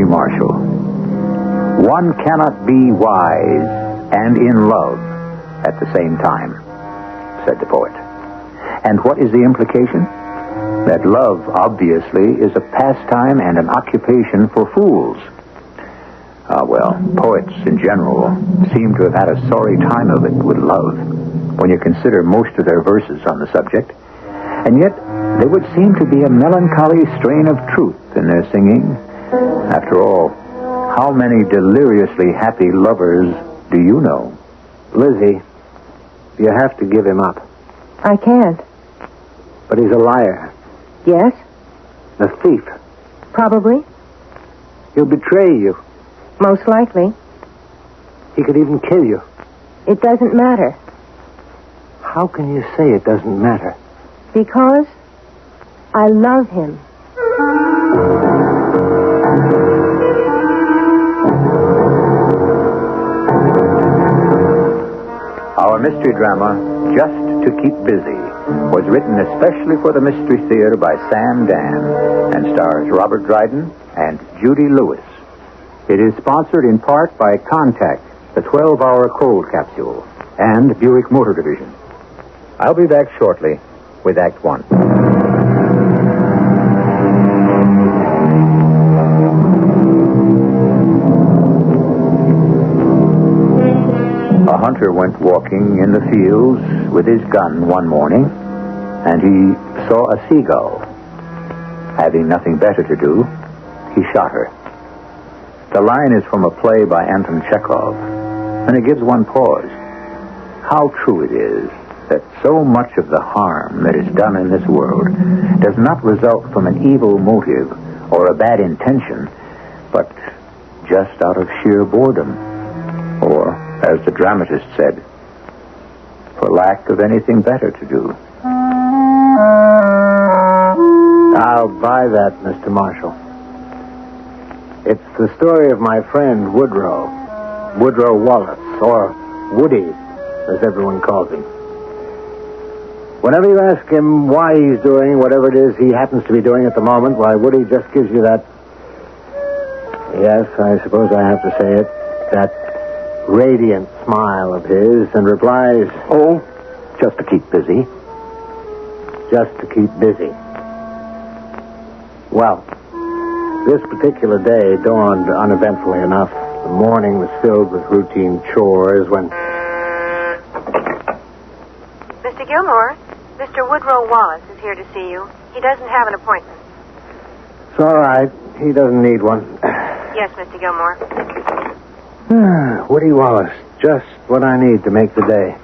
Marshall. One cannot be wise and in love at the same time, said the poet. And what is the implication? That love, obviously, is a pastime and an occupation for fools. Poets in general seem to have had a sorry time of it with love, when you consider most of their verses on the subject. And yet, there would seem to be a melancholy strain of truth in their singing. After all, how many deliriously happy lovers do you know? Lizzy, you have to give him up. I can't. But he's a liar. Yes? A thief. Probably. He'll betray you. Most likely. He could even kill you. It doesn't matter. How can you say it doesn't matter? Because I love him. Our mystery drama, Just to Keep Busy, was written especially for the Mystery Theater by Sam Dan and stars Robert Dryden and Judy Lewis. It is sponsored in part by Contact, the 12-hour cold capsule, and Buick Motor Division. I'll be back shortly with Act One. A hunter went walking in the fields with his gun one morning, and he saw a seagull. Having nothing better to do, he shot her. The line is from a play by Anton Chekhov, and it gives one pause. How true it is that so much of the harm that is done in this world does not result from an evil motive or a bad intention, but just out of sheer boredom, or, as the dramatist said, for lack of anything better to do. I'll buy that, Mr. Marshall. It's the story of my friend Woodrow Wallace, or Woody, as everyone calls him. Whenever you ask him why he's doing whatever it is he happens to be doing at the moment, why, Woody just gives you that, yes, I suppose I have to say it, that radiant smile of his, and replies, "Oh, just to keep busy." Just to keep busy. Well, this particular day dawned uneventfully enough. The morning was filled with routine chores when... Mr. Gilmore, Mr. Woodrow Wallace is here to see you. He doesn't have an appointment. It's all right. He doesn't need one. Yes, Mr. Gilmore. Woody Wallace, just what I need to make the day.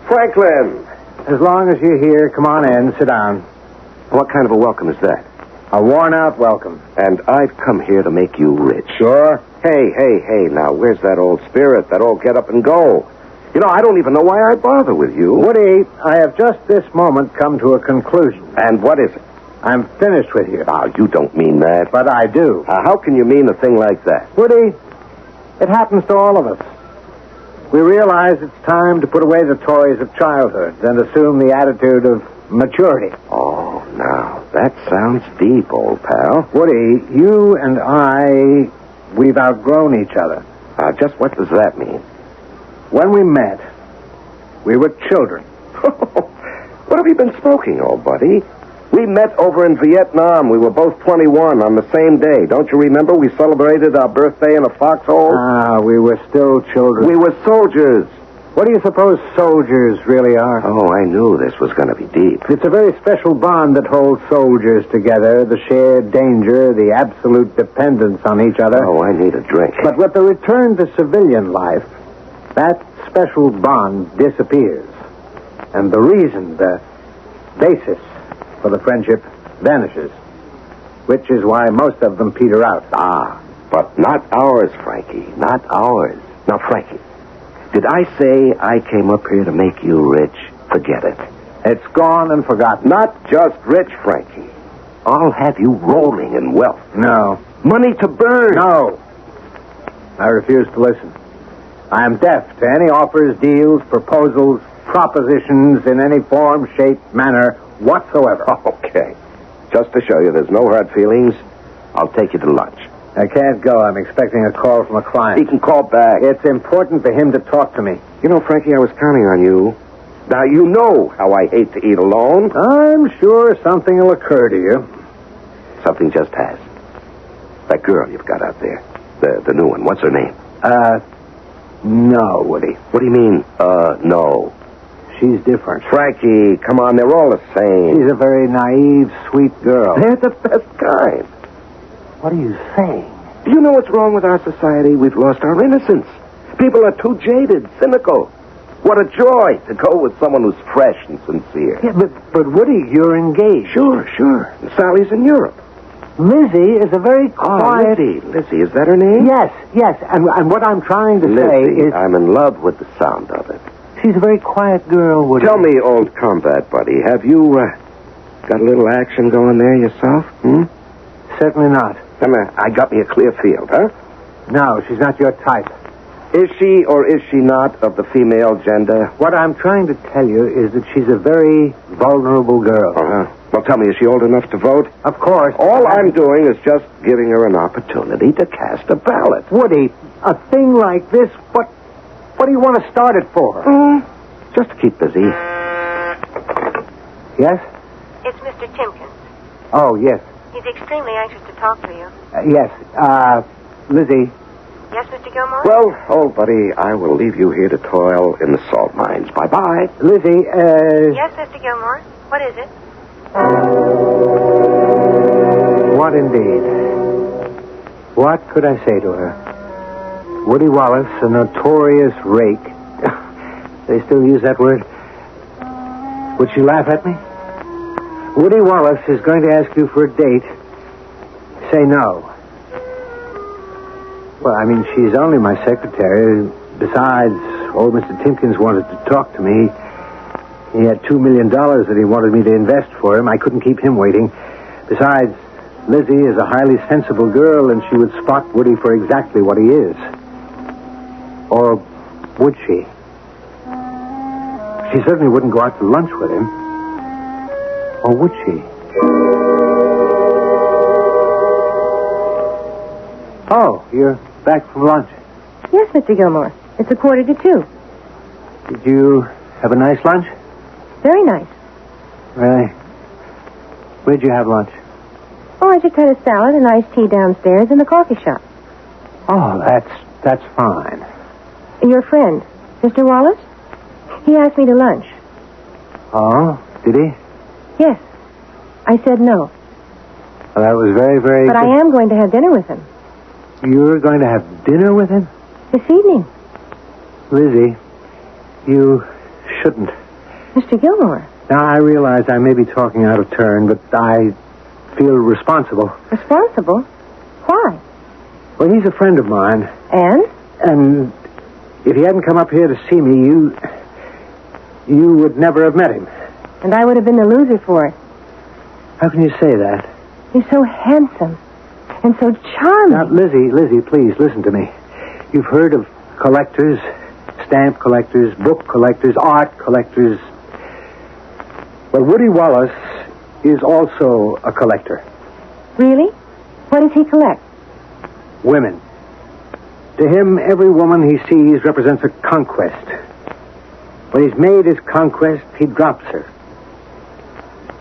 Franklin! As long as you're here, come on in, sit down. What kind of a welcome is that? A worn-out welcome. And I've come here to make you rich. Sure? Hey, now, where's that old spirit, that old get up and go? You know, I don't even know why I bother with you. Woody, I have just this moment come to a conclusion. And what is it? I'm finished with you. Now, you don't mean that. But I do. How can you mean a thing like that? Woody, it happens to all of us. We realize it's time to put away the toys of childhood and assume the attitude of maturity. Oh, now, that sounds deep, old pal. Woody, you and I, we've outgrown each other. Just what does that mean? When we met, we were children. What have you been smoking, old buddy? We met over in Vietnam. We were both 21 on the same day. Don't you remember? We celebrated our birthday in a foxhole. We were still children. We were soldiers. What do you suppose soldiers really are? Oh, I knew this was going to be deep. It's a very special bond that holds soldiers together, the shared danger, the absolute dependence on each other. Oh, I need a drink. But with the return to civilian life, that special bond disappears. And the reason, the basis for the friendship vanishes, which is why most of them peter out. But not ours, Frankie. Not ours. Now, Frankie, did I say I came up here to make you rich? Forget it. It's gone and forgotten. Not just rich, Frankie. I'll have you rolling in wealth. No. Money to burn. No. I refuse to listen. I am deaf to any offers, deals, proposals, propositions in any form, shape, manner whatsoever. Okay. Just to show you there's no hard feelings, I'll take you to lunch. I can't go. I'm expecting a call from a client. He can call back. It's important for him to talk to me. You know, Frankie, I was counting on you. Now, you know how I hate to eat alone. I'm sure something will occur to you. Something just has. That girl you've got out there. The new one. What's her name? No, Woody. What do you mean, no? She's different. Frankie, come on, they're all the same. She's a very naive, sweet girl. They're the best kind. What are you saying? Do you know what's wrong with our society? We've lost our innocence. People are too jaded, cynical. What a joy to go with someone who's fresh and sincere. Yeah, but Woody, you're engaged. Sure. And Sally's in Europe. Lizzy is a very quiet... Lizzy, is that her name? Yes. And what I'm trying to say Lizzy, is... I'm in love with the sound of it. She's a very quiet girl, Woody. Tell me, old combat buddy, have you got a little action going there yourself? Certainly not. I got me a clear field, huh? No, she's not your type. Is she or is she not of the female gender? What I'm trying to tell you is that she's a very vulnerable girl. Uh-huh. Well, tell me, is she old enough to vote? Of course. All I'm doing is just giving her an opportunity to cast a ballot. Woody, a thing like this, what do you want to start it for? Just to keep busy. Yes? It's Mr. Timkins. Oh, yes. He's extremely anxious to talk to you. Yes. Lizzy. Yes, Mr. Gilmore? Well, old buddy, I will leave you here to toil in the salt mines. Bye-bye. Lizzy, Yes, Mr. Gilmore? What is it? What indeed? What could I say to her? Woody Wallace, a notorious rake. They still use that word? Would she laugh at me? Woody Wallace is going to ask you for a date. Say no. Well, I mean, she's only my secretary. Besides, old Mr. Timkins wanted to talk to me. He had $2 million that he wanted me to invest for him. I couldn't keep him waiting. Besides, Lizzy is a highly sensible girl, and she would spot Woody for exactly what he is. Or would she? She certainly wouldn't go out to lunch with him. Or would she? Oh, you're back from lunch. Yes, Mr. Gilmore. It's 1:45. Did you have a nice lunch? Very nice. Really? Where'd you have lunch? Oh, I just had a salad and iced tea downstairs in the coffee shop. Oh, that's fine. Your friend, Mr. Wallace? He asked me to lunch. Oh, did he? Yes. I said no. Well, that was very, very But good. I am going to have dinner with him. You're going to have dinner with him? This evening. Lizzy, you shouldn't. Mr. Gilmore. Now, I realize I may be talking out of turn, but I feel responsible. Responsible? Why? Well, he's a friend of mine. And? And if he hadn't come up here to see me, you would never have met him. And I would have been the loser for it. How can you say that? He's so handsome. And so charming. Now, Lizzy, please, listen to me. You've heard of collectors, stamp collectors, book collectors, art collectors. Well, Woody Wallace is also a collector. Really? What does he collect? Women. To him, every woman he sees represents a conquest. When he's made his conquest, he drops her.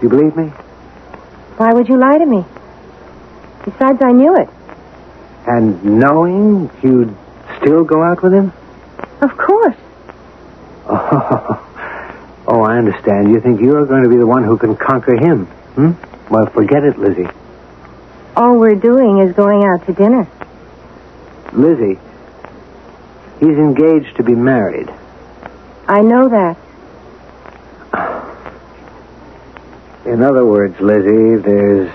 You believe me? Why would you lie to me? Besides, I knew it. And knowing you'd still go out with him? Of course. Oh, I understand. You think you're going to be the one who can conquer him, Well, forget it, Lizzy. All we're doing is going out to dinner. Lizzy, he's engaged to be married. I know that. In other words, Lizzy, there's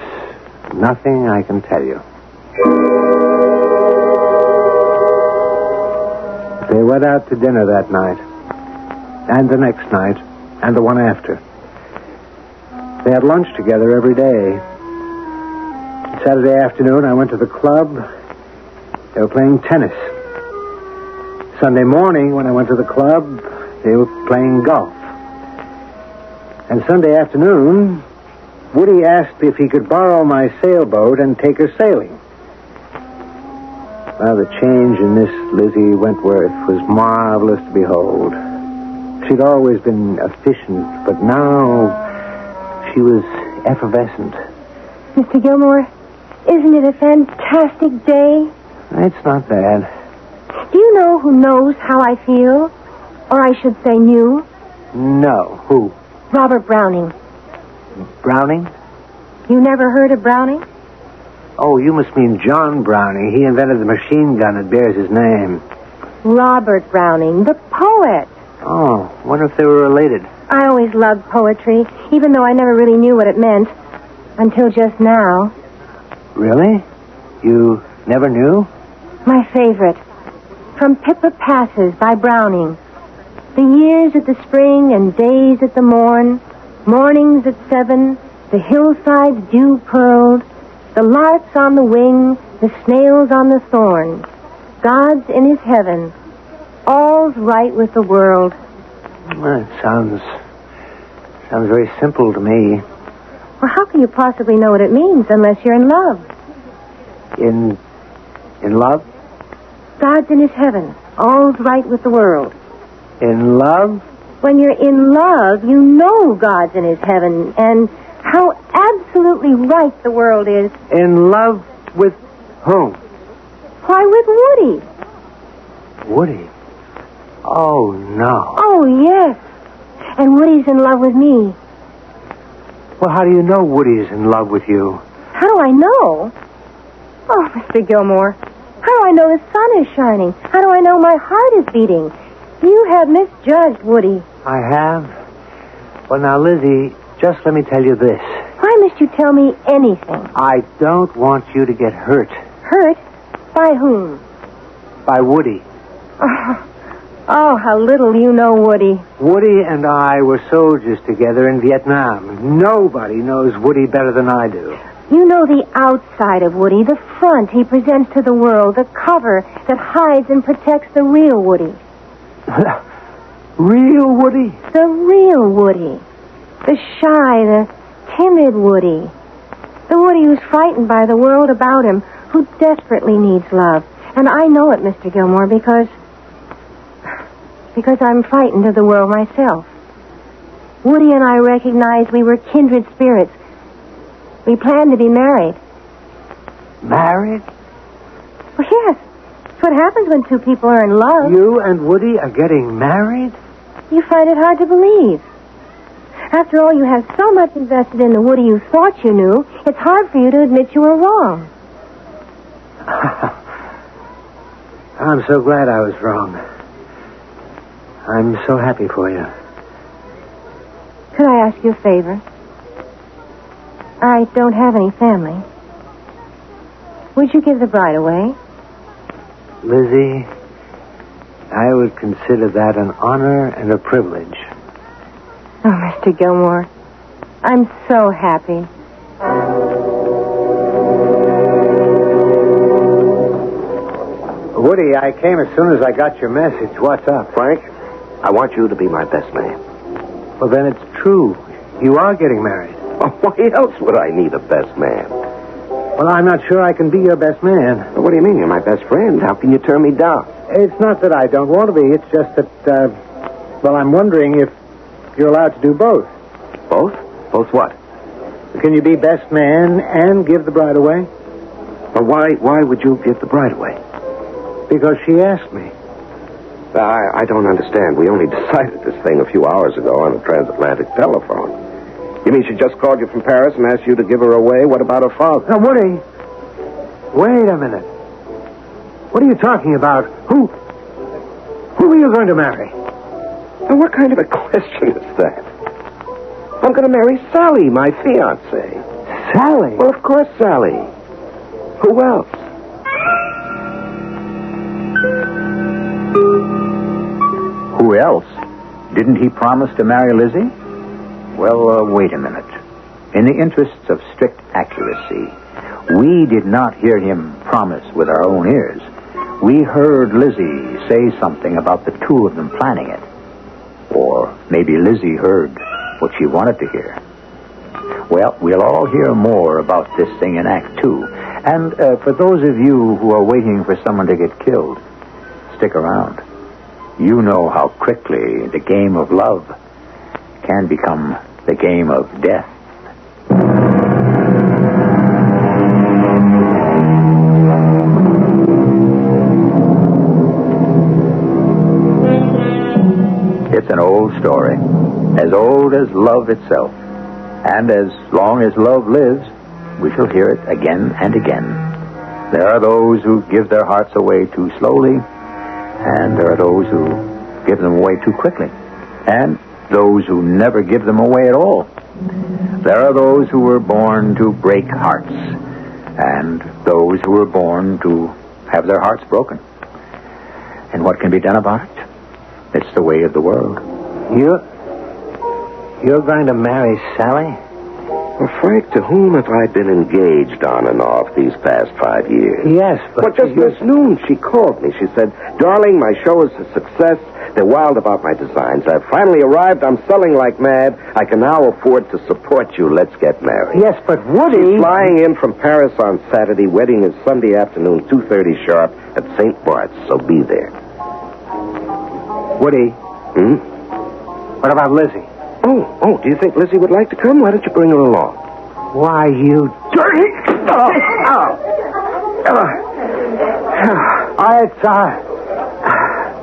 nothing I can tell you. They went out to dinner that night, and the next night, and the one after. They had lunch together every day. Saturday afternoon, I went to the club. They were playing tennis. Sunday morning, when I went to the club, they were playing golf. And Sunday afternoon, Woody asked if he could borrow my sailboat and take her sailing. Well, the change in Miss Lizzy Wentworth was marvelous to behold. She'd always been efficient, but now she was effervescent. Mr. Gilmore, isn't it a fantastic day? It's not bad. Do you know who knows how I feel? Or I should say knew? No. Who? Robert Browning. Browning? You never heard of Browning? Oh, you must mean John Browning. He invented the machine gun that bears his name. Robert Browning, the poet. Oh, wonder if they were related. I always loved poetry, even though I never really knew what it meant. Until just now. Really? You never knew? My favorite. From Pippa Passes by Browning. The years at the spring and days at the morn, mornings at 7, the hillsides dew pearled, the larks on the wing, the snails on the thorn. God's in his heaven. All's right with the world. Well, it sounds very simple to me. Well, how can you possibly know what it means unless you're in love? In love? God's in his heaven. All's right with the world. In love? When you're in love, you know God's in his heaven and how absolutely right the world is. In love with whom? Why, with Woody. Woody? Oh, no. Oh, yes. And Woody's in love with me. Well, how do you know Woody's in love with you? How do I know? Oh, Mr. Gilmore, how do I know the sun is shining? How do I know my heart is beating? You have misjudged Woody. I have? Well, now, Lizzy, just let me tell you this. Why must you tell me anything? I don't want you to get hurt. Hurt? By whom? By Woody. Oh, how little you know Woody. Woody and I were soldiers together in Vietnam. Nobody knows Woody better than I do. You know the outside of Woody, the front he presents to the world, the cover that hides and protects the real Woody. Real Woody? The real Woody. The shy, the timid Woody. The Woody who's frightened by the world about him, who desperately needs love. And I know it, Mr. Gilmore, because I'm frightened of the world myself. Woody and I recognized we were kindred spirits. We planned to be married. Married? Well, yes. That's what happens when two people are in love. You and Woody are getting married? You find it hard to believe. After all, you have so much invested in the Woody you thought you knew, it's hard for you to admit you were wrong. I'm so glad I was wrong. I'm so happy for you. Could I ask you a favor? I don't have any family. Would you give the bride away? Lizzy, I would consider that an honor and a privilege. Oh, Mr. Gilmore, I'm so happy. Woody, I came as soon as I got your message. What's up? Frank, I want you to be my best man. Well, then it's true. You are getting married. Why else would I need a best man? Well, I'm not sure I can be your best man. What do you mean? You're my best friend. How can you turn me down? It's not that I don't want to be. It's just that, I'm wondering if you're allowed to do both. Both? Both what? Can you be best man and give the bride away? Well, why would you give the bride away? Because she asked me. I don't understand. We only decided this thing a few hours ago on a transatlantic telephone. You mean she just called you from Paris and asked you to give her away? What about her father? Now, Woody, wait a minute. What are you talking about? Who are you going to marry? Now, what kind of a question is that? I'm going to marry Sally, my fiancée. Sally? Well, of course, Sally. Who else? Who else? Didn't he promise to marry Lizzy? Well, wait a minute. In the interests of strict accuracy, we did not hear him promise with our own ears. We heard Lizzy say something about the two of them planning it. Or maybe Lizzy heard what she wanted to hear. Well, we'll all hear more about this thing in Act 2. And for those of you who are waiting for someone to get killed, stick around. You know how quickly the game of love can become the game of death. It's an old story, as old as love itself. And as long as love lives, we shall hear it again and again. There are those who give their hearts away too slowly, and there are those who give them away too quickly, and those who never give them away at all. There are those who were born to break hearts, and those who were born to have their hearts broken. And what can be done about it? It's the way of the world. You're going to marry Sally? Well, Frank, to whom have I been engaged on and off these past 5 years? Yes, but... Well, just this noon, she called me. She said, "Darling, my show is a success. They're wild about my designs. I've finally arrived. I'm selling like mad. I can now afford to support you. Let's get married." Yes, but Woody... She's flying in from Paris on Saturday. Wedding is Sunday afternoon, 2:30 sharp at St. Bart's, so be there. Woody. What about Lizzy? Oh, do you think Lizzy would like to come? Why don't you bring her along? Why, you dirty...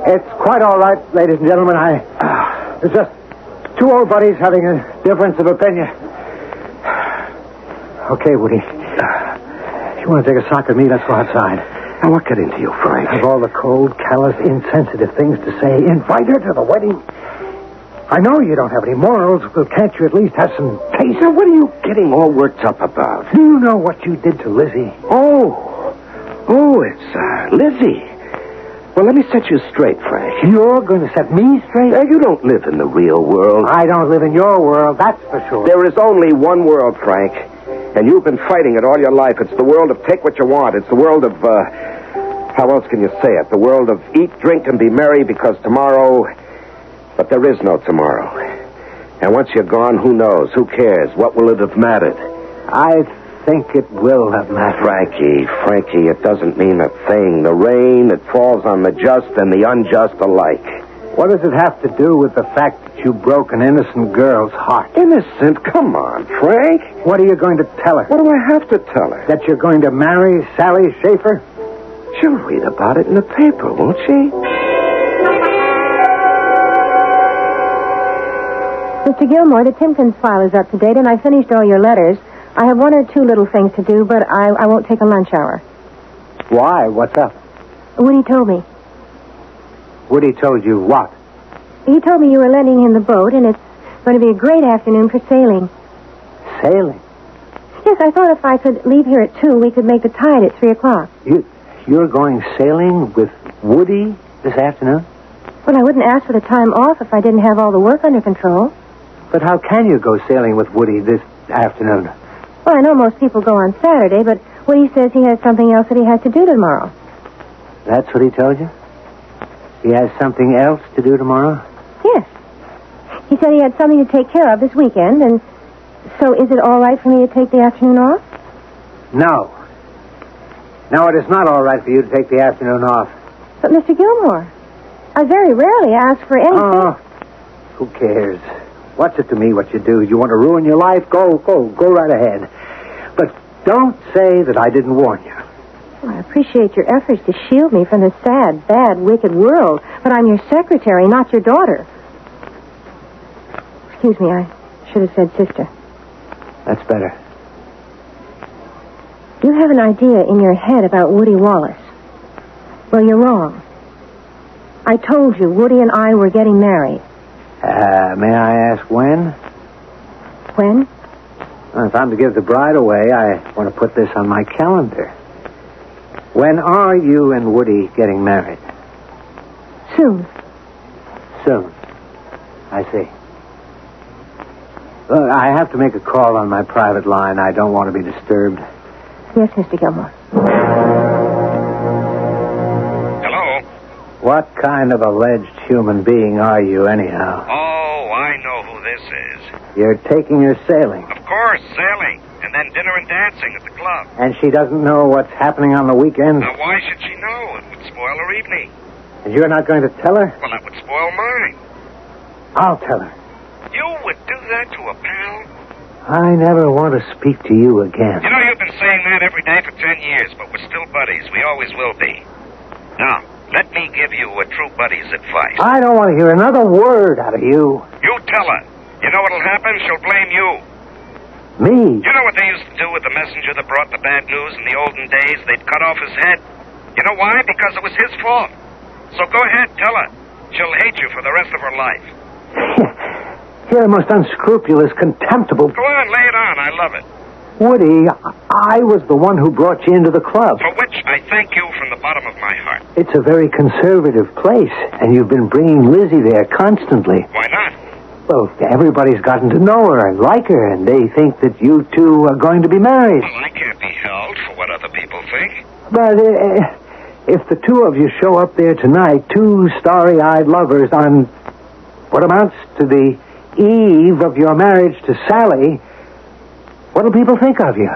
It's quite all right, ladies and gentlemen. It's just two old buddies having a difference of opinion. Okay, Woody. If you want to take a sock with me, let's go outside. Now, what got into you, Frank? Of all the cold, callous, insensitive things to say, invite her to the wedding. I know you don't have any morals, but can't you at least have some taste? Now, what are you getting all worked up about? Do you know what you did to Lizzy? Oh, it's Lizzy. Well, let me set you straight, Frank. You're going to set me straight? You don't live in the real world. I don't live in your world, that's for sure. There is only one world, Frank. And you've been fighting it all your life. It's the world of take what you want. It's the world of, how else can you say it? The world of eat, drink, and be merry because tomorrow... But there is no tomorrow. And once you're gone, who knows? Who cares? What will it have mattered? I think it will have mattered. Frankie, it doesn't mean a thing. The rain, it falls on the just and the unjust alike. What does it have to do with the fact that you broke an innocent girl's heart? Innocent? Come on, Frank. What are you going to tell her? What do I have to tell her? That you're going to marry Sally Schaefer? She'll read about it in the paper, won't she? Mr. Gilmore, the Timkins file is up to date, and I finished all your letters. I have one or two little things to do, but I won't take a lunch hour. Why? What's up? Woody told me. Woody told you what? He told me you were lending him the boat, and it's going to be a great afternoon for sailing. Sailing? Yes, I thought if I could leave here at 2, we could make the tide at 3 o'clock. You're going sailing with Woody this afternoon? Well, I wouldn't ask for the time off if I didn't have all the work under control. But how can you go sailing with Woody this afternoon? Well, I know most people go on Saturday, but Woody says he has something else that he has to do tomorrow. That's what he told you? He has something else to do tomorrow? Yes. He said he had something to take care of this weekend, and so is it all right for me to take the afternoon off? No. No, it is not all right for you to take the afternoon off. But, Mr. Gilmore, I very rarely ask for anything. Oh, who cares? What's it to me what you do? You want to ruin your life? Go right ahead. But don't say that I didn't warn you. Well, I appreciate your efforts to shield me from the sad, bad, wicked world, but I'm your secretary, not your daughter. Excuse me, I should have said sister. That's better. You have an idea in your head about Woody Wallace. Well, you're wrong. I told you Woody and I were getting married. May I ask when? When? Well, if I'm to give the bride away, I want to put this on my calendar. When are you and Woody getting married? Soon. Soon. I see. Look, I have to make a call on my private line. I don't want to be disturbed. Yes, Mr. Gilmore. What kind of alleged human being are you, anyhow? Oh, I know who this is. You're taking her sailing. Of course, sailing. And then dinner and dancing at the club. And she doesn't know what's happening on the weekend? Now, why should she know? It would spoil her evening. And you're not going to tell her? Well, that would spoil mine. I'll tell her. You would do that to a pal? I never want to speak to you again. You know, you've been saying that every day for 10 years, but we're still buddies. We always will be. Now, let me give you a true buddy's advice. I don't want to hear another word out of you. You tell her. You know what'll happen? She'll blame you. Me? You know what they used to do with the messenger that brought the bad news in the olden days? They'd cut off his head. You know why? Because it was his fault. So go ahead, tell her. She'll hate you for the rest of her life. You're the most unscrupulous, contemptible... Go on, lay it on. I love it. Woody, I was the one who brought you into the club. For which I thank you from the bottom of my heart. It's a very conservative place, and you've been bringing Lizzy there constantly. Why not? Well, everybody's gotten to know her and like her, and they think that you two are going to be married. Well, I can't be held for what other people think. But if the two of you show up there tonight, two starry-eyed lovers on what amounts to the eve of your marriage to Sally, what'll people think of you?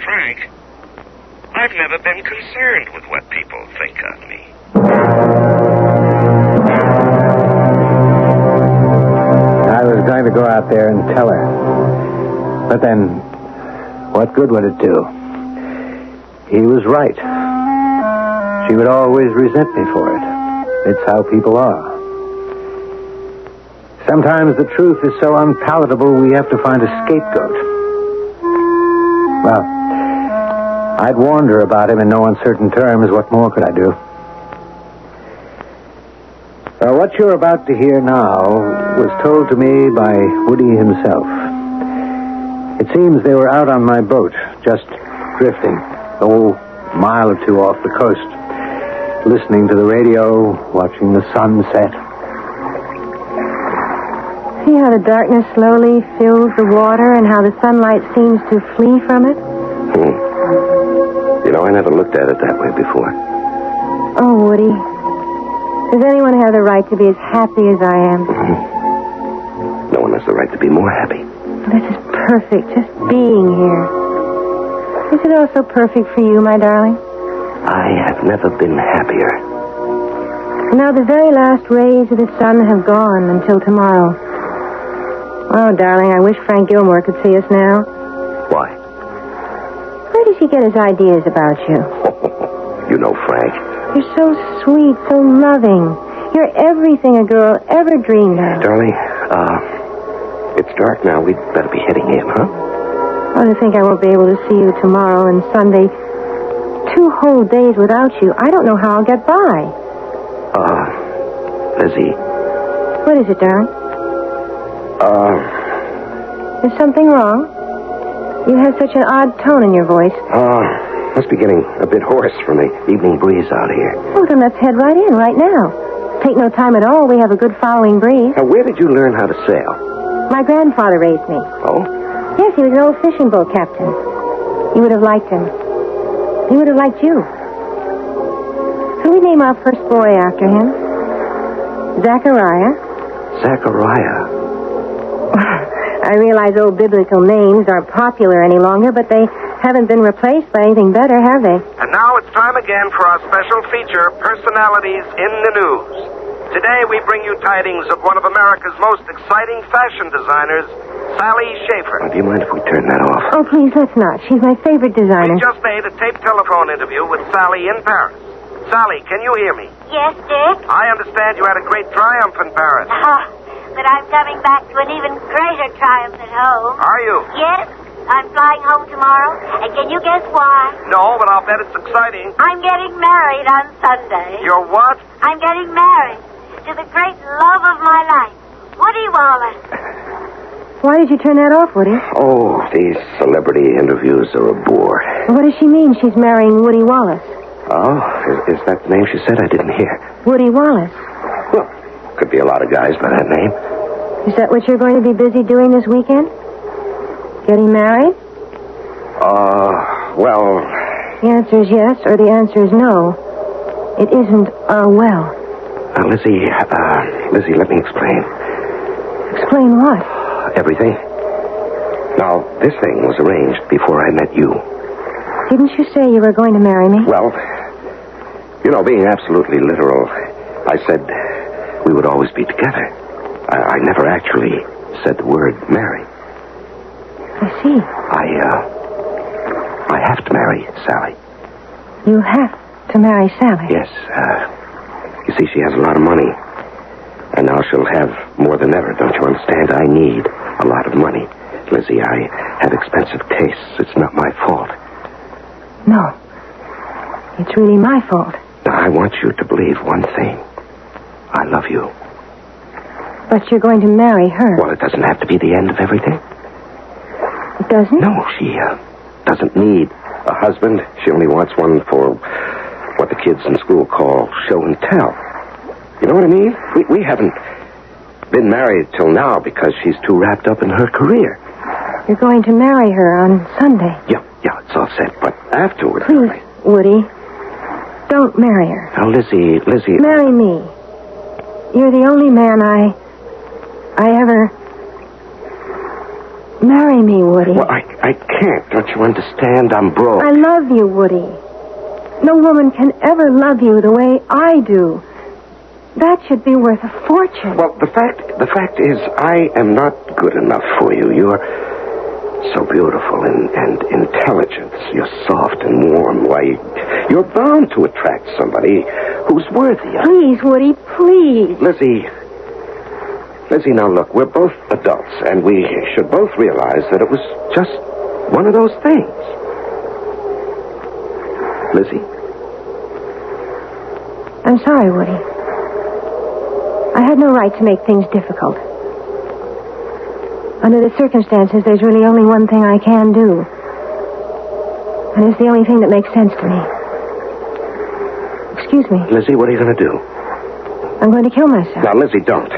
Frank, I've never been concerned with what people think of me. I was going to go out there and tell her. But then, what good would it do? He was right. She would always resent me for it. It's how people are. Sometimes the truth is so unpalatable we have to find a scapegoat. Well, I'd warned her about him in no uncertain terms. What more could I do? What you're about to hear now was told to me by Woody himself. It seems they were out on my boat, just drifting, a mile or two off the coast, listening to the radio, watching the sun set. See how the darkness slowly fills the water and how the sunlight seems to flee from it? You know, I never looked at it that way before. Oh, Woody. Does anyone have the right to be as happy as I am? No one has the right to be more happy. This is perfect, just being here. Is it also perfect for you, my darling? I have never been happier. Now the very last rays of the sun have gone until tomorrow. Oh, darling, I wish Frank Gilmore could see us now. Why? Where does he get his ideas about you? You know Frank. You're so sweet, so loving. You're everything a girl ever dreamed of. Darling, it's dark now. We'd better be heading in, huh? Oh, to think I won't be able to see you tomorrow and Sunday. 2 whole days without you. I don't know how I'll get by. Lizzy. What is it, darling? Is something wrong? You have such an odd tone in your voice. Must be getting a bit hoarse from the evening breeze out here. Oh, then let's head right in, right now. Take no time at all. We have a good following breeze. Now, where did you learn how to sail? My grandfather raised me. Oh? Yes, he was an old fishing boat captain. You would have liked him. He would have liked you. So we name our first boy after him. Zachariah. Zachariah. I realize old biblical names aren't popular any longer, but they haven't been replaced by anything better, have they? And now it's time again for our special feature, Personalities in the News. Today we bring you tidings of one of America's most exciting fashion designers, Sally Schaefer. Do you mind if we turn that off? Oh, please, let's not. She's my favorite designer. We just made a taped telephone interview with Sally in Paris. Sally, can you hear me? Yes, Dick? I understand you had a great triumph in Paris. But I'm coming back to an even greater triumph at home. Are you? Yes, I'm flying home tomorrow. And can you guess why? No, but I'll bet it's exciting. I'm getting married on Sunday. You're what? I'm getting married to the great love of my life, Woody Wallace. Why did you turn that off, Woody? Oh, these celebrity interviews are a bore. What does she mean she's marrying Woody Wallace? Oh, is that the name she said? I didn't hear. Woody Wallace. Well, could be a lot of guys by that name. Is that what you're going to be busy doing this weekend? Getting married? Well... The answer is yes, or the answer is no. It isn't, well. Lizzy, let me explain. Explain what? Everything. Now, this thing was arranged before I met you. Didn't you say you were going to marry me? Well, being absolutely literal, I said we would always be together. I never actually said the word marry. I see. I have to marry Sally. You have to marry Sally? Yes. You see, she has a lot of money. And now she'll have more than ever, don't you understand? I need a lot of money. Lizzy, I have expensive tastes. It's not my fault. No. It's really my fault. Now, I want you to believe one thing. I love you. But you're going to marry her. Well, it doesn't have to be the end of everything. It doesn't? No, she doesn't need a husband. She only wants one for what the kids in school call show and tell. You know what I mean? We haven't been married till now because she's too wrapped up in her career. You're going to marry her on Sunday. Yeah, it's all set. But afterwards... Please, Woody, don't marry her. Now, Lizzy... Marry me. You're the only man I ever... Marry me, Woody. Well, I can't. Don't you understand? I'm broke. I love you, Woody. No woman can ever love you the way I do. That should be worth a fortune. Well, the fact is, I am not good enough for you. You're so beautiful and intelligent. You're soft and warm. Why, you're bound to attract somebody who's worthy of... Please, Woody, please. Lizzy, now look, we're both adults, and we should both realize that it was just one of those things. Lizzy? I'm sorry, Woody. I had no right to make things difficult. Under the circumstances, there's really only one thing I can do. And it's the only thing that makes sense to me. Excuse me. Lizzy, what are you going to do? I'm going to kill myself. Now, Lizzy, don't.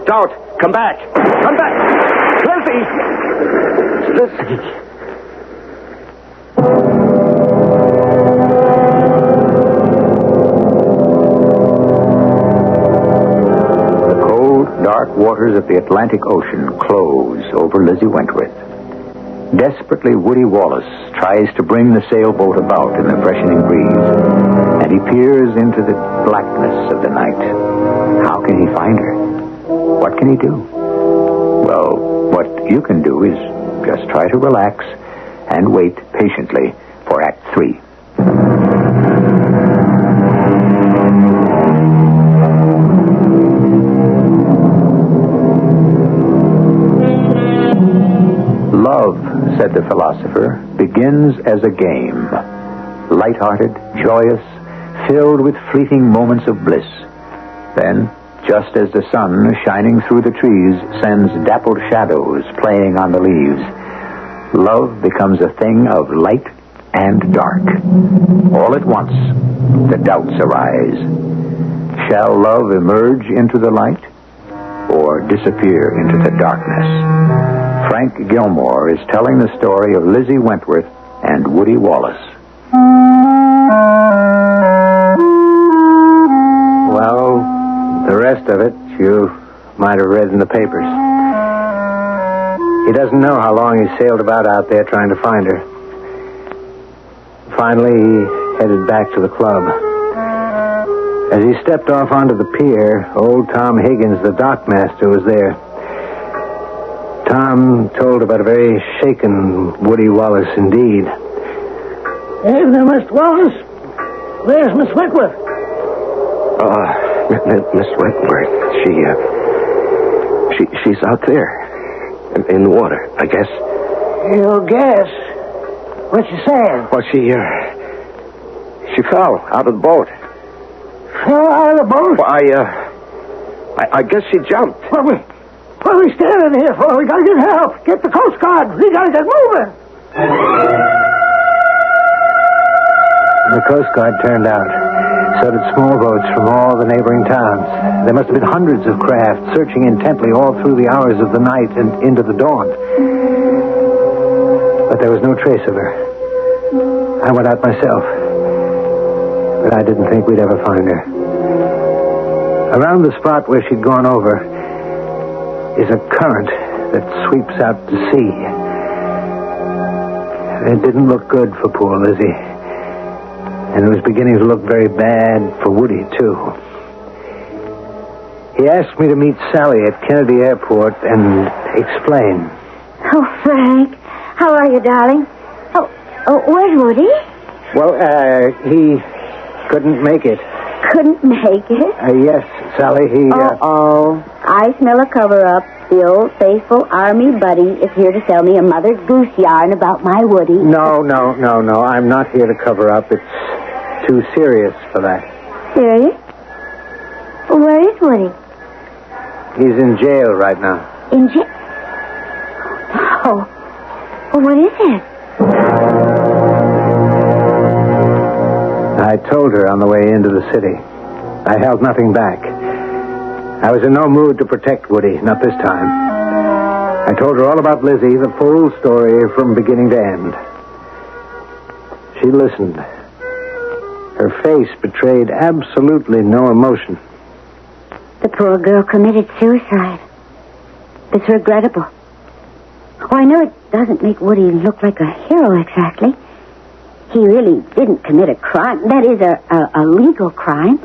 Don't! Come back! Come back! Lizzy! Dark waters of the Atlantic Ocean close over Lizzy Wentworth. Desperately, Woody Wallace tries to bring the sailboat about in the freshening breeze, and he peers into the blackness of the night. How can he find her? What can he do? Well, what you can do is just try to relax and wait patiently for Act 3. Love, said the philosopher, begins as a game. Light-hearted, joyous, filled with fleeting moments of bliss. Then, just as the sun, shining through the trees, sends dappled shadows playing on the leaves, love becomes a thing of light and dark. All at once, the doubts arise. Shall love emerge into the light or disappear into the darkness? Frank Gilmore is telling the story of Lizzy Wentworth and Woody Wallace. Well, the rest of it you might have read in the papers. He doesn't know how long he sailed about out there trying to find her. Finally, he headed back to the club. As he stepped off onto the pier, old Tom Higgins, the dockmaster, was there. Tom told about a very shaken Woody Wallace indeed. Hey there, Mr. Wallace. Where's Miss Wentworth? Miss Wentworth, she's out there. In the water, I guess. You guess? What you saying? Well, she fell out of the boat. Fell out of the boat? Well, I guess she jumped. What are we standing here for? We gotta get help. Get the Coast Guard. We gotta get moving. The Coast Guard turned out. So did small boats from all the neighboring towns. There must have been hundreds of craft searching intently all through the hours of the night and into the dawn. But there was no trace of her. I went out myself. But I didn't think we'd ever find her. Around the spot where she'd gone over, is a current that sweeps out to sea. It didn't look good for poor Lizzy. And it was beginning to look very bad for Woody, too. He asked me to meet Sally at Kennedy Airport and explain. Oh, Frank. How are you, darling? Oh, where's Woody? Well, he couldn't make it. Couldn't make it? Yes, Sally, he... Oh, I smell a cover-up. The old faithful army buddy is here to sell me a Mother Goose yarn about my Woody. No. I'm not here to cover up. It's too serious for that. Serious? Well, where is Woody? He's in jail right now. In jail? Oh. Well, what is it? I told her on the way into the city. I held nothing back. I was in no mood to protect Woody, not this time. I told her all about Lizzy, the full story from beginning to end. She listened. Her face betrayed absolutely no emotion. The poor girl committed suicide. It's regrettable. Oh, I know it doesn't make Woody look like a hero exactly. He really didn't commit a crime. That is a legal crime.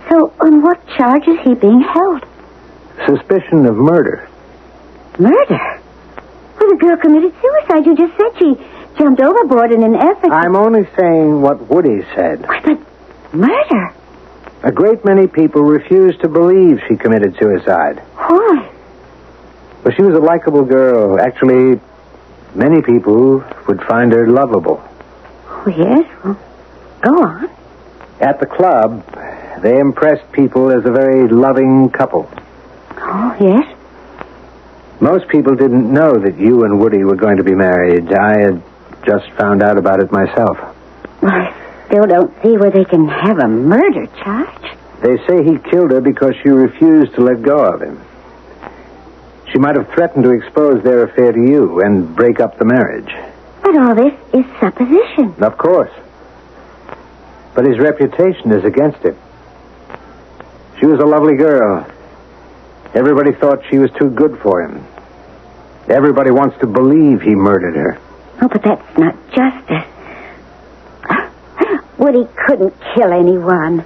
So on what charge is he being held? Suspicion of murder. Murder? Well, the girl committed suicide. You just said she jumped overboard in an effort. I'm only saying what Woody said. But murder? A great many people refuse to believe she committed suicide. Why? Well, she was a likable girl. Actually, many people would find her lovable. Oh, yes? Well, go on. At the club, they impressed people as a very loving couple. Oh, yes? Most people didn't know that you and Woody were going to be married. I had just found out about it myself. Well, I still don't see where they can have a murder charge. They say he killed her because she refused to let go of him. She might have threatened to expose their affair to you and break up the marriage. But all this is supposition. Of course. But his reputation is against him. She was a lovely girl. Everybody thought she was too good for him. Everybody wants to believe he murdered her. Oh, but that's not justice. Woody couldn't kill anyone.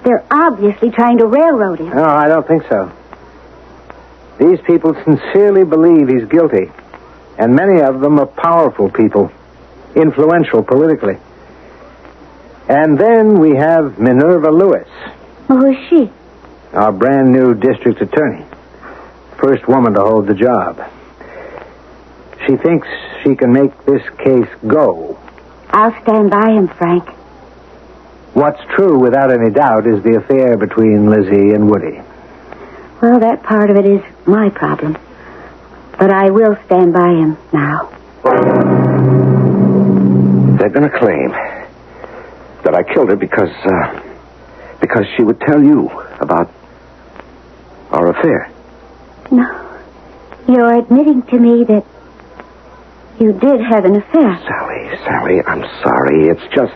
They're obviously trying to railroad him. No, I don't think so. These people sincerely believe he's guilty. And many of them are powerful people, influential politically. And then we have Minerva Lewis. Who is she? Our brand new district attorney. First woman to hold the job. She thinks she can make this case go. I'll stand by him, Frank. What's true, without any doubt, is the affair between Lizzy and Woody. Well, that part of it is my problem. But I will stand by him now. They're going to claim that I killed her because she would tell you about our affair. No. You're admitting to me that you did have an affair. Sally, I'm sorry. It's just...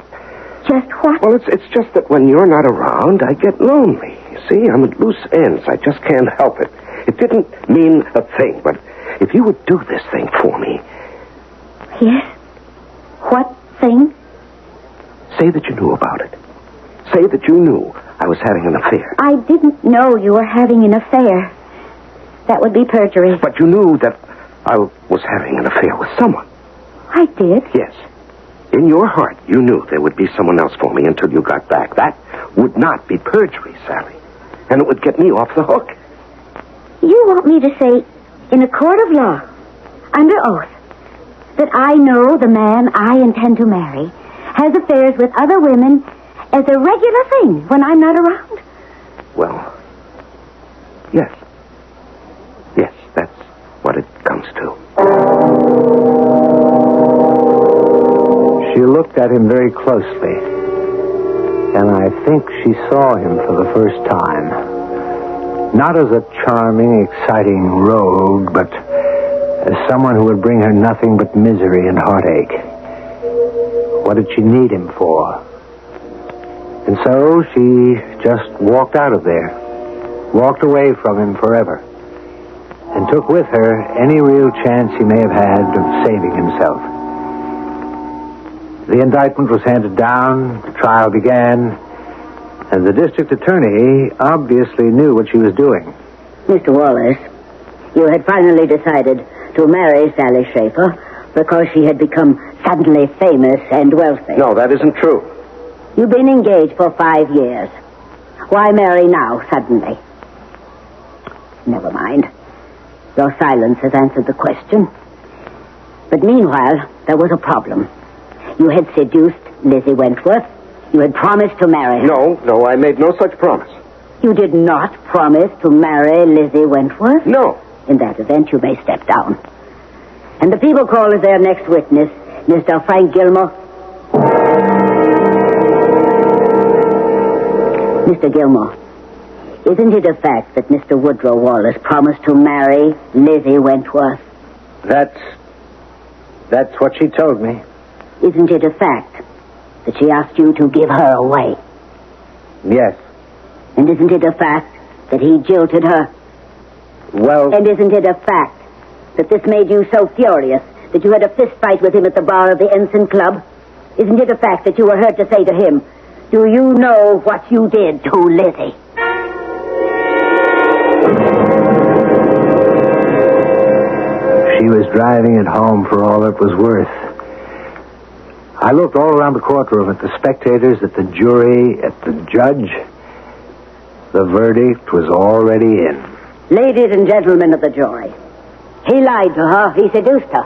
Just what? Well, it's just that when you're not around, I get lonely. You see, I'm at loose ends. I just can't help it. It didn't mean a thing, but if you would do this thing for me... Yes? What thing? Say that you knew about it. Say that you knew I was having an affair. I didn't know you were having an affair. That would be perjury. But you knew that I was having an affair with someone. I did? Yes. In your heart, you knew there would be someone else for me until you got back. That would not be perjury, Sally. And it would get me off the hook. You want me to say, in a court of law, under oath, that I know the man I intend to marry has affairs with other women as a regular thing when I'm not around? Well, yes. Yes, that's what it comes to. She looked at him very closely, and I think she saw him for the first time. Not as a charming, exciting rogue, but as someone who would bring her nothing but misery and heartache. What did she need him for? And so she just walked out of there, walked away from him forever. and took with her any real chance he may have had of saving himself. The indictment was handed down, the trial began, and the district attorney obviously knew what she was doing. Mr. Wallace, you had finally decided to marry Sally Schaefer because she had become suddenly famous and wealthy. No, that isn't true. You've been engaged for 5 years. Why marry now, suddenly? Never mind. Your silence has answered the question. But meanwhile, there was a problem. You had seduced Lizzy Wentworth. You had promised to marry her. No, I made no such promise. You did not promise to marry Lizzy Wentworth? No. In that event, you may step down. And the people call as their next witness Mr. Frank Gilmore. Mr. Gilmore, isn't it a fact that Mr. Woodrow Wallace promised to marry Lizzy Wentworth? That's what she told me. Isn't it a fact that she asked you to give her away? Yes. And isn't it a fact that he jilted her? Well... And isn't it a fact that this made you so furious that you had a fist fight with him at the bar of the Ensign Club? Isn't it a fact that you were heard to say to him, "Do you know what you did to Lizzy?" She was driving it home for all it was worth. I looked all around the courtroom at the spectators, at the jury, at the judge. The verdict was already in. Ladies and gentlemen of the jury, he lied to her, he seduced her,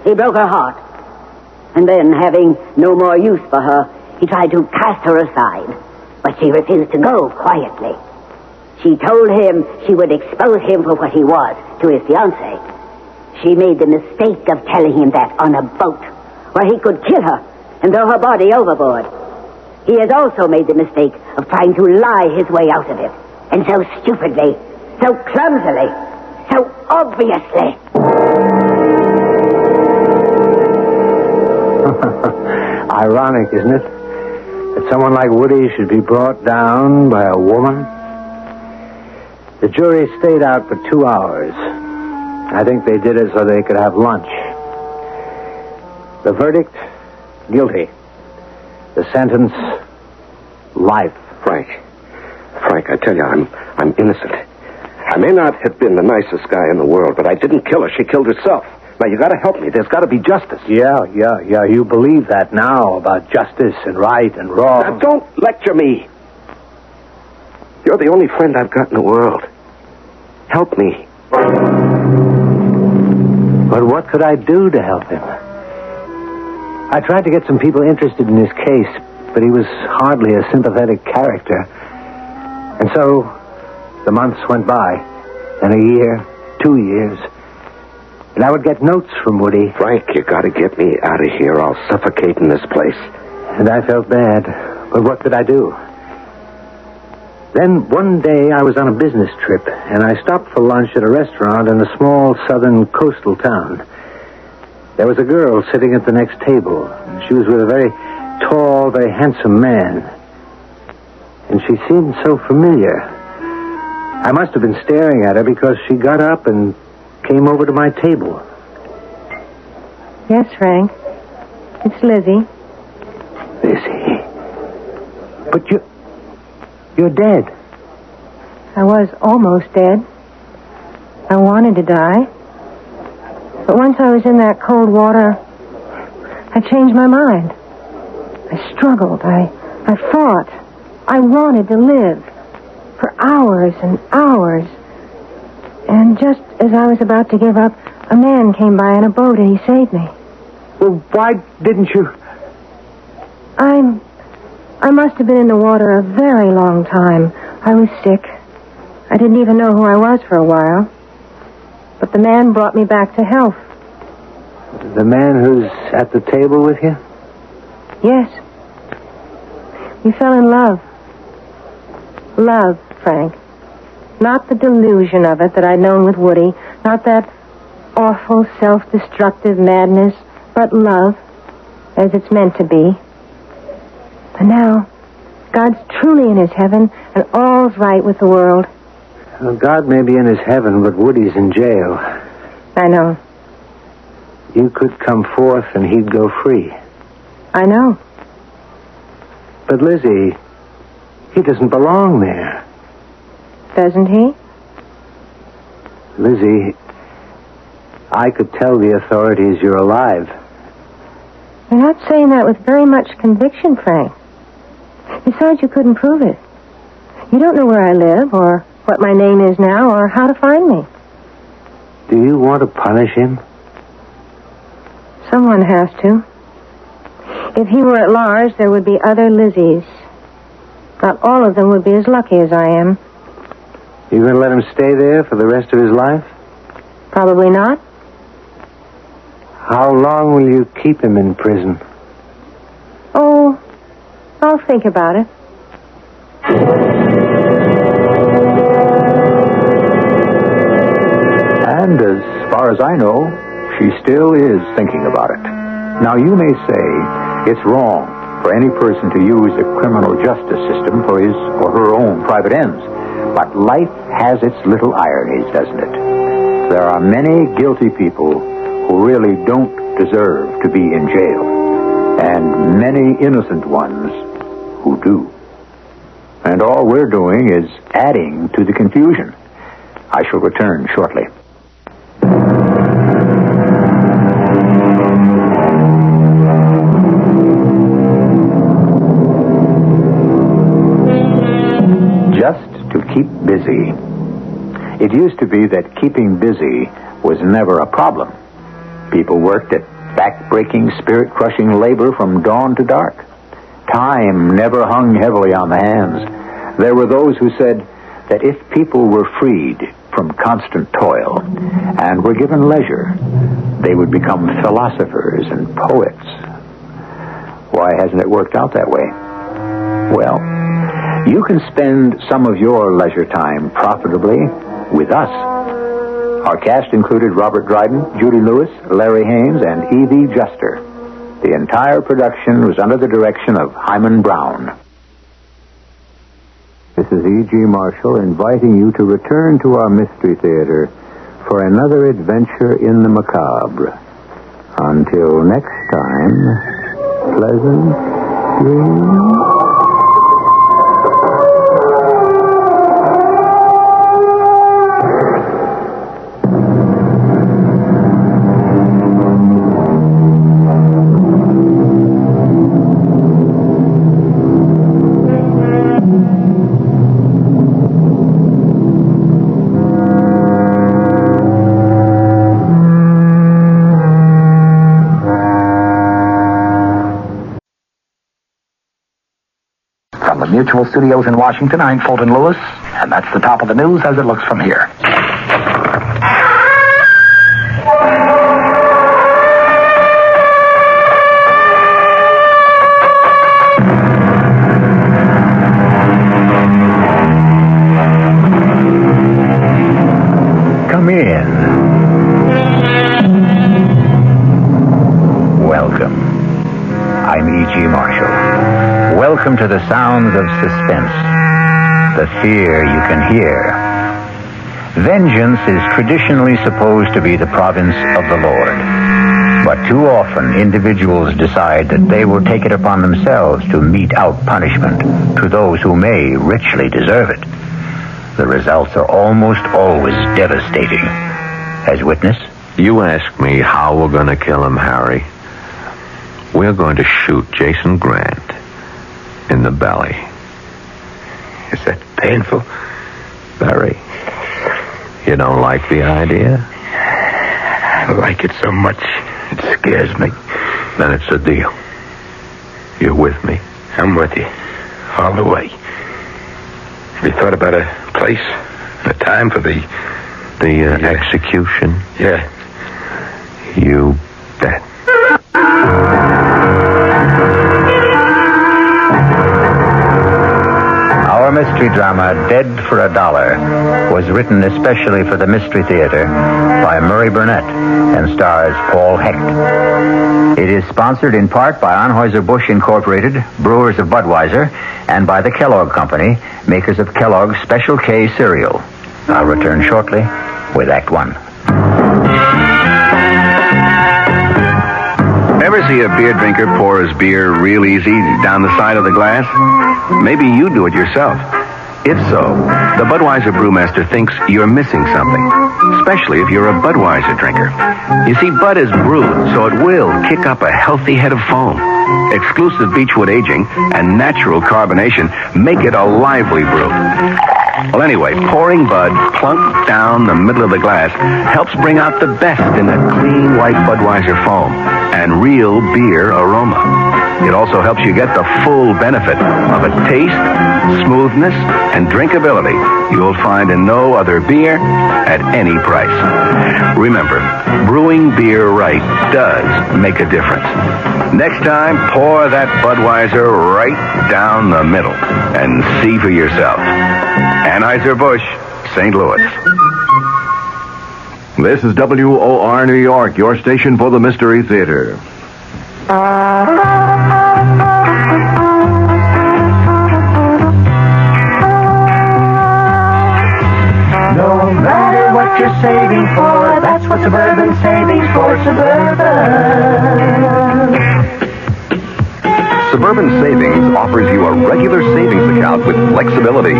he broke her heart. And then, having no more use for her, he tried to cast her aside. But she refused to go quietly. She told him she would expose him for what he was to his fiancée. She made the mistake of telling him that on a boat, where he could kill her and throw her body overboard. He has also made the mistake of trying to lie his way out of it. And so stupidly, so clumsily, so obviously. Ironic, isn't it? That someone like Woody should be brought down by a woman. The jury stayed out for 2 hours. I think they did it so they could have lunch. The verdict, guilty. The sentence, life. Frank, I tell you, I'm innocent. I may not have been the nicest guy in the world, but I didn't kill her. She killed herself. Now, you got to help me. There's got to be justice. Yeah. You believe that now about justice and right and wrong. Now, don't lecture me. You're the only friend I've got in the world. Help me. But what could I do to help him? I tried to get some people interested in his case, but he was hardly a sympathetic character. And so the months went by, and a year, 2 years, and I would get notes from Woody. Frank, you got to get me out of here. I'll suffocate in this place. And I felt bad, but what could I do? Then one day I was on a business trip, and I stopped for lunch at a restaurant in a small southern coastal town. There was a girl sitting at the next table, and she was with a very tall, very handsome man. And she seemed so familiar. I must have been staring at her because she got up and came over to my table. Yes, Frank. It's Lizzy. Lizzy. But you're dead. I was almost dead. I wanted to die. But once I was in that cold water, I changed my mind. I struggled. I fought. I wanted to live for hours and hours. And just as I was about to give up, a man came by in a boat and he saved me. Well, why didn't you... I must have been in the water a very long time. I was sick. I didn't even know who I was for a while. But the man brought me back to health. The man who's at the table with you? Yes. We fell in love. Love, Frank. Not the delusion of it that I'd known with Woody. Not that awful, self-destructive madness. But love, as it's meant to be. And now, God's truly in his heaven, and all's right with the world. Well, God may be in his heaven, but Woody's in jail. I know. You could come forth and he'd go free. I know. But Lizzy, he doesn't belong there. Doesn't he? Lizzy, I could tell the authorities you're alive. You're not saying that with very much conviction, Frank. Besides, you couldn't prove it. You don't know where I live, or what my name is now, or how to find me. Do you want to punish him? Someone has to. If he were at large, there would be other Lizzys. Not all of them would be as lucky as I am. You going to let him stay there for the rest of his life? Probably not. How long will you keep him in prison? Oh, I'll think about it. And as far as I know, she still is thinking about it. Now, you may say it's wrong for any person to use the criminal justice system for his or her own private ends. But life has its little ironies, doesn't it? There are many guilty people who really don't deserve to be in jail, and many innocent ones who do. And all we're doing is adding to the confusion. I shall return shortly. Just to keep busy. It used to be that keeping busy was never a problem. People worked at back-breaking, spirit-crushing labor from dawn to dark. Time never hung heavily on the hands. There were those who said that if people were freed from constant toil and were given leisure, they would become philosophers and poets. Why hasn't it worked out that way? Well, you can spend some of your leisure time profitably with us. Our cast included Robert Dryden, Judy Lewis, Larry Haynes, and Evie Juster. The entire production was under the direction of Hyman Brown. This is E.G. Marshall inviting you to return to our Mystery Theater for another adventure in the macabre. Until next time, pleasant dreams. Mutual Studios in Washington, I'm Fulton Lewis, and that's the top of the news as it looks from here. Come in. Welcome. I'm E.G. Marshall. Welcome to the sounds of suspense, the fear you can hear. Vengeance is traditionally supposed to be the province of the Lord. But too often, individuals decide that they will take it upon themselves to mete out punishment to those who may richly deserve it. The results are almost always devastating. As witness? You ask me how we're going to kill him, Harry. We're going to shoot Jason Grant in the belly. Is that painful? Very. You don't like the idea? I like it so much, it scares me. Then it's a deal. You're with me? I'm with you. All the way. Have you thought about a place, a time for the execution? Yeah. You bet. Our mystery drama, Dead for a Dollar, was written especially for the Mystery Theater by Murray Burnett and stars Paul Hecht. It is sponsored in part by Anheuser-Busch Incorporated, brewers of Budweiser, and by the Kellogg Company, makers of Kellogg's Special K cereal. I'll return shortly with Act One. Ever see a beer drinker pour his beer real easy down the side of the glass? Maybe you do it yourself. If so, the Budweiser brewmaster thinks you're missing something, especially if you're a Budweiser drinker. You see, Bud is brewed, so it will kick up a healthy head of foam. Exclusive beechwood aging and natural carbonation make it a lively brew. Well, anyway, pouring Bud plunk down the middle of the glass helps bring out the best in that clean white Budweiser foam and real beer aroma. It also helps you get the full benefit of a taste, smoothness, and drinkability you'll find in no other beer at any price. Remember, brewing beer right does make a difference. Next time, pour that Budweiser right down the middle and see for yourself. Anheuser-Busch, St. Louis. This is WOR New York, your station for the Mystery Theater. No matter what you're saving for, that's what Suburban Savings for Suburban. Suburban Savings offers you a regular savings account with flexibility.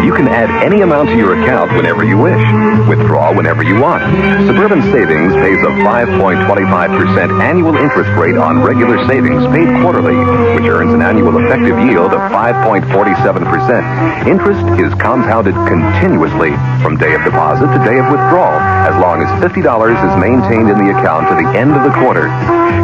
You can add any amount to your account whenever you wish. Withdraw whenever you want. Suburban Savings pays a 5.25% annual interest rate on regular savings paid quarterly, which earns an annual effective yield of 5.47%. Interest is compounded continuously from day of deposit to day of withdrawal, as long as $50 is maintained in the account to the end of the quarter.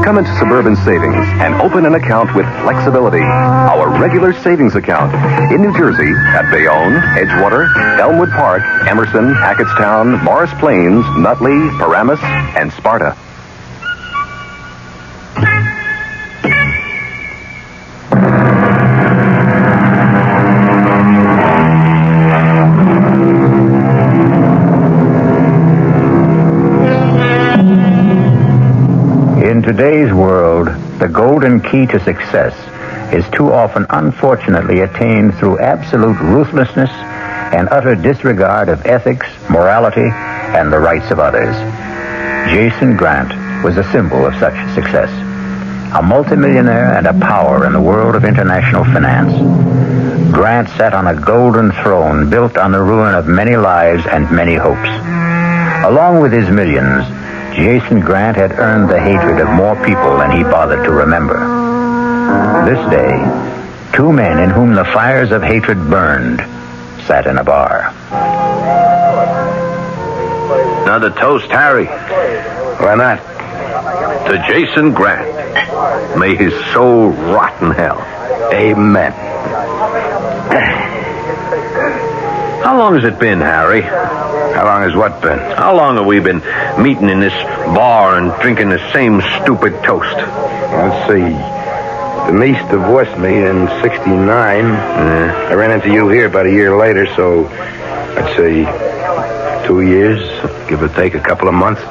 Come into Suburban Savings and open an account with flexibility. Our regular savings account in New Jersey at Bayonne, Edgewater, Elmwood Park, Emerson, Hackettstown, Morris Plains, Nutley, Paramus, and Sparta. In today's world, the golden key to success is too often unfortunately attained through absolute ruthlessness and utter disregard of ethics, morality, and the rights of others. Jason Grant was a symbol of such success. A multimillionaire and a power in the world of international finance. Grant sat on a golden throne built on the ruin of many lives and many hopes. Along with his millions, Jason Grant had earned the hatred of more people than he bothered to remember. This day, two men in whom the fires of hatred burned sat in a bar. Another toast, Harry. Why not? To Jason Grant. May his soul rot in hell. Amen. How long has it been, Harry? How long has what been? How long have we been meeting in this bar and drinking the same stupid toast? Let's see. Denise divorced me in 69. I ran into you here about a year later, so I'd say 2 years, give or take a couple of months.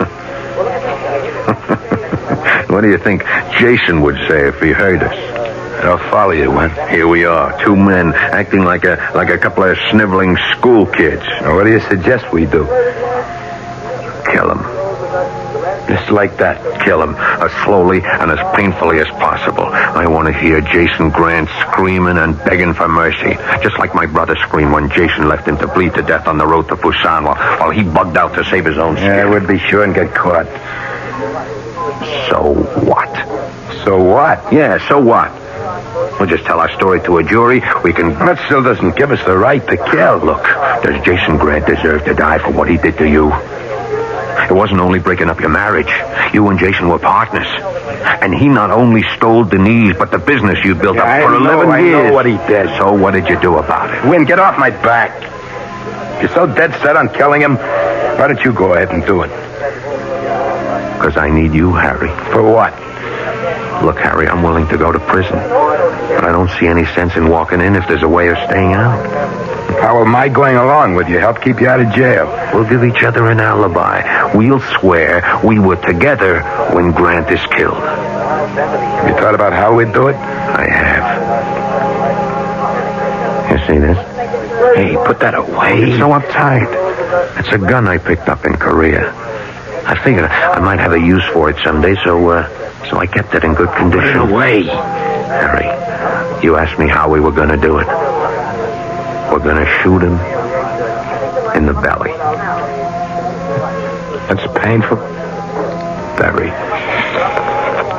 What do you think Jason would say if he heard us? I'll follow you, Went. Here we are, two men acting like a couple of sniveling school kids. Now, what do you suggest we do? Kill him. Just like that. Kill him as slowly and as painfully as possible. I want to hear Jason Grant screaming and begging for mercy, just like my brother screamed when Jason left him to bleed to death on the road to Busan while he bugged out to save his own skin. Yeah, I would be sure and get caught. So what? So what? Yeah, so what? We'll just tell our story to a jury. We can... That still doesn't give us the right to kill. Look, does Jason Grant deserve to die for what he did to you? It wasn't only breaking up your marriage. You and Jason were partners. And he not only stole Denise, but the business you built up for 11 years. I know what he did. So what did you do about it? Win, get off my back. You're so dead set on killing him. Why don't you go ahead and do it? Because I need you, Harry. For what? Look, Harry, I'm willing to go to prison. But I don't see any sense in walking in if there's a way of staying out. How am I going along with you? Help keep you out of jail. We'll give each other an alibi. We'll swear we were together when Grant is killed. You thought about how we'd do it? I have. You see this? Hey, put that away. You're so uptight. It's a gun I picked up in Korea. I figured I might have a use for it someday, so I kept it in good condition. Put it away. Harry, you asked me how we were going to do it. We're going to shoot him in the belly. That's painful. Very.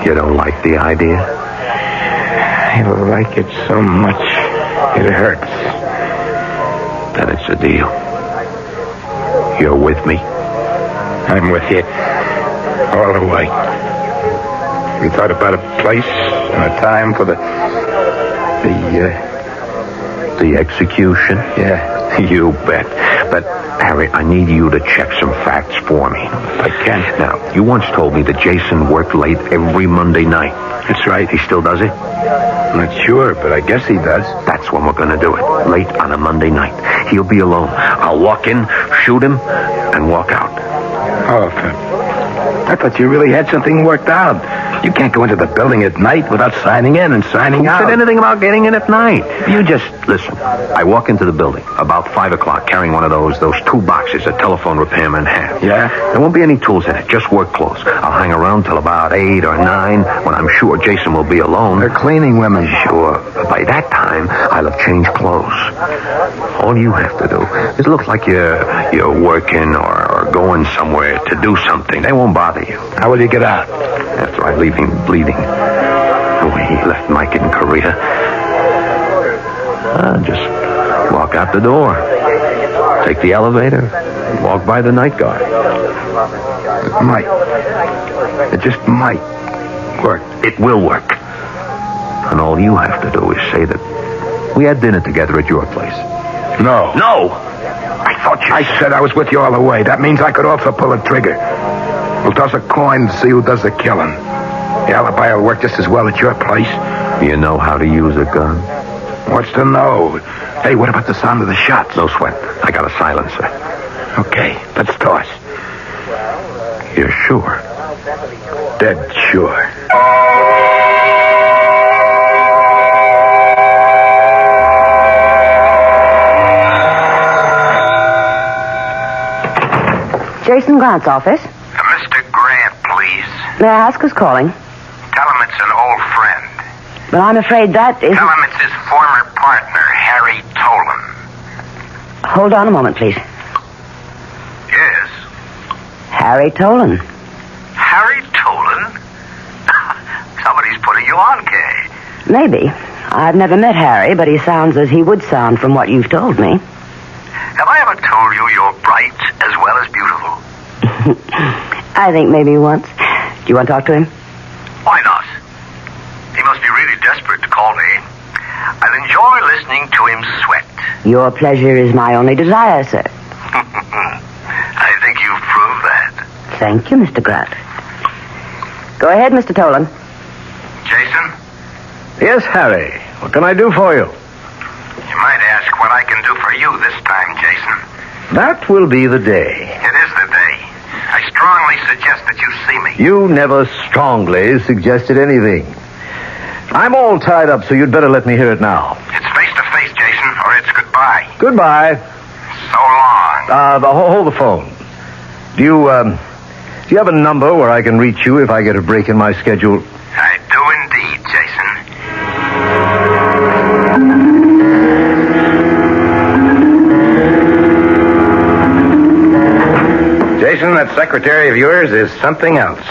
You don't like the idea? I like it so much. It hurts. Then it's a deal. You're with me? I'm with you. All the way. We thought about a place and a time for the execution? Yeah. You bet. But, Harry, I need you to check some facts for me. I can. Now, you once told me that Jason worked late every Monday night. That's right. He still does it? I'm not sure, but I guess he does. That's when we're going to do it. Late on a Monday night. He'll be alone. I'll walk in, shoot him, and walk out. Oh, I thought you really had something worked out. You can't go into the building at night without signing in and signing out. Who said anything about getting in at night? You just listen. I walk into the building about 5 o'clock carrying one of those 2 boxes a telephone repairman has. Yeah? There won't be any tools in it, just work clothes. I'll hang around till about 8 or 9 when I'm sure Jason will be alone. They're cleaning women. Sure. By that time, I'll have changed clothes. All you have to do is look like you're working or going somewhere to do something. They won't bother you. How will you get out? After I leave him bleeding the way he left Mike in Korea. Just walk out the door. Take the elevator. And walk by the night guard. It might. It just might work. It will work. And all you have to do is say that we had dinner together at your place. No. No! I thought you... I said I was with you all the way. That means I could also pull a trigger. We'll toss a coin to see who does the killing. The alibi will work just as well at your place. You know how to use a gun? What's to know? Hey, what about the sound of the shots? No sweat. I got a silencer. Okay, let's toss. You're sure? Dead sure. Jason Grant's office. Mr. Grant, please. May I ask who's calling? Tell him it's an old friend. But I'm afraid that isn't... Tell him it's his former partner, Harry Tolan. Hold on a moment, please. Yes. Harry Tolan. Harry Tolan? Somebody's putting you on, Kay. Maybe. I've never met Harry, but he sounds as he would sound from what you've told me. Have I ever told you you're bright as well as beautiful? I think maybe once. Do you want to talk to him? Why not? He must be really desperate to call me. I'll enjoy listening to him sweat. Your pleasure is my only desire, sir. I think you've proved that. Thank you, Mr. Grant. Go ahead, Mr. Tolan. Jason? Yes, Harry. What can I do for you? You might ask what I can do for you this time, Jason. That will be the day. It is the day. I strongly suggest that you see me. You never strongly suggested anything. I'm all tied up, so you'd better let me hear it now. It's face-to-face, Jason, or it's goodbye. Goodbye. So long. Hold the phone. Do you have a number where I can reach you if I get a break in my schedule? I do indeed, Jason. Jason, that secretary of yours is something else.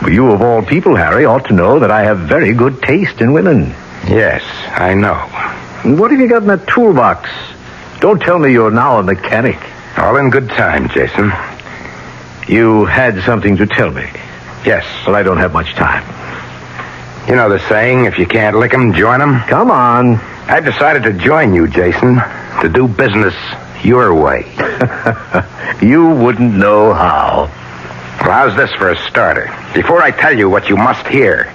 Well, you of all people, Harry, ought to know that I have very good taste in women. Yes, I know. What have you got in that toolbox? Don't tell me you're now a mechanic. All in good time, Jason. You had something to tell me. Yes. Well, I don't have much time. You know the saying, if you can't lick 'em, join 'em? Come on. I've decided to join you, Jason, to do business your way. You wouldn't know how. Well, how's this for a starter? Before I tell you what you must hear,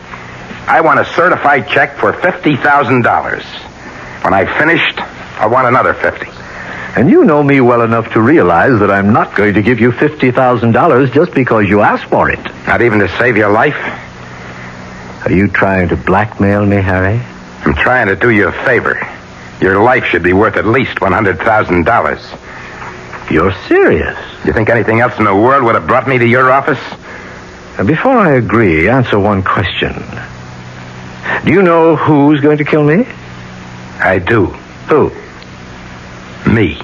I want a certified check for $50,000. When I've finished, I want another 50. And you know me well enough to realize that I'm not going to give you $50,000 just because you asked for it. Not even to save your life? Are you trying to blackmail me, Harry? I'm trying to do you a favor. Your life should be worth at least $100,000. You're serious? You think anything else in the world would have brought me to your office? And before I agree, answer one question. Do you know who's going to kill me? I do. Who? Me.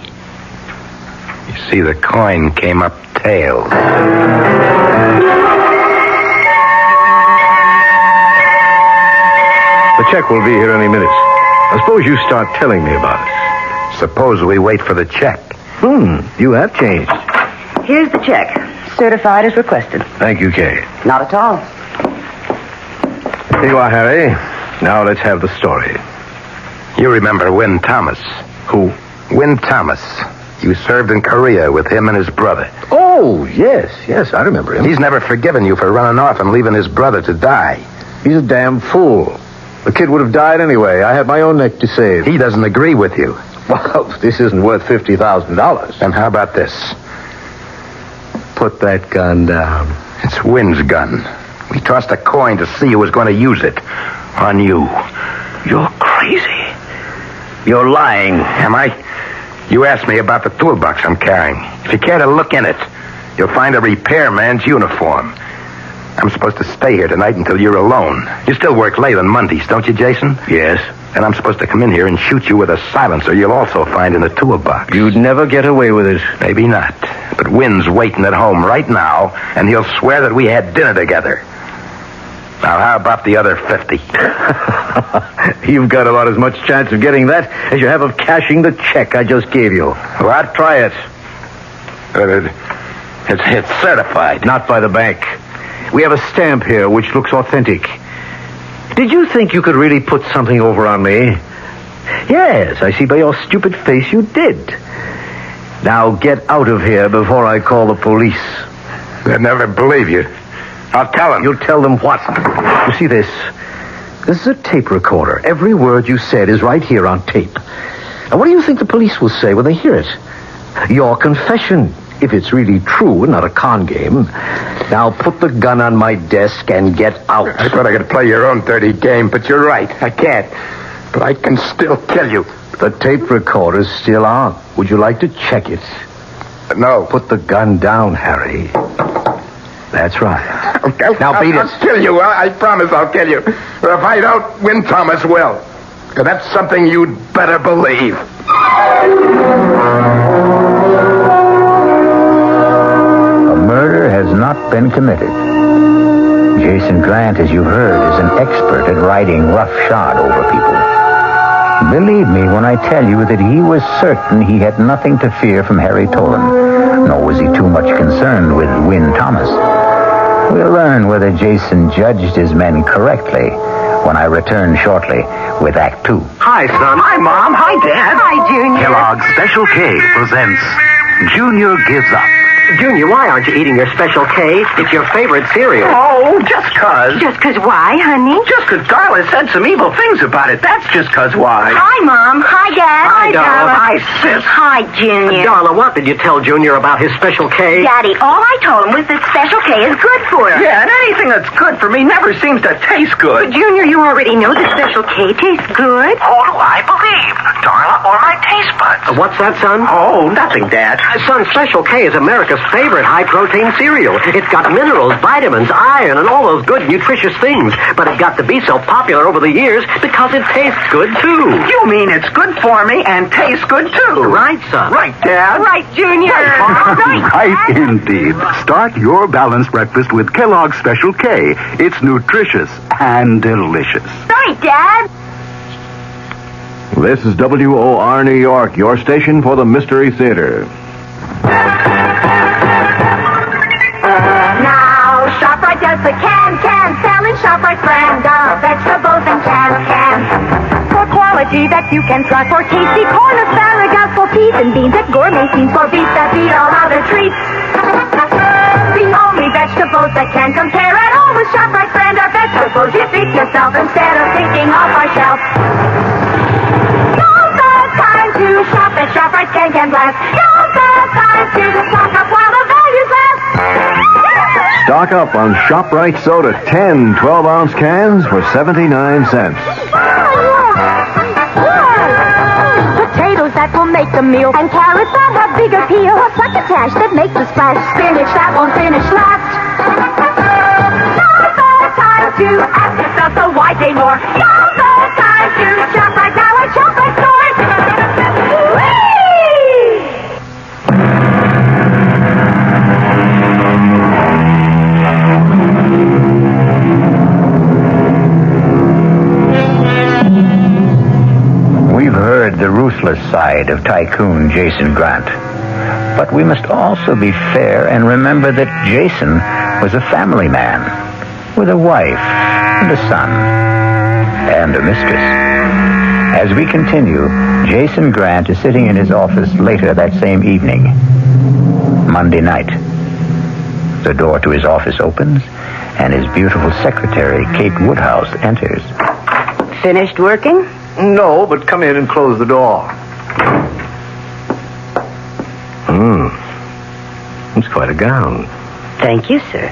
You see, the coin came up tails. The check will be here any minute. I suppose you start telling me about it. Suppose we wait for the check. You have changed. Here's the check. Certified as requested. Thank you, Kay. Not at all. Here you are, Harry. Now let's have the story. You remember Win Thomas? Who? Win Thomas. You served in Korea with him and his brother. Oh, yes, I remember him. He's never forgiven you for running off and leaving his brother to die. He's a damn fool. The kid would have died anyway. I had my own neck to save. He doesn't agree with you. Well, this isn't worth $50,000. And how about this? Put that gun down. It's Win's gun. We tossed a coin to see who was going to use it. On you. You're crazy. You're lying. Am I? You asked me about the toolbox I'm carrying. If you care to look in it, you'll find a repairman's uniform. I'm supposed to stay here tonight until you're alone. You still work late on Mondays, don't you, Jason? Yes. And I'm supposed to come in here and shoot you with a silencer you'll also find in the toolbox. You'd never get away with it. Maybe not. But Win's waiting at home right now, and he'll swear that we had dinner together. Now, how about the other 50? You've got about as much chance of getting that as you have of cashing the check I just gave you. What? Try it. It's certified. Not by the bank. We have a stamp here which looks authentic. Did you think you could really put something over on me? Yes, I see by your stupid face you did. Now get out of here before I call the police. They'll never believe you. I'll tell them. You'll tell them what? You see this? This is a tape recorder. Every word you said is right here on tape. Now, what do you think the police will say when they hear it? Your confession, if it's really true and not a con game. Now put the gun on my desk and get out. I thought I could play your own dirty game, but you're right. I can't. But I can still kill you. The tape recorder's still on. Would you like to check it? No. Put the gun down, Harry. That's right. Okay. Now beat it. I'll kill you. I promise I'll kill you. But if I don't, Win Thomas will. And that's something you'd better believe. A murder has not been committed. Jason Grant, as you heard, is an expert at riding roughshod over people. Believe me when I tell you that he was certain he had nothing to fear from Harry Tolan, nor was he too much concerned with Win Thomas. We'll learn whether Jason judged his men correctly when I return shortly with Act 2. Hi, son. Hi, Mom. Hi, Dad. Hi, Junior. Kellogg's Special K presents Junior Gives Up. Junior, why aren't you eating your Special K? It's your favorite cereal. Oh, just 'cause. Just 'cause why, honey? Just 'cause Darla said some evil things about it. That's just 'cause why. Hi, Mom. Hi, Dad. Hi, Darla. Hi, sis. Hi, Junior. Darla, what did you tell Junior about his Special K? Daddy, all I told him was that Special K is good for us. Yeah, and anything that's good for me never seems to taste good. But, Junior, you already know that Special K tastes good. Who do I believe? Darla or my taste buds? What's that, son? Oh, nothing, Dad. Son, Special K is America's favorite high-protein cereal. It's got minerals, vitamins, iron, and all those good, nutritious things. But it got to be so popular over the years because it tastes good, too. You mean it's good for me and tastes good, too. Right, son. Right, Dad. Right, Junior. Right, indeed. Start your balanced breakfast with Kellogg's Special K. It's nutritious and delicious. Right, Dad. This is WOR New York, your station for the Mystery Theater. Now, ShopRite does the can sell in ShopRite brand of vegetables and cans. For quality that you can trust, for tasty corn, asparagus, for peas and beans, and gourmet scenes, for beef that beat all other treats. The only vegetables that can compare at all with ShopRite brand of vegetables you feed yourself instead of thinking off our shelf. Now's the time to shop at ShopRite Can Blast. Now's the time to stock up while the values last. Stock up on ShopRite soda 10 12-ounce cans for 79 cents. Potatoes that will make the meal, and carrots that have bigger peel or succotash that makes a splash. Spinach that won't finish last. Now's the time to ask yourself, so why pay more? Now's the time to shop right now at Shoprite stores. Whee! We've heard the ruthless side of tycoon Jason Grant. But we must also be fair and remember that Jason was a family man with a wife and a son and a mistress. As we continue, Jason Grant is sitting in his office later that same evening, Monday night. The door to his office opens, and his beautiful secretary, Kate Woodhouse, enters. Finished working? No, but come in and close the door. It's quite a gown. Thank you, sir.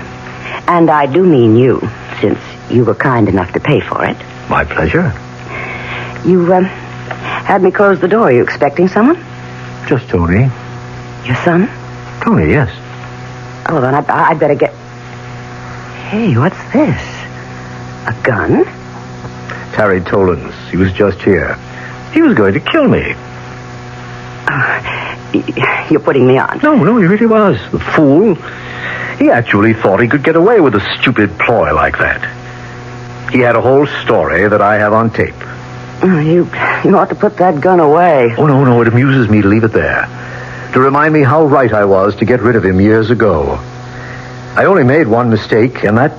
And I do mean you, since you were kind enough to pay for it. My pleasure. You, had me close the door. Are you expecting someone? Just Tony. Your son? Tony, yes. Oh, then I'd better get... Hey, what's this? A gun? Harry Tolan's. He was just here. He was going to kill me. You're putting me on. No, he really was. The fool. He actually thought he could get away with a stupid ploy like that. He had a whole story that I have on tape. You ought to put that gun away. Oh, no, it amuses me to leave it there. To remind me how right I was to get rid of him years ago. I only made one mistake, and that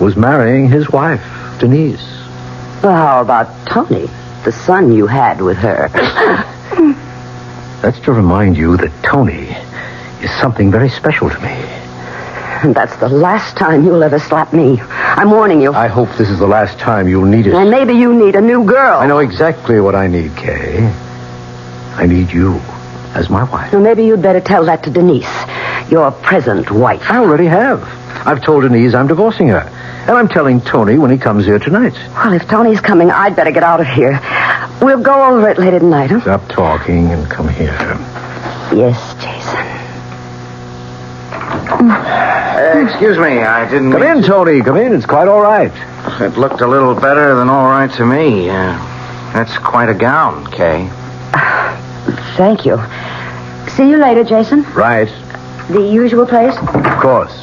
was marrying his wife, Denise. Well, how about Tony, the son you had with her? That's to remind you that Tony is something very special to me. And that's the last time you'll ever slap me. I'm warning you. I hope this is the last time you'll need it. And maybe you need a new girl. I know exactly what I need, Kay. I need you as my wife. Well, maybe you'd better tell that to Denise, your present wife. I already have. I've told Denise I'm divorcing her. And I'm telling Tony when he comes here tonight. Well, if Tony's coming, I'd better get out of here. We'll go over it later tonight, huh? Stop talking and come here. Yes, Jason. Excuse me, I didn't... Come in, Tony. Come in. It's quite all right. It looked a little better than all right to me. That's quite a gown, Kay. Thank you. See you later, Jason. Right. The usual place? Of course.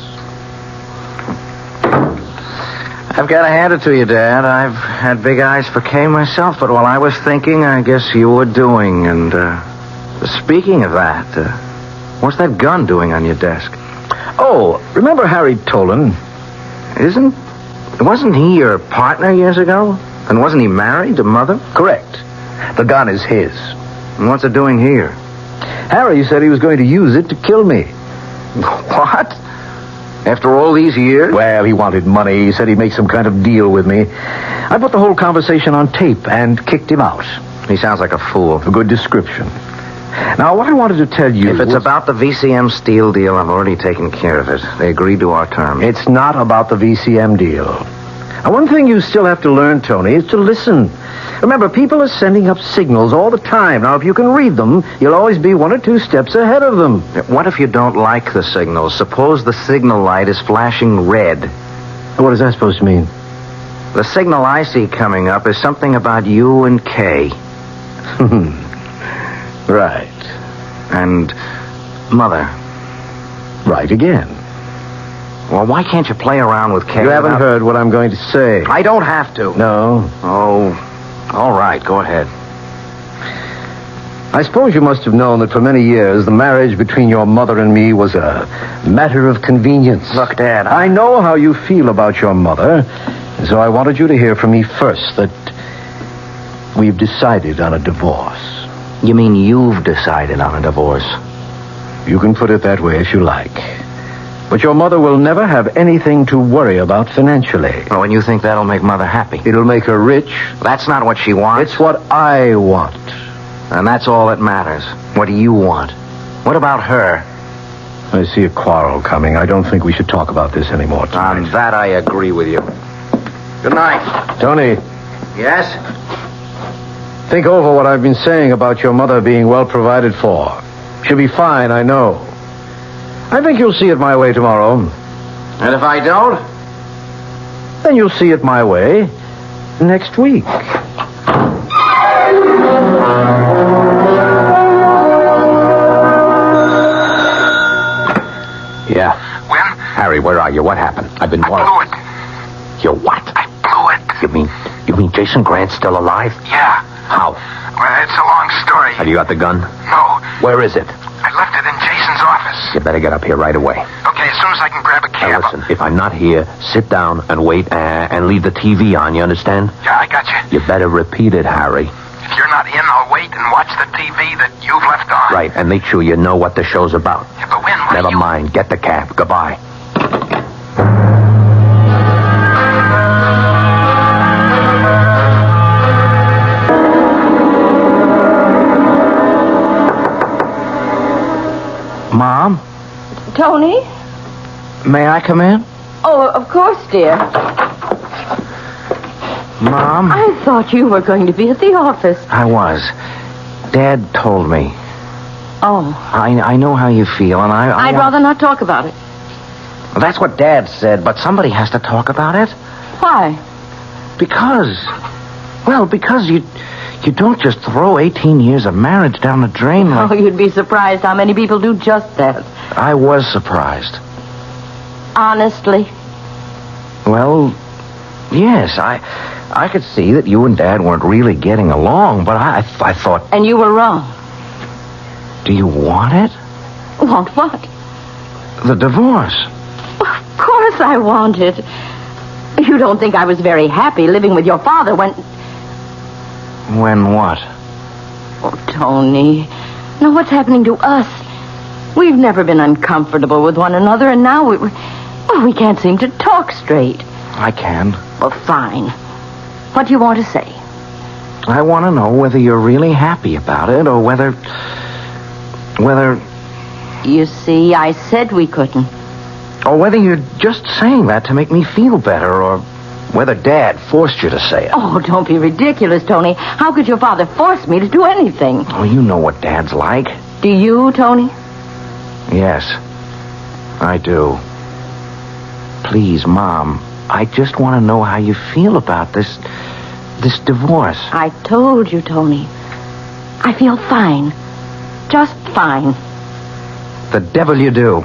I've got to hand it to you, Dad. I've had big eyes for Kay myself, but while I was thinking, I guess you were doing. And, speaking of that, what's that gun doing on your desk? Oh, remember Harry Tolan? Wasn't he your partner years ago? And wasn't he married to Mother? Correct. The gun is his. And what's it doing here? Harry said he was going to use it to kill me. What? After all these years? Well, he wanted money. He said he'd make some kind of deal with me. I put the whole conversation on tape and kicked him out. He sounds like a fool. A good description. Now, what I wanted to tell you... If it's about the VCM steel deal, I've already taken care of it. They agreed to our terms. It's not about the VCM deal. Now, one thing you still have to learn, Tony, is to listen. Remember, people are sending up signals all the time. Now, if you can read them, you'll always be 1 or 2 steps ahead of them. What if you don't like the signals? Suppose the signal light is flashing red. What is that supposed to mean? The signal I see coming up is something about you and Kay. Right. And Mother. Right again. Well, why can't you play around with Kay? You haven't heard what I'm going to say. I don't have to. No. Oh, all right. Go ahead. I suppose you must have known that for many years the marriage between your mother and me was a matter of convenience. Look, Dad, I know how you feel about your mother, and so I wanted you to hear from me first that we've decided on a divorce. You mean you've decided on a divorce? You can put it that way if you like. But your mother will never have anything to worry about financially. Oh, and you think that'll make Mother happy? It'll make her rich. That's not what she wants. It's what I want. And that's all that matters. What do you want? What about her? I see a quarrel coming. I don't think we should talk about this anymore tonight. On that, I agree with you. Good night. Tony. Yes? Think over what I've been saying about your mother being well provided for. She'll be fine, I know. I think you'll see it my way tomorrow. And if I don't, then you'll see it my way next week. Yeah. Harry, where are you? What happened? I've been worried. I blew it. You what? I blew it. You mean Jason Grant's still alive? Yeah. How? Well, it's a long story. Have you got the gun? No. Where is it? I left it in Jason's office. You better get up here right away. Okay, as soon as I can grab a cab. Now listen, if I'm not here, sit down and wait and leave the TV on, you understand? Yeah, I got you. You better repeat it, Harry. If you're not in, I'll wait and watch the TV that you've left on. Right, and make sure you know what the show's about. Yeah, but when? Never mind. Get the cab. Goodbye. Mom? Tony? May I come in? Oh, of course, dear. Mom? I thought you were going to be at the office. I was. Dad told me. Oh. I know how you feel, and I'd rather not talk about it. That's what Dad said, but somebody has to talk about it. Why? Because you don't just throw 18 years of marriage down the drain like... Oh, you'd be surprised how many people do just that. I was surprised. Honestly? Well, yes, I could see that you and Dad weren't really getting along, but I thought... And you were wrong. Do you want it? Want what? The divorce. Of course I want it. You don't think I was very happy living with your father when... When what? Oh, Tony. Now, what's happening to us? We've never been uncomfortable with one another, and now we can't seem to talk straight. I can. Well, fine. What do you want to say? I want to know whether you're really happy about it, or whether... You see, I said we couldn't. Or whether you're just saying that to make me feel better, or whether Dad forced you to say it. Oh, don't be ridiculous, Tony. How could your father force me to do anything? Oh, you know what Dad's like. Do you, Tony? Yes, I do. Please, Mom, I just want to know how you feel about this divorce. I told you, Tony. I feel fine. Just fine. The devil you do.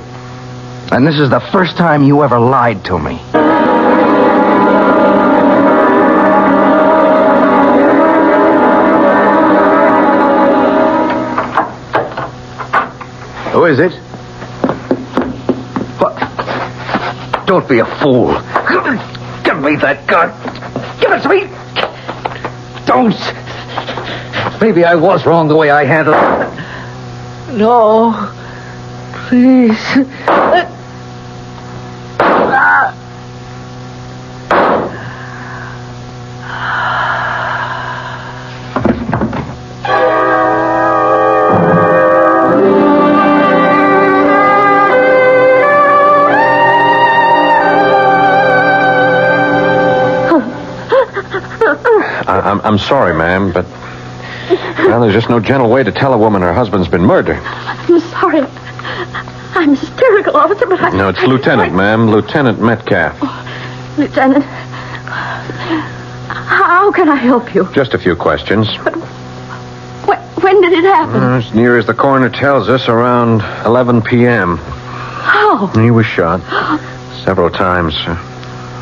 And this is the first time you ever lied to me. Who is it? What? Don't be a fool. Give me that gun. Give it to me. Don't. Maybe I was wrong the way I handled it. No. Please. I'm sorry, ma'am, but... Well, there's just no gentle way to tell a woman her husband's been murdered. I'm sorry. I'm hysterical, officer, but No, it's Lieutenant, ma'am. Lieutenant Metcalf. Oh, Lieutenant, how can I help you? Just a few questions. But when did it happen? As near as the coroner tells us, around 11 p.m. How? He was shot several times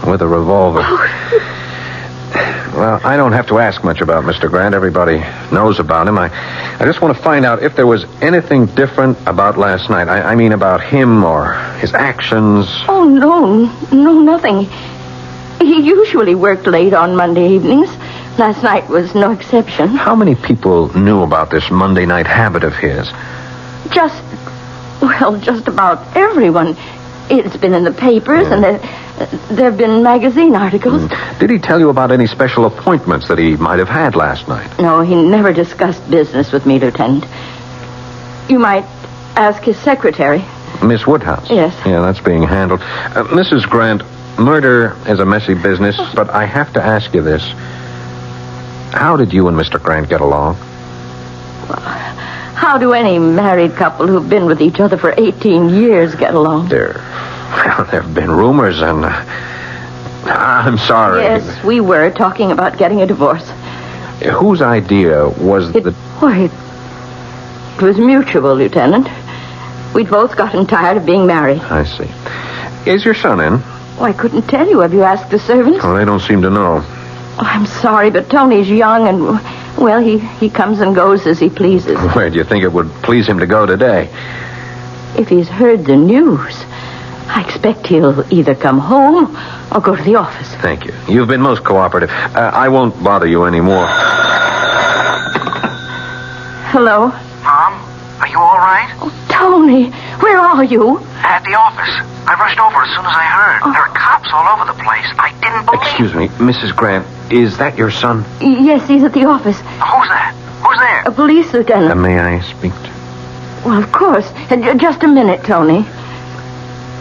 with a revolver. Well, I don't have to ask much about Mr. Grant. Everybody knows about him. I just want to find out if there was anything different about last night. I mean about him or his actions. Oh, no, nothing. He usually worked late on Monday evenings. Last night was no exception. How many people knew about this Monday night habit of his? Just about everyone. It's been in the papers, and there have been magazine articles. Did he tell you about any special appointments that he might have had last night? No, he never discussed business with me, Lieutenant. You might ask his secretary. Miss Woodhouse? Yes. Yeah, that's being handled. Mrs. Grant, murder is a messy business, but I have to ask you this. How did you and Mr. Grant get along? Well, How do any married couple who've been with each other for 18 years get along? There have been rumors, and I'm sorry. Yes, we were talking about getting a divorce. Whose idea was It was mutual, Lieutenant. We'd both gotten tired of being married. I see. Is your son in? Oh, I couldn't tell you. Have you asked the servants? Well, they don't seem to know. Oh, I'm sorry, but Tony's young and, well, he comes and goes as he pleases. Where do you think it would please him to go today? If he's heard the news, I expect he'll either come home or go to the office. Thank you. You've been most cooperative. I won't bother you anymore. Hello? Mom, are you all right? Oh, Tony, where are you? At the office. I rushed over as soon as I heard. There are cops all over the place. I didn't believe... Excuse me, Mrs. Grant, is that your son? Yes, he's at the office. Who's that? Who's there? A police lieutenant. May I speak to... Well, of course. Just a minute, Tony.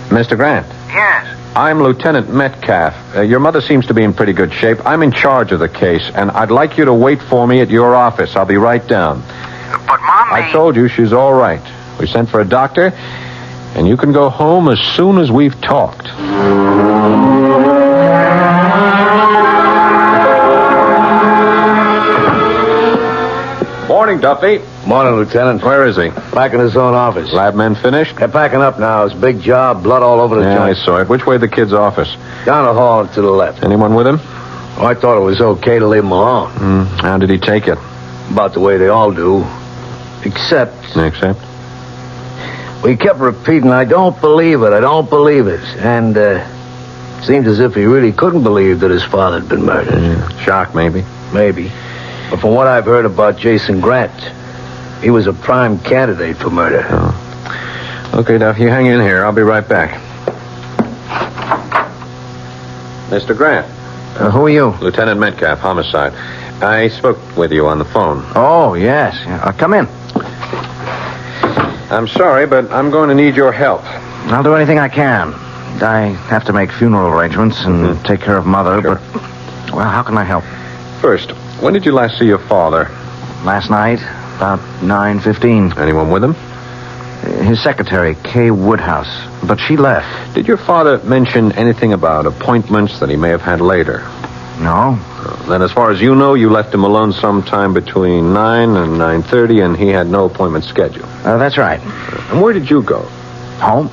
Mr. Grant? Yes? I'm Lieutenant Metcalf. Your mother seems to be in pretty good shape. I'm in charge of the case, and I'd like you to wait for me at your office. I'll be right down. But, Mom, I told you she's all right. We sent for a doctor, and you can go home as soon as we've talked. Morning, Duffy. Morning, Lieutenant. Where is he? Back in his own office. Lab men finished? They're packing up now. It's a big job, blood all over the Yeah, joint. I saw it. Which way the kid's office? Down the hall and to the left. Anyone with him? Oh, I thought it was okay to leave him alone. How did he take it? About the way they all do. Except... We kept repeating, I don't believe it, I don't believe it. And, seemed as if he really couldn't believe that his father had been murdered. Shock, maybe. Maybe. But from what I've heard about Jason Grant, he was a prime candidate for murder. Oh. Okay, Duff, you hang in here. I'll be right back. Mr. Grant. Who are you? Lieutenant Metcalf, homicide. I spoke with you on the phone. Oh, yes. Come in. I'm sorry, but I'm going to need your help. I'll do anything I can. I have to make funeral arrangements and take care of Mother, Sure. but... Well, how can I help? First, when did you last see your father? Last night, about 9:15. Anyone with him? His secretary, Kay Woodhouse. But she left. Did your father mention anything about appointments that he may have had later? No. Then as far as you know, you left him alone sometime between 9 and 9:30, and he had no appointment scheduled. That's right. And where did you go? Home.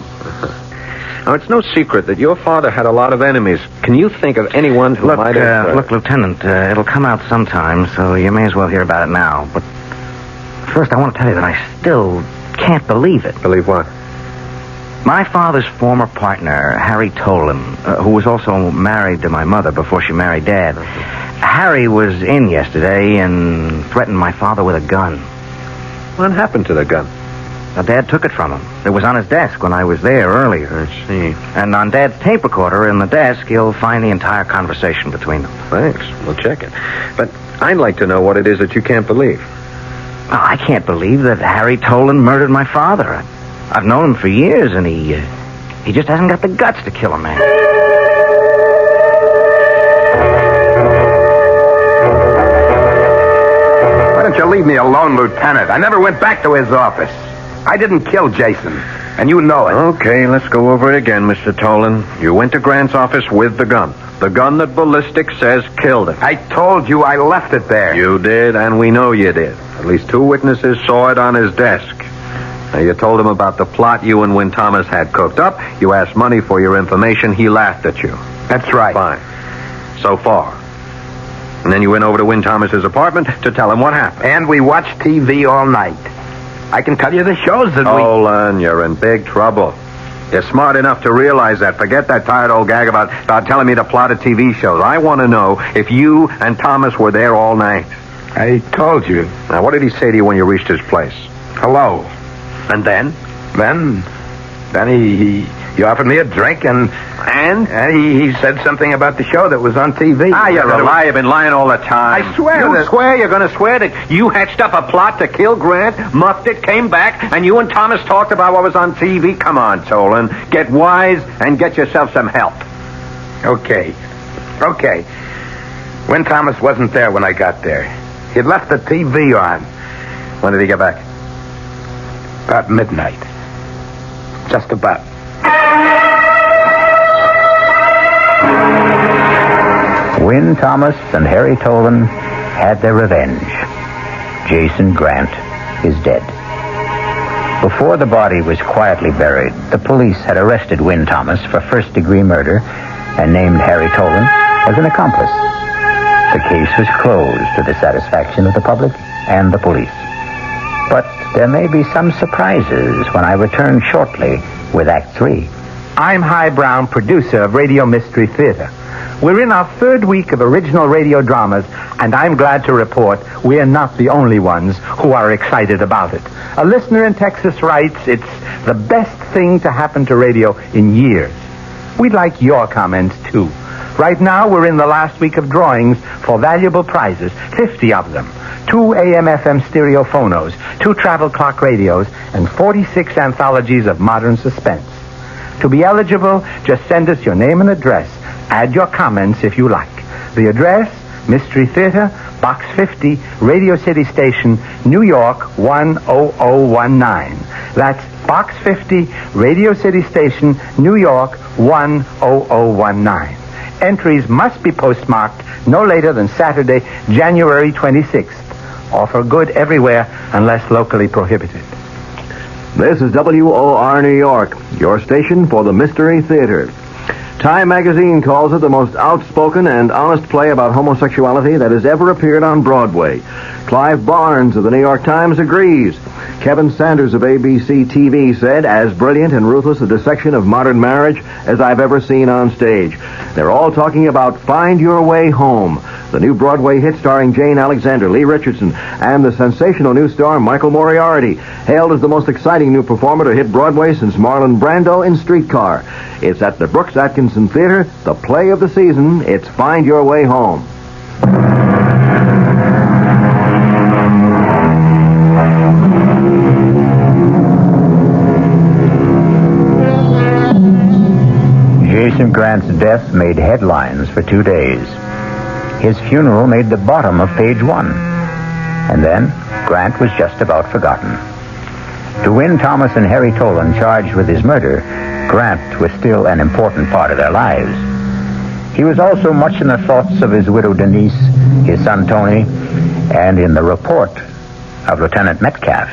Now, it's no secret that your father had a lot of enemies. Can you think of anyone who might have... Look, Lieutenant, it'll come out sometime, so you may as well hear about it now. But first, I want to tell you that I still can't believe it. Believe what? My father's former partner, Harry Tolan, who was also married to my mother before she married Dad. Harry was in yesterday and threatened my father with a gun. What happened to the gun? Now, Dad took it from him. It was on his desk when I was there earlier. I see. And on Dad's tape recorder in the desk, you'll find the entire conversation between them. Thanks. We'll check it. But I'd like to know what it is that you can't believe. Oh, I can't believe that Harry Tolan murdered my father. I've known him for years, and he just hasn't got the guts to kill a man. Why don't you leave me alone, Lieutenant? I never went back to his office. I didn't kill Jason, and you know it. Okay, let's go over it again, Mr. Tolan. You went to Grant's office with the gun. The gun that ballistics says killed him. I told you I left it there. You did, and we know you did. At least 2 witnesses saw it on his desk. Now, you told him about the plot you and Win Thomas had cooked up. You asked money for your information. He laughed at you. That's right. Fine. So far. And then you went over to Win Thomas's apartment to tell him what happened. And we watched TV all night. I can tell you the shows that Tolan, you're in big trouble. You're smart enough to realize that. Forget that tired old gag about telling me to plot a TV shows. I want to know if you and Thomas were there all night. I told you. Now, what did he say to you when you reached his place? Hello. And then? Then he offered me a drink, and he said something about the show that was on TV. You're a liar. You've been lying all the time. I swear You swear? You're going to swear that you hatched up a plot to kill Grant, muffed it, came back, and you and Thomas talked about what was on TV? Come on, Tolan. Get wise and get yourself some help. Okay. Win Thomas wasn't there when I got there. He'd left the TV on. When did he get back? About midnight. Just about. Wynn Thomas and Harry Tolan had their revenge. Jason Grant is dead. Before the body was quietly buried, the police had arrested Wynn Thomas for first-degree murder and named Harry Tolan as an accomplice. The case was closed to the satisfaction of the public and the police. But there may be some surprises when I return shortly with Act 3. I'm Hy Brown, producer of Radio Mystery Theater. We're in our third week of original radio dramas, and I'm glad to report we're not the only ones who are excited about it. A listener in Texas writes, it's the best thing to happen to radio in years. We'd like your comments, too. Right now, we're in the last week of drawings for valuable prizes, 50 of them. 2 AM/FM stereo phonos, 2 travel clock radios, and 46 anthologies of modern suspense. To be eligible, just send us your name and address. Add your comments if you like. The address, Mystery Theater, Box 50, Radio City Station, New York 10019. That's Box 50, Radio City Station, New York 10019. Entries must be postmarked no later than Saturday, January 26th. Offer good everywhere unless locally prohibited. This is WOR New York, your station for the Mystery Theater. Time magazine calls it the most outspoken and honest play about homosexuality that has ever appeared on Broadway. Clive Barnes of the New York Times agrees. Kevin Sanders of ABC TV said, as brilliant and ruthless a dissection of modern marriage as I've ever seen on stage. They're all talking about Find Your Way Home, the new Broadway hit starring Jane Alexander, Lee Richardson, and the sensational new star Michael Moriarty, hailed as the most exciting new performer to hit Broadway since Marlon Brando in Streetcar. It's at the Brooks Atkinson Theater, the play of the season. It's Find Your Way Home. Jason Grant's death made headlines for 2 days. His funeral made the bottom of page 1. And then Grant was just about forgotten. To Wynn Thomas and Harry Tolan charged with his murder, Grant was still an important part of their lives. He was also much in the thoughts of his widow Denise, his son Tony, and in the report of Lieutenant Metcalf.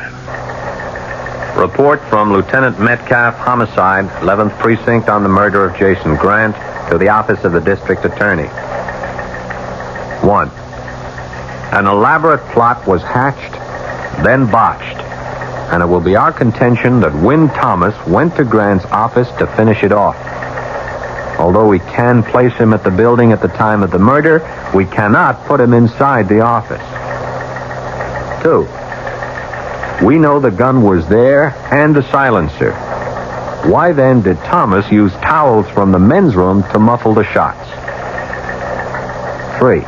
Report from Lieutenant Metcalf, Homicide, 11th Precinct, on the murder of Jason Grant, to the Office of the District Attorney. 1. An elaborate plot was hatched, then botched, and it will be our contention that Wynn Thomas went to Grant's office to finish it off. Although we can place him at the building at the time of the murder, we cannot put him inside the office. 2. We know the gun was there and the silencer. Why then did Thomas use towels from the men's room to muffle the shots? 3.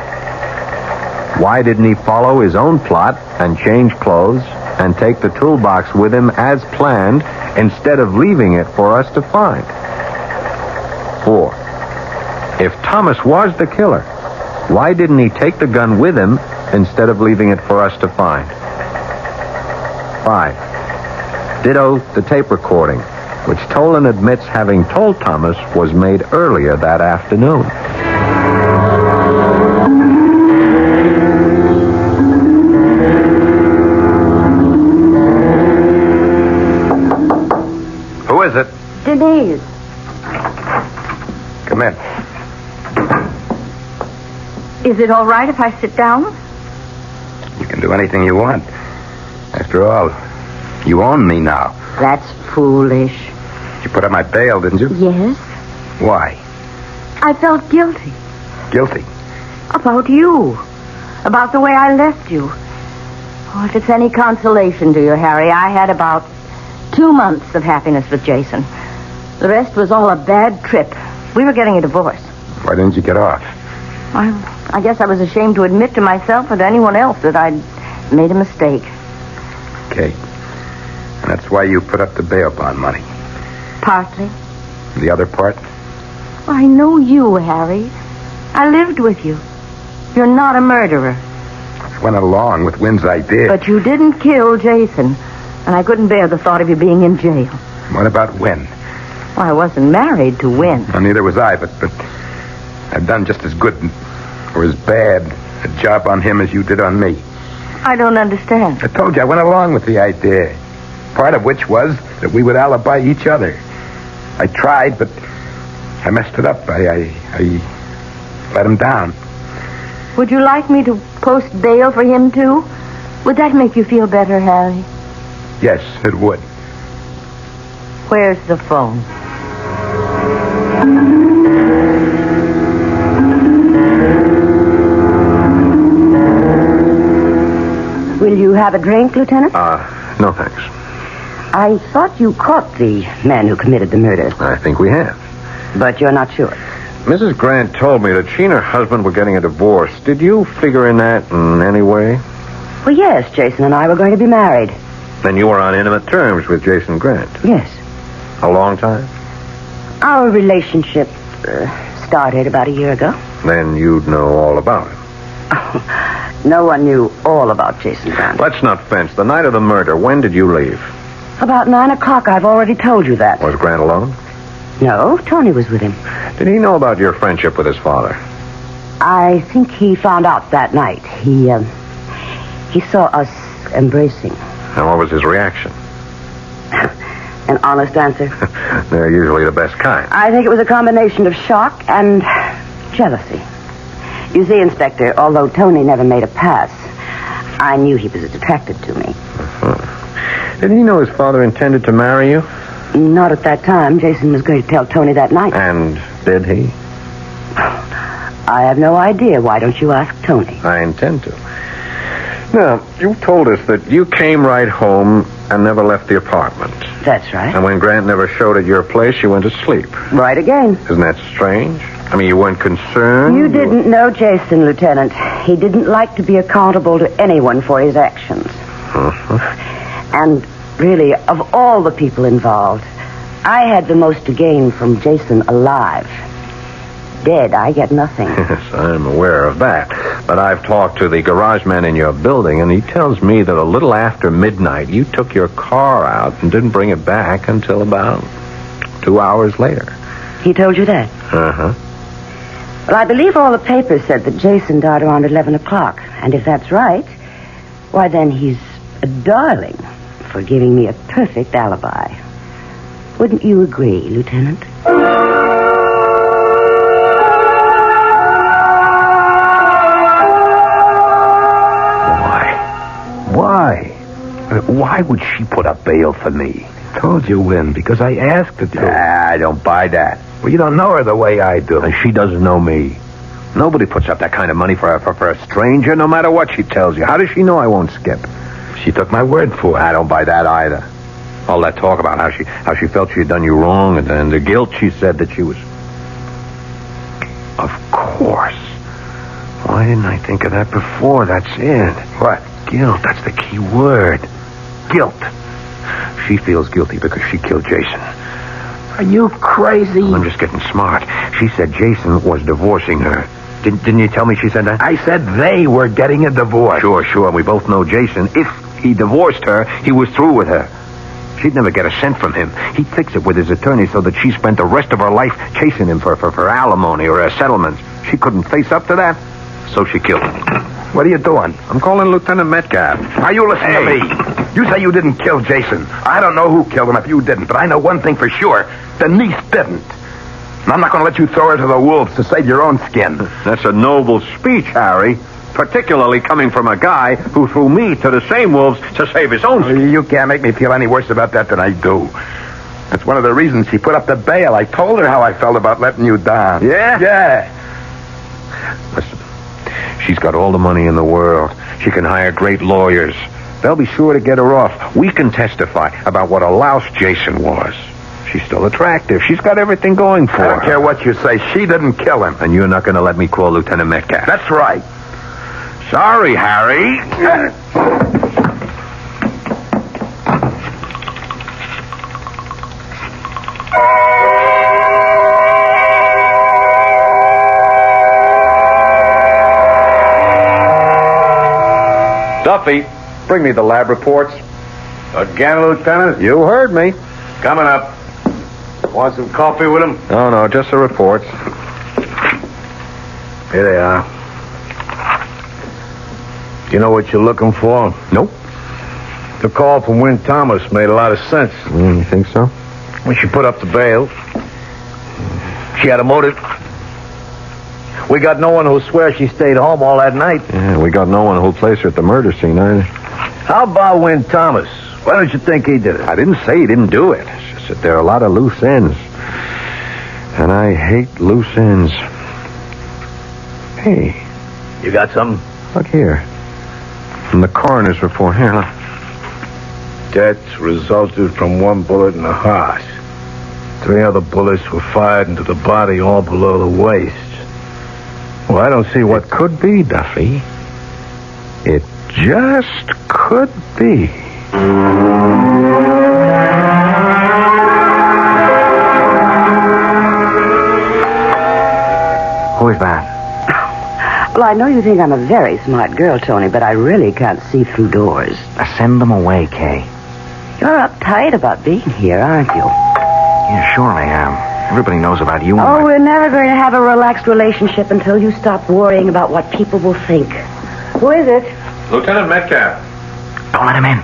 Why didn't he follow his own plot and change clothes and take the toolbox with him as planned instead of leaving it for us to find? 4. If Thomas was the killer, why didn't he take the gun with him instead of leaving it for us to find? 5. Ditto the tape recording, which Tolan admits having told Thomas was made earlier that afternoon. Who is it? Denise. Come in. Is it all right if I sit down? You can do anything you want. After all, you own me now. That's foolish. You put up my bail, didn't you? Yes. Why? I felt guilty. Guilty? About you. About the way I left you. Oh, if it's any consolation to you, Harry, I had about 2 months of happiness with Jason. The rest was all a bad trip. We were getting a divorce. Why didn't you get off? I guess I was ashamed to admit to myself or to anyone else that I'd made a mistake. Okay. And that's why you put up the bail bond money. Partly. The other part? Well, I know you, Harry. I lived with you. You're not a murderer. I went along with Wynn's idea. But you didn't kill Jason. And I couldn't bear the thought of you being in jail. What about Win? Well, I wasn't married to Win. Well, neither was I, but I've done just as good or as bad a job on him as you did on me. I don't understand. I told you I went along with the idea. Part of which was that we would alibi each other. I tried, but I messed it up. I let him down. Would you like me to post bail for him, too? Would that make you feel better, Harry? Yes, it would. Where's the phone? Will you have a drink, Lieutenant? No thanks. I thought you caught the man who committed the murder. I think we have. But you're not sure. Mrs. Grant told me that she and her husband were getting a divorce. Did you figure in that in any way? Well, yes, Jason and I were going to be married. Then you were on intimate terms with Jason Grant? Yes. A long time? Our relationship started about a year ago. Then you'd know all about him. No one knew all about Jason Grant. Let's not fence. The night of the murder, when did you leave? About 9 o'clock. I've already told you that. Was Grant alone? No, Tony was with him. Did he know about your friendship with his father? I think he found out that night. He saw us embracing. And what was his reaction? An honest answer? They're usually the best kind. I think it was a combination of shock and jealousy. You see, Inspector, although Tony never made a pass, I knew he was attracted to me. Did he know his father intended to marry you? Not at that time. Jason was going to tell Tony that night. And did he? I have no idea. Why don't you ask Tony? I intend to. Now, you told us that you came right home and never left the apartment. That's right. And when Grant never showed at your place, you went to sleep. Right again. Isn't that strange? I mean, you weren't concerned? You didn't know Jason, Lieutenant. He didn't like to be accountable to anyone for his actions. And really, of all the people involved, I had the most to gain from Jason alive. Dead, I get nothing. Yes, I'm aware of that. But I've talked to the garage man in your building, and he tells me that a little after midnight, you took your car out and didn't bring it back until about 2 hours later. He told you that? Uh-huh. Well, I believe all the papers said that Jason died around 11 o'clock. And if that's right, why then he's a darling for giving me a perfect alibi. Wouldn't you agree, Lieutenant? Why? Why would she put up bail for me? Told you, Win, because I asked her to. I don't buy that. Well, you don't know her the way I do. And she doesn't know me. Nobody puts up that kind of money for a stranger, no matter what she tells you. How does she know I won't skip? She took my word for it. I don't buy that either. All that talk about how she felt she had done you wrong and the guilt she said that she was... Of course. Why didn't I think of that before? That's it. What? Guilt. That's the key word. Guilt. She feels guilty because she killed Jason. Are you crazy? I'm just getting smart. She said Jason was divorcing her. Didn't you tell me she said that? I said they were getting a divorce. Sure. We both know Jason. If he divorced her, he was through with her. She'd never get a cent from him. He'd fix it with his attorney so that she spent the rest of her life chasing him for alimony or a settlement. She couldn't face up to that, so she killed him. What are you doing? I'm calling Lieutenant Metcalf. Now, you listen to me. You say you didn't kill Jason. I don't know who killed him if you didn't, but I know one thing for sure. Denise didn't. And I'm not going to let you throw her to the wolves to save your own skin. That's a noble speech, Harry. Particularly coming from a guy who threw me to the same wolves to save his own skin. You can't make me feel any worse about that than I do. That's one of the reasons she put up the bail. I told her how I felt about letting you down. Yeah? Yeah. Listen. She's got all the money in the world. She can hire great lawyers. They'll be sure to get her off. We can testify about what a louse Jason was. She's still attractive. She's got everything going for her. I don't care what you say. She didn't kill him. And you're not going to let me call Lieutenant Metcalf. That's right. Sorry, Harry. Duffy, bring me the lab reports. Again, Lieutenant? You heard me. Coming up. Want some coffee with him? No, just the reports. Here they are. You know what you're looking for? Nope. The call from Wynn Thomas made a lot of sense. You think so? When she put up the bail, she had a motive. We got no one who'll swear she stayed home all that night. Yeah, we got no one who'll place her at the murder scene either. How about Wynn Thomas? Why don't you think he did it? I didn't say he didn't do it. It's just that there are a lot of loose ends. And I hate loose ends. Hey. You got something? Look here. From the coroner's report. Here, look. Death resulted from one bullet in the heart. 3 other bullets were fired into the body, all below the waist. Well, I don't see what It could be, Duffy. It just could be. Who is that? Well, I know you think I'm a very smart girl, Tony, but I really can't see through doors. Send them away, Kay. You're uptight about being here, aren't you? Yeah, sure I am. Everybody knows about you. Oh, we're never going to have a relaxed relationship until you stop worrying about what people will think. Who is it? Lieutenant Metcalf. Don't let him in.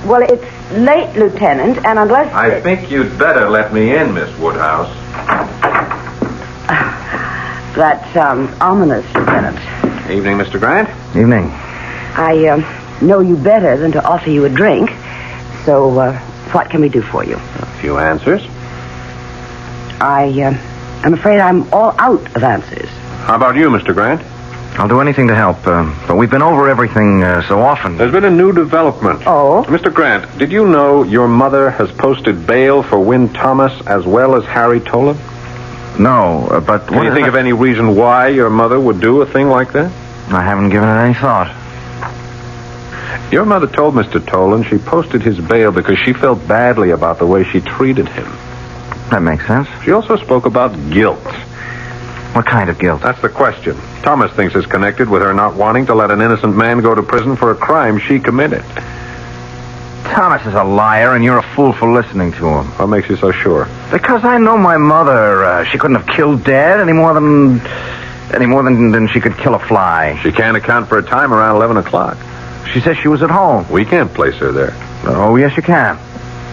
Well, it's late, Lieutenant, and unless... I think you'd better let me in, Miss Woodhouse. That sounds ominous, Lieutenant. Evening, Mr. Grant. Evening. I know you better than to offer you a drink, so what can we do for you? A few answers. I'm afraid I'm all out of answers. How about you, Mr. Grant? I'll do anything to help, but we've been over everything so often. There's been a new development. Oh? Mr. Grant, did you know your mother has posted bail for Wynn Thomas as well as Harry Tolan? No, but... Can you think of any reason why your mother would do a thing like that? I haven't given it any thought. Your mother told Mr. Tolan she posted his bail because she felt badly about the way she treated him. That makes sense. She also spoke about guilt. What kind of guilt? That's the question. Thomas thinks it's connected with her not wanting to let an innocent man go to prison for a crime she committed. Thomas is a liar, and you're a fool for listening to him. What makes you so sure? Because I know my mother. She couldn't have killed Dad any more than she could kill a fly. She can't account for a time around 11 o'clock. She says she was at home. We can't place her there. Oh, yes, you can.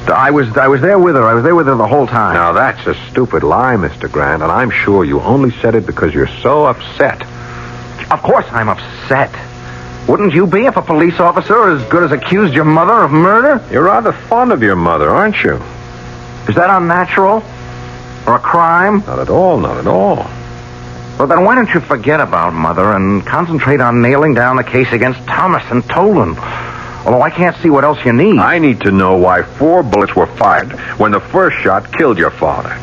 I was there with her. I was there with her the whole time. Now, that's a stupid lie, Mr. Grant, and I'm sure you only said it because you're so upset. Of course I'm upset. Wouldn't you be if a police officer as good as accused your mother of murder? You're rather fond of your mother, aren't you? Is that unnatural? Or a crime? Not at all, not at all. Well, then why don't you forget about Mother and concentrate on nailing down the case against Thomas and Tolan? Although I can't see what else you need. I need to know why 4 bullets were fired when the first shot killed your father.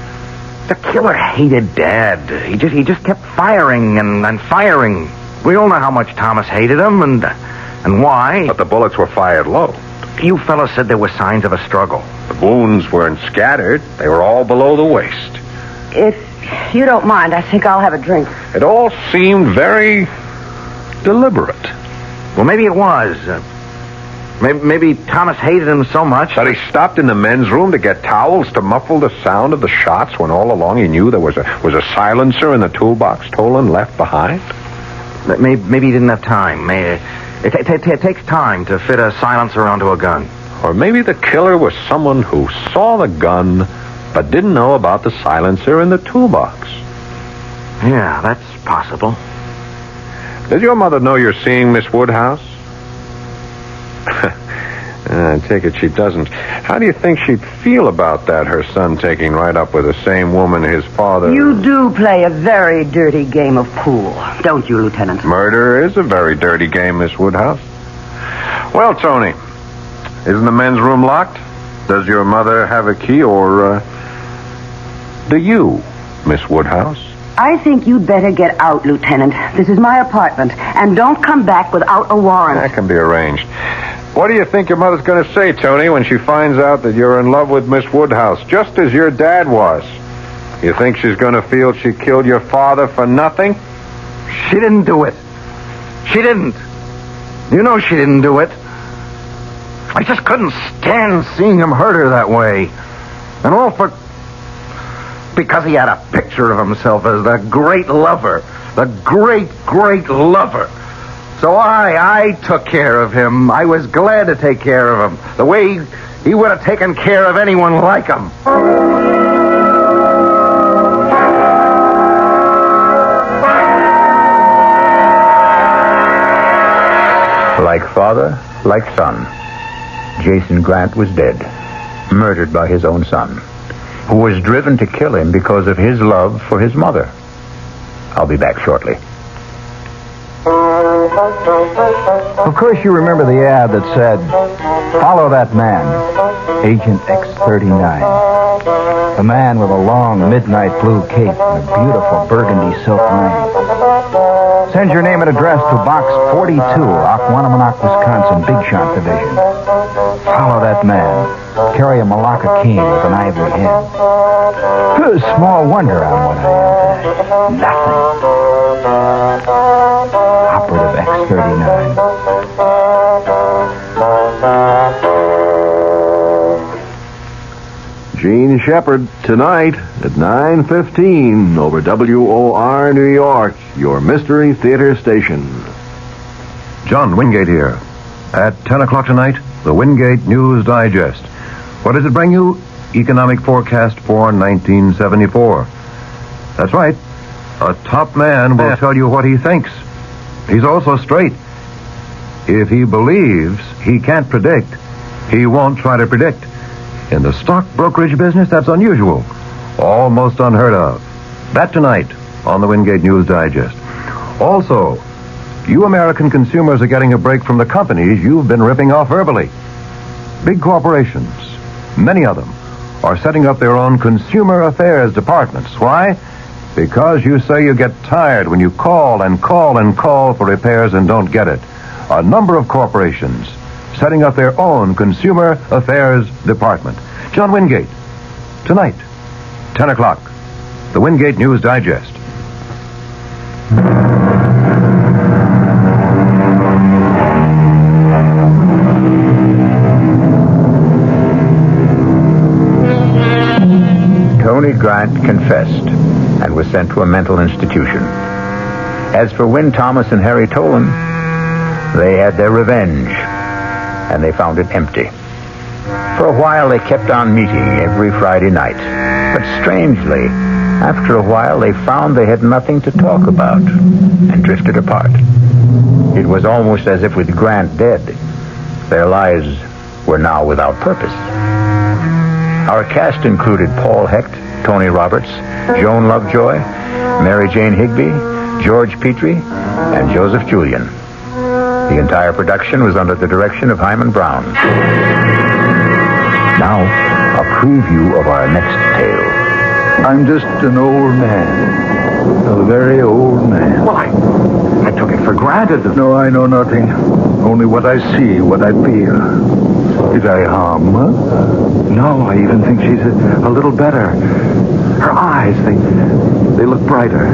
The killer hated Dad. He just kept firing and firing. We all know how much Thomas hated him and why. But the bullets were fired low. You fellas said there were signs of a struggle. The wounds weren't scattered. They were all below the waist. If you don't mind, I think I'll have a drink. It all seemed very deliberate. Well, maybe it was. Maybe Thomas hated him so much that he stopped in the men's room to get towels to muffle the sound of the shots when all along he knew there was a silencer in the toolbox Tolan left behind. Maybe he didn't have time. It takes time to fit a silencer onto a gun. Or maybe the killer was someone who saw the gun but didn't know about the silencer in the toolbox. Yeah, that's possible. Does your mother know you're seeing Miss Woodhouse? I take it she doesn't. How do you think she'd feel about that, her son taking right up with the same woman his father... You do play a very dirty game of pool, don't you, Lieutenant? Murder is a very dirty game, Miss Woodhouse. Well, Tony, isn't the men's room locked? Does your mother have a key, or do you, Miss Woodhouse? I think you'd better get out, Lieutenant. This is my apartment, and don't come back without a warrant. That can be arranged. What do you think your mother's going to say, Tony, when she finds out that you're in love with Miss Woodhouse, just as your dad was? You think she's going to feel she killed your father for nothing? She didn't do it. She didn't. You know she didn't do it. I just couldn't stand seeing him hurt her that way. And all because he had a picture of himself as the great lover. The great, great lover. So I took care of him. I was glad to take care of him. The way he would have taken care of anyone like him. Like father, like son, Jason Grant was dead, murdered by his own son, who was driven to kill him because of his love for his mother. I'll be back shortly. Of course you remember the ad that said, "Follow that man, Agent X39. The man with a long midnight blue cape and a beautiful burgundy silk ring. Send your name and address to Box 42, Aquanamonoc, Wisconsin, Big Shot Division. Follow that man. Carry a Malacca cane with an ivory head. Small wonder I'm what I am today. Nothing. Operative X39. Gene Shepard, tonight at 9:15 over WOR New York, your Mystery Theater station. John Wingate here. At 10 o'clock tonight, the Wingate News Digest. What does it bring you? Economic forecast for 1974. That's right. A top man will tell you what he thinks. He's also straight. If he believes he can't predict, he won't try to predict. In the stock brokerage business, that's unusual. Almost unheard of. That tonight on the Wingate News Digest. Also, you American consumers are getting a break from the companies you've been ripping off verbally. Big corporations, many of them, are setting up their own consumer affairs departments. Why? Because you say you get tired when you call and call and call for repairs and don't get it. A number of corporations setting up their own consumer affairs department. John Wingate, tonight, 10 o'clock, the Wingate News Digest. Tony Grant confessed and was sent to a mental institution. As for Wynn Thomas and Harry Tolan, they had their revenge, and they found it empty. For a while, they kept on meeting every Friday night. But strangely, after a while, they found they had nothing to talk about and drifted apart. It was almost as if with Grant dead, their lives were now without purpose. Our cast included Paul Hecht, Tony Roberts, Joan Lovejoy, Mary Jane Higby, George Petrie, and Joseph Julian. The entire production was under the direction of Hyman Brown. Now, a preview of our next tale. I'm just an old man. A very old man. Why? I took it for granted. No, I know nothing. Only what I see, what I feel. Did I harm her? No, I even think she's a little better. Her eyes, they look brighter.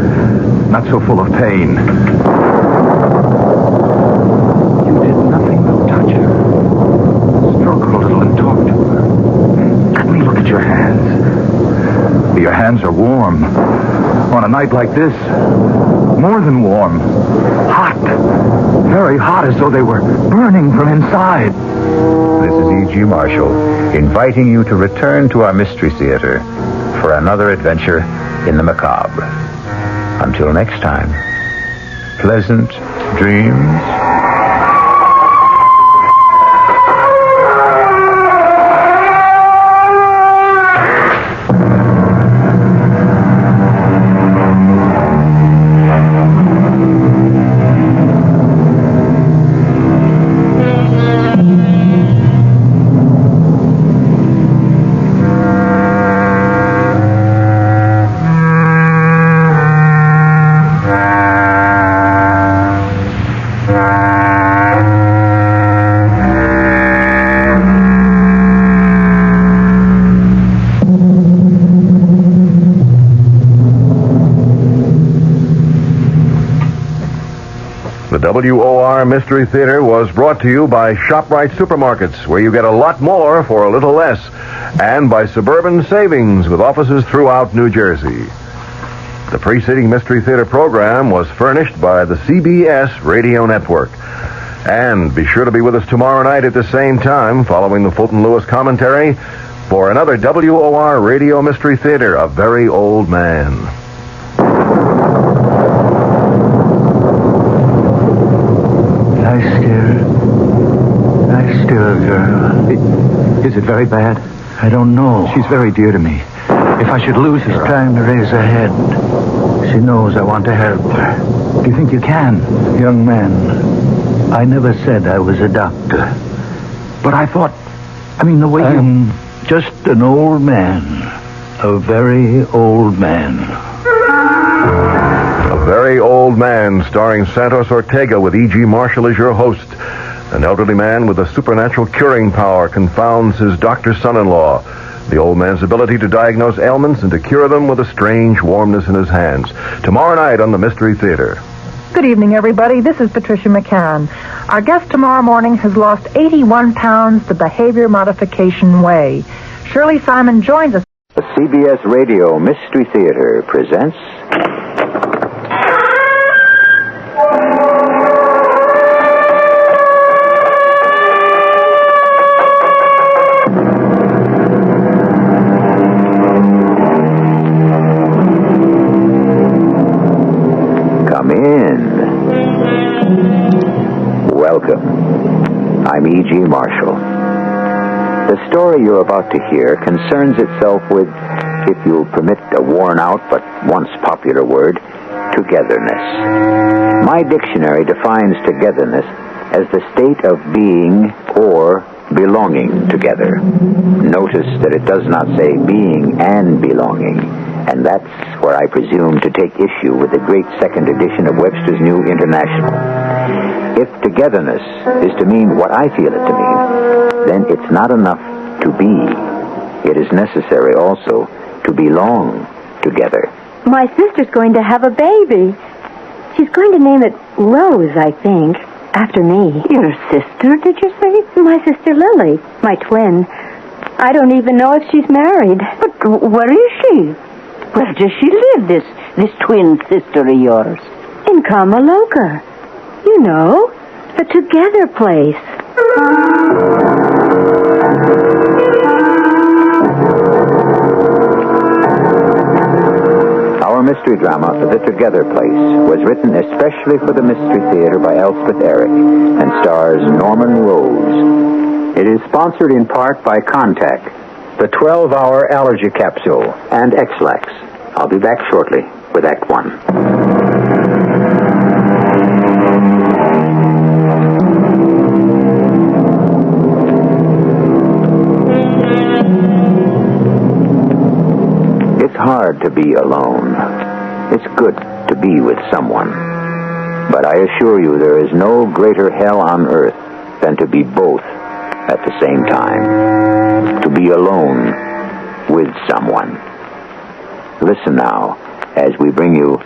Not so full of pain. You did nothing but touch her. Stroke her a little and talk to her. Let me look at your hands. Your hands are warm. On a night like this, more than warm. Hot. Very hot, as though they were burning from inside. This is E.G. Marshall, inviting you to return to our Mystery Theater for another adventure in the macabre. Until next time, pleasant dreams. Yeah. WOR Mystery Theater was brought to you by ShopRite Supermarkets, where you get a lot more for a little less, and by Suburban Savings, with offices throughout New Jersey. The preceding Mystery Theater program was furnished by the CBS Radio Network. And be sure to be with us tomorrow night at the same time, following the Fulton Lewis commentary, for another WOR Radio Mystery Theater, A Very Old Man. Lie still, girl. Is it very bad? I don't know. She's very dear to me. If I should lose her... She's trying to raise her head. She knows I want to help her. Do you think you can? Young man, I never said I was a doctor. But I thought... the way I'm just an old man. A very old man. A Very Old Man, starring Santos Ortega, with E.G. Marshall as your host. An elderly man with a supernatural curing power confounds his doctor son-in-law. The old man's ability to diagnose ailments and to cure them with a strange warmness in his hands. Tomorrow night on the Mystery Theater. Good evening, everybody. This is Patricia McCann. Our guest tomorrow morning has lost 81 pounds the behavior modification way. Shirley Simon joins us. The CBS Radio Mystery Theater presents... Come in. Welcome. I'm E.G. Marshall. The story you're about to hear concerns itself with, if you'll permit a worn-out but once popular word, togetherness. My dictionary defines togetherness as the state of being or belonging together. Notice that it does not say being and belonging, and that's where I presume to take issue with the great second edition of Webster's New International. If togetherness is to mean what I feel it to mean, then it's not enough to be. It is necessary also to belong together. My sister's going to have a baby. She's going to name it Rose, I think, after me. Your sister, did you say? My sister Lily, my twin. I don't even know if she's married. But where is she? Where does she live, this twin sister of yours? In Kamaloka. You know, the Together place. Our mystery drama, The Together Place, was written especially for the Mystery Theater by Elspeth Eric and stars Norman Rose. It is sponsored in part by Contact, the 12-hour allergy capsule, and X-Lax. I'll be back shortly with Act One. It's hard to be alone. It's good to be with someone. But I assure you there is no greater hell on earth than to be both at the same time. To be alone with someone. Listen now as we bring you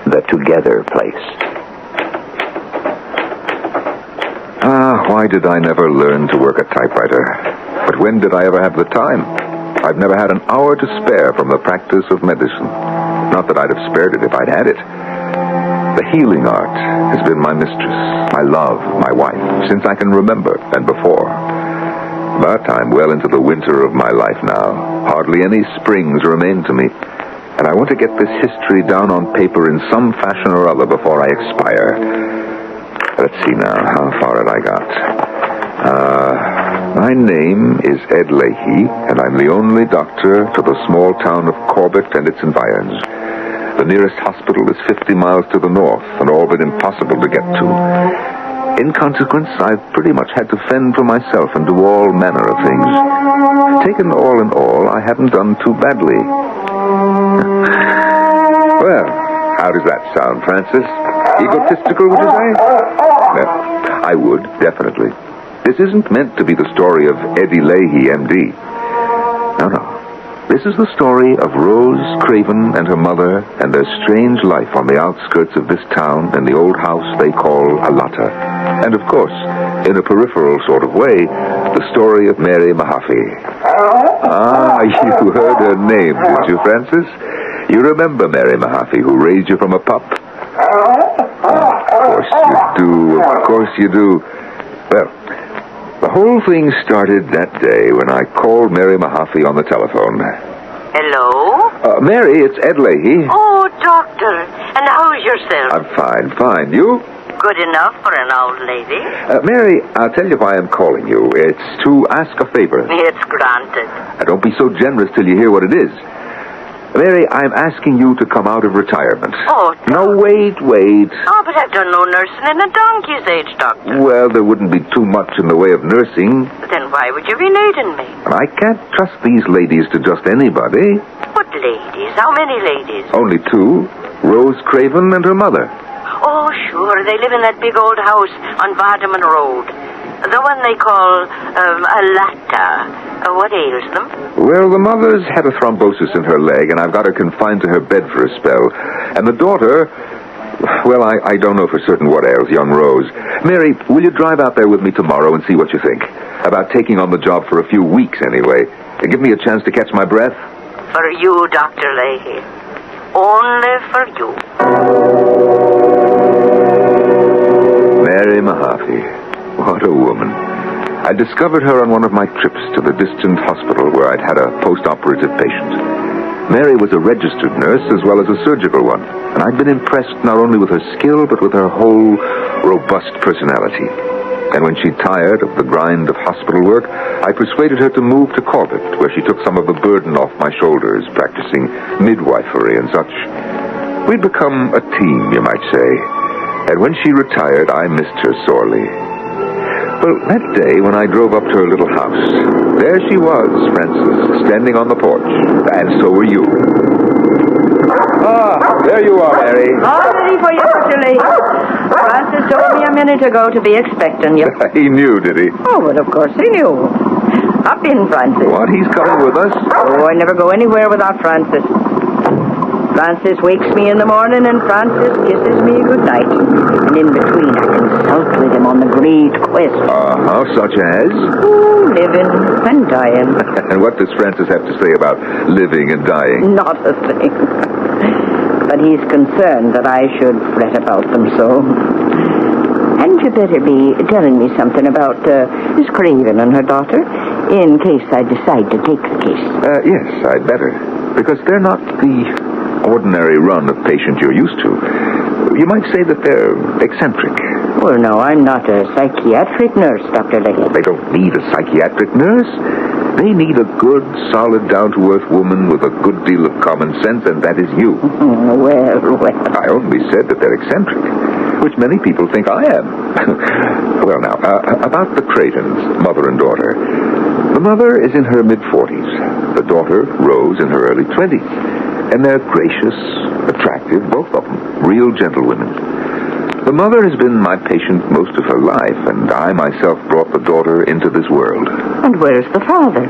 The Together Place. Why did I never learn to work a typewriter? But when did I ever have the time? I've never had an hour to spare from the practice of medicine. Not that I'd have spared it if I'd had it. The healing art has been my mistress, my love, my wife, since I can remember and before. But I'm well into the winter of my life now. Hardly any springs remain to me. And I want to get this history down on paper in some fashion or other before I expire. Let's see now, how far had I got? My name is Ed Leahy, and I'm the only doctor to the small town of Corbett and its environs. The nearest hospital is 50 miles to the north, and all but impossible to get to. In consequence, I've pretty much had to fend for myself and do all manner of things. Taken all in all, I haven't done too badly. Well, how does that sound, Francis? Egotistical, would you say? Well, I would, definitely. This isn't meant to be the story of Eddie Leahy, M.D. No. This is the story of Rose Craven and her mother and their strange life on the outskirts of this town in the old house they call Alata. And of course, in a peripheral sort of way, the story of Mary Mahaffey. Ah, you heard her name, did you, Francis? You remember Mary Mahaffey, who raised you from a pup? Of course you do. Well, the whole thing started that day when I called Mary Mahaffey on the telephone. Hello? Mary, it's Ed Leahy. Oh, Doctor. And how's yourself? I'm fine. You? Good enough for an old lady. Mary, I'll tell you why I'm calling you. It's to ask a favor. It's granted. Don't be so generous till you hear what it is. Mary, I'm asking you to come out of retirement. Oh, no, wait. Oh, but I've done no nursing in a donkey's age, Doctor. Well, there wouldn't be too much in the way of nursing. Then why would you be needing me? And I can't trust these ladies to just anybody. What ladies? How many ladies? Only two. Rose Craven and her mother. Oh, sure. They live in that big old house on Vardaman Road. The one they call Alata. What ails them? Well, the mother's had a thrombosis in her leg, and I've got her confined to her bed for a spell. And the daughter, well, I don't know for certain what ails young Rose. Mary, will you drive out there with me tomorrow and see what you think? About taking on the job for a few weeks, anyway. Give me a chance to catch my breath. For you, Dr. Leahy. Only for you. Mary Mahaffey. What a woman. I discovered her on one of my trips to the distant hospital where I'd had a post-operative patient. Mary was a registered nurse as well as a surgical one, and I'd been impressed not only with her skill but with her whole robust personality. And when she tired of the grind of hospital work, I persuaded her to move to Corbett, where she took some of the burden off my shoulders, practicing midwifery and such. We'd become a team, you might say. And when she retired, I missed her sorely. Well, that day when I drove up to her little house, there she was, Francis, standing on the porch. And so were you. Ah, there you are, Mary. All ready for you, Mr. Lee. Francis told me a minute ago to be expecting you. He knew, did he? Oh, but of course he knew. Up in, Francis. What? He's coming with us? Oh, I never go anywhere without Francis. Francis wakes me in the morning, and Francis kisses me good night. And in between, I consult with him on the great quest. Such as? Living and dying. And what does Francis have to say about living and dying? Not a thing. But he's concerned that I should fret about them so. And you better be telling me something about Miss Craven and her daughter, in case I decide to take the case. Yes, I'd better. Because they're not the ordinary run of patient you're used to. You might say that they're eccentric. Well, no, I'm not a psychiatric nurse, Dr. Leahy. They don't need a psychiatric nurse. They need a good, solid, down-to-earth woman with a good deal of common sense, and that is you. Well. I only said that they're eccentric, which many people think I am. Well, now, about the Cravens, mother and daughter. The mother is in her mid-40s. The daughter, Rose, in her early 20s. And they're gracious, attractive, both of them, real gentlewomen. The mother has been my patient most of her life, and I myself brought the daughter into this world. And where's the father?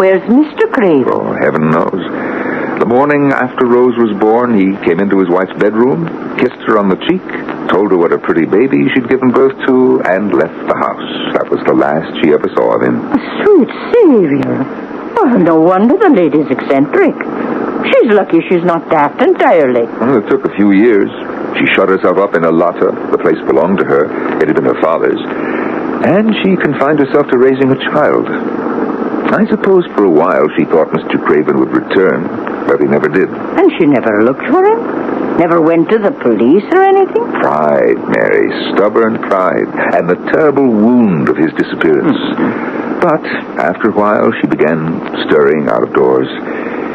Where's Mr. Craven? Oh, heaven knows. The morning after Rose was born, he came into his wife's bedroom, kissed her on the cheek, told her what a pretty baby she'd given birth to, and left the house. That was the last she ever saw of him. A sweet savior. Oh, no wonder the lady's eccentric. She's lucky she's not daft entirely. Well, it took a few years. She shut herself up in Alata. The place belonged to her. It had been her father's. And she confined herself to raising a child. I suppose for a while she thought Mr. Craven would return, but he never did. And she never looked for him? Never went to the police or anything? Pride, Mary. Stubborn pride. And the terrible wound of his disappearance. But after a while, she began stirring out of doors.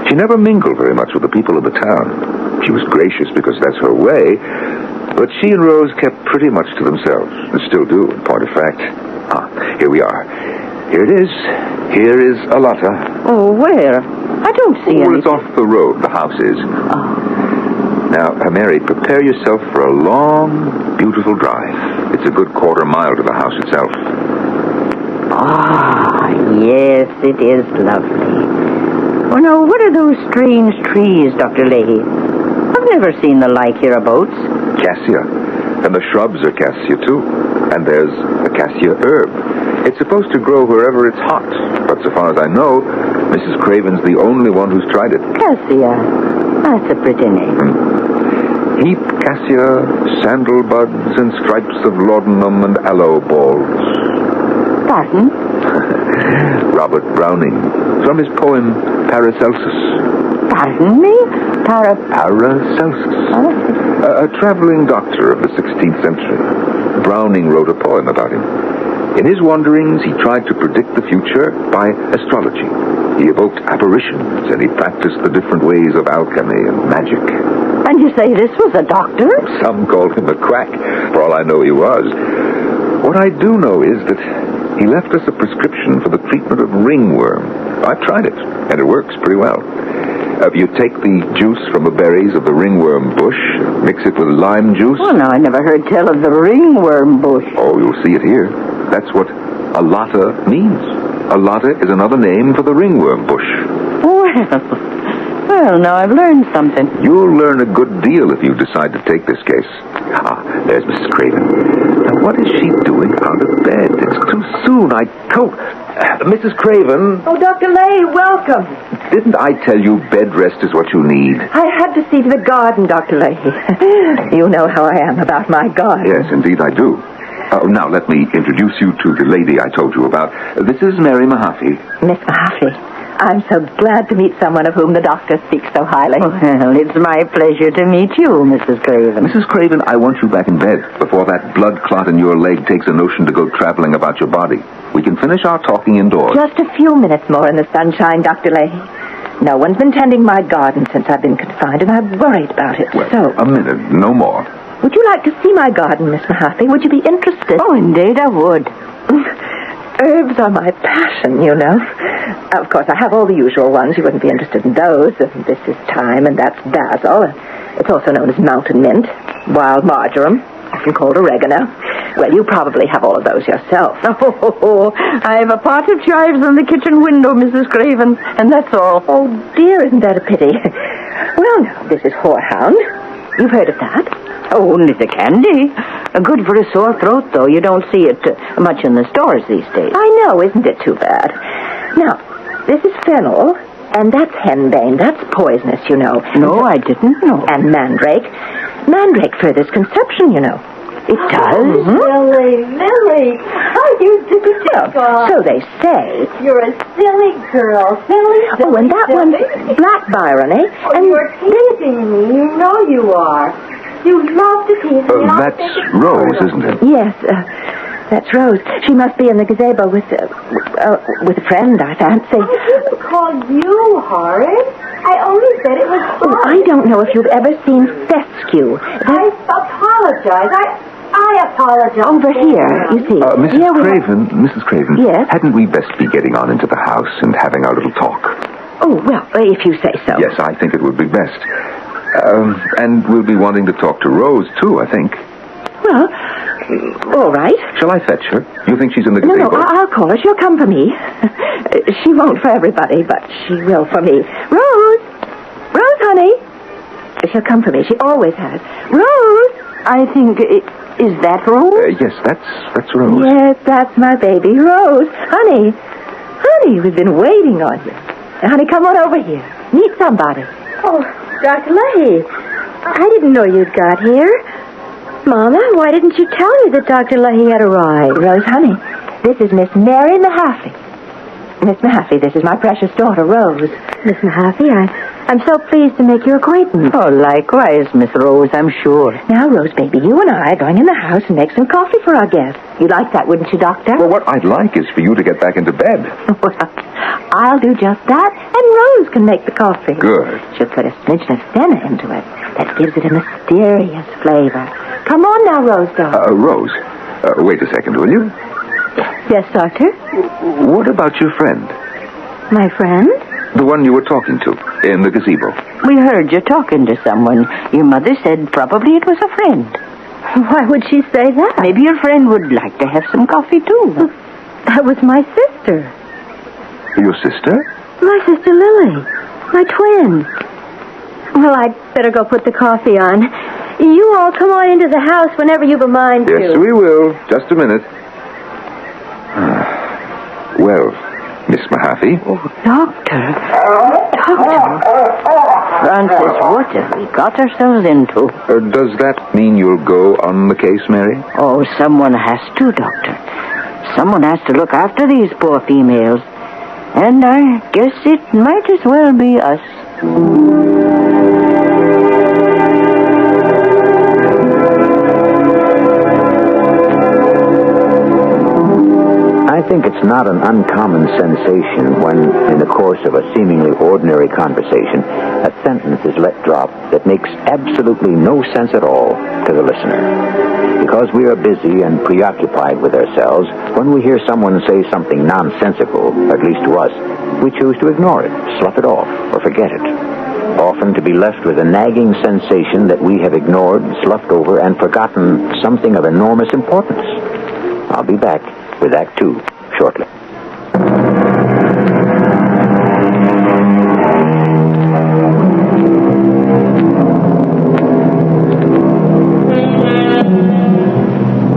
She never mingled very much with the people of the town. She was gracious because that's her way, but she and Rose kept pretty much to themselves, and still do, in point of fact. Here we are. Here it is. Here is Alata. Oh, where? I don't see anything. It's off the road, the house is. Now, Mary, prepare yourself for a long, beautiful drive. It's a good quarter mile to the house itself. Yes, it is lovely. Oh, now, what are those strange trees, Dr. Leahy? I've never seen the like hereabouts. Cassia. And the shrubs are cassia, too. And there's a cassia herb. It's supposed to grow wherever it's hot. But so far as I know, Mrs. Craven's the only one who's tried it. Cassia. That's a pretty name. Heap cassia, sandal buds, and stripes of laudanum and aloe balls. Pardon? Robert Browning, from his poem Paracelsus. Pardon me? Paracelsus. A traveling doctor of the 16th century. Browning wrote a poem about him. In his wanderings, he tried to predict the future by astrology. He evoked apparitions, and he practiced the different ways of alchemy and magic. And you say this was a doctor? Some called him a quack. For all I know, he was. What I do know is that he left us a prescription for the treatment of ringworm. I've tried it, and it works pretty well. You take the juice from the berries of the ringworm bush, mix it with lime juice. Oh, no, I never heard tell of the ringworm bush. Oh, you'll see it here. That's what alata means. Alata is another name for the ringworm bush. Well, now I've learned something. You'll learn a good deal if you decide to take this case. There's Mrs. Craven. Now, what is she doing out of bed? It's too soon. I told... Mrs. Craven. Oh, Dr. Leahy, welcome. Didn't I tell you bed rest is what you need? I had to see to the garden, Dr. Leahy. You know how I am about my garden. Yes, indeed I do. Now, let me introduce you to the lady I told you about. This is Mary Mahaffey. Miss Mahaffey, I'm so glad to meet someone of whom the doctor speaks so highly. Well, it's my pleasure to meet you, Mrs. Craven. Mrs. Craven, I want you back in bed before that blood clot in your leg takes a notion to go traveling about your body. We can finish our talking indoors. Just a few minutes more in the sunshine, Dr. Leahy. No one's been tending my garden since I've been confined, and I'm worried about it. Well, a minute, no more. Would you like to see my garden, Miss Mahaffey? Would you be interested? Oh, indeed I would. Herbs are my passion, you know. Of course, I have all the usual ones. You wouldn't be interested in those. This is thyme, and that's basil. It's also known as mountain mint, wild marjoram, often called oregano. Well, you probably have all of those yourself. Oh, I have a pot of chives on the kitchen window, Mrs. Craven, and that's all. Oh, dear, isn't that a pity? Well, now, this is horehound. You've heard of that? Oh, only the candy. Good for a sore throat, though. You don't see it much in the stores these days. I know, isn't it too bad? Now, this is fennel, and that's henbane. That's poisonous, you know. No, I didn't know. And mandrake. Mandrake furthers conception, you know. It does? Lily. Oh, you did it. So they say. You're a silly girl. Silly. Oh, and that one's black Byron, eh? Oh, and you're teasing me. You know you are. You love to tease me. That's Rose, isn't it? Yes, that's Rose. She must be in the gazebo with a friend, I fancy. I didn't call you Horace. I only said it was fun. Oh, I don't know if you've ever seen fescue. I apologize. I apologize. Over here, you see. Mrs. Craven. Yes? Hadn't we best be getting on into the house and having our little talk? Oh, well, if you say so. Yes, I think it would be best. And we'll be wanting to talk to Rose, too, I think. Well, all right. Shall I fetch her? You think she's in the No, gazebo? I'll call her. She'll come for me. She won't for everybody, but she will for me. Rose, honey. She'll come for me. She always has. Rose! I think is that Rose? Yes, that's Rose. Yes, that's my baby, Rose. Honey, we've been waiting on you. Now, honey, come on over here. Meet somebody. Oh, Dr. Leahy, I didn't know you'd got here. Mama, why didn't you tell me that Dr. Leahy had arrived? Rose, honey, this is Miss Mary Mahaffey. Miss Mahaffey, this is my precious daughter, Rose. Miss Mahaffey, I'm so pleased to make your acquaintance. Oh, likewise, Miss Rose, I'm sure. Now, Rose, baby, you and I are going in the house and make some coffee for our guests. You'd like that, wouldn't you, Doctor? Well, what I'd like is for you to get back into bed. Well, I'll do just that, and Rose can make the coffee. Good. She'll put a smidgen of senna into it. That gives it a mysterious flavor. Come on now, Rose, darling. Rose, wait a second, will you? Yes, Doctor? What about your friend? My friend? The one you were talking to in the gazebo. We heard you talking to someone. Your mother said probably it was a friend. Why would she say that? Maybe your friend would like to have some coffee, too. That was my sister. Your sister? My sister Lily. My twin. Well, I'd better go put the coffee on. You all come on into the house whenever you've a mind to. Yes, we will. Just a minute. Well, Miss Mahaffey. Oh, Doctor. Francis, what have we got ourselves into? Does that mean you'll go on the case, Mary? Oh, someone has to, Doctor. Someone has to look after these poor females. And I guess it might as well be us. I think it's not an uncommon sensation when, in the course of a seemingly ordinary conversation, a sentence is let drop that makes absolutely no sense at all to the listener. Because we are busy and preoccupied with ourselves, when we hear someone say something nonsensical, at least to us, we choose to ignore it, slough it off, or forget it. Often to be left with a nagging sensation that we have ignored, sloughed over, and forgotten something of enormous importance. I'll be back with Act 2 shortly.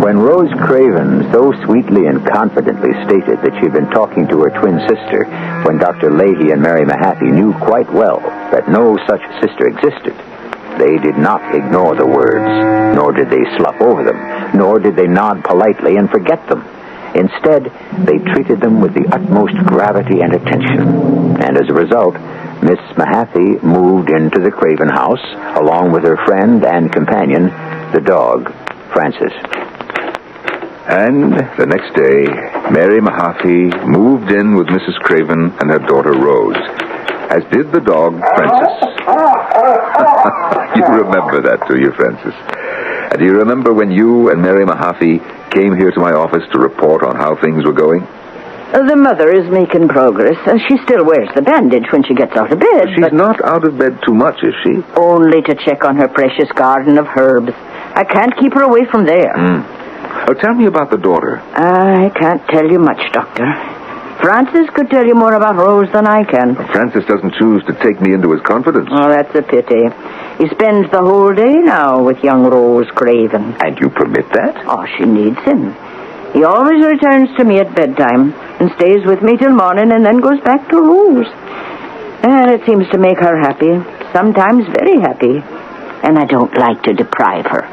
When Rose Craven so sweetly and confidently stated that she'd been talking to her twin sister, when Dr. Leahy and Mary Mahaffey knew quite well that no such sister existed, they did not ignore the words, nor did they slough over them, nor did they nod politely and forget them. Instead, they treated them with the utmost gravity and attention. And as a result, Miss Mahaffey moved into the Craven house, along with her friend and companion, the dog, Francis. And the next day, Mary Mahaffey moved in with Mrs. Craven and her daughter Rose, as did the dog, Francis. You remember that, do you, Francis? And do you remember when you and Mary Mahaffey came here to my office to report on how things were going? The mother is making progress. She still wears the bandage when she gets out of bed. She's not out of bed too much, is she? Only to check on her precious garden of herbs. I can't keep her away from there. Oh, tell me about the daughter. I can't tell you much, Doctor. Francis could tell you more about Rose than I can. Francis doesn't choose to take me into his confidence. Oh, that's a pity. He spends the whole day now with young Rose Craven. And you permit that? Oh, she needs him. He always returns to me at bedtime and stays with me till morning and then goes back to Rose. And it seems to make her happy, sometimes very happy. And I don't like to deprive her.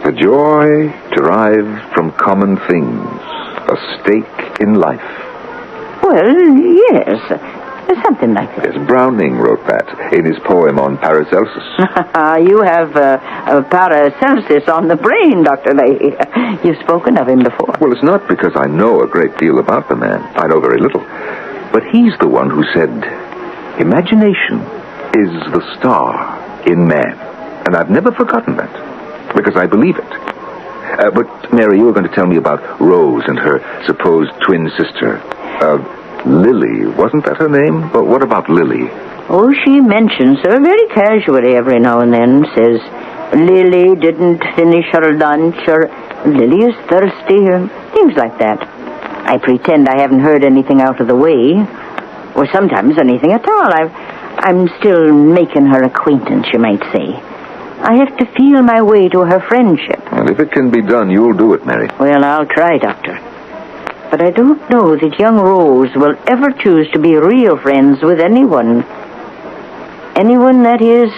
The joy derived from common things, a stake in life. Well, yes, something like that. Yes, Browning wrote that in his poem on Paracelsus. You have Paracelsus on the brain, Dr. Leahy. You've spoken of him before. Well, it's not because I know a great deal about the man. I know very little. But he's the one who said, imagination is the star in man. And I've never forgotten that, because I believe it. But, Mary, you were going to tell me about Rose and her supposed twin sister. Lily, wasn't that her name? But what about Lily? Oh, she mentions her very casually every now and then. Says, Lily didn't finish her lunch, or Lily is thirsty, or things like that. I pretend I haven't heard anything out of the way, or sometimes anything at all. I'm still making her acquaintance, you might say. I have to feel my way to her friendship. And if it can be done, you'll do it, Mary. Well, I'll try, Doctor. But I don't know that young Rose will ever choose to be real friends with anyone. Anyone, that is,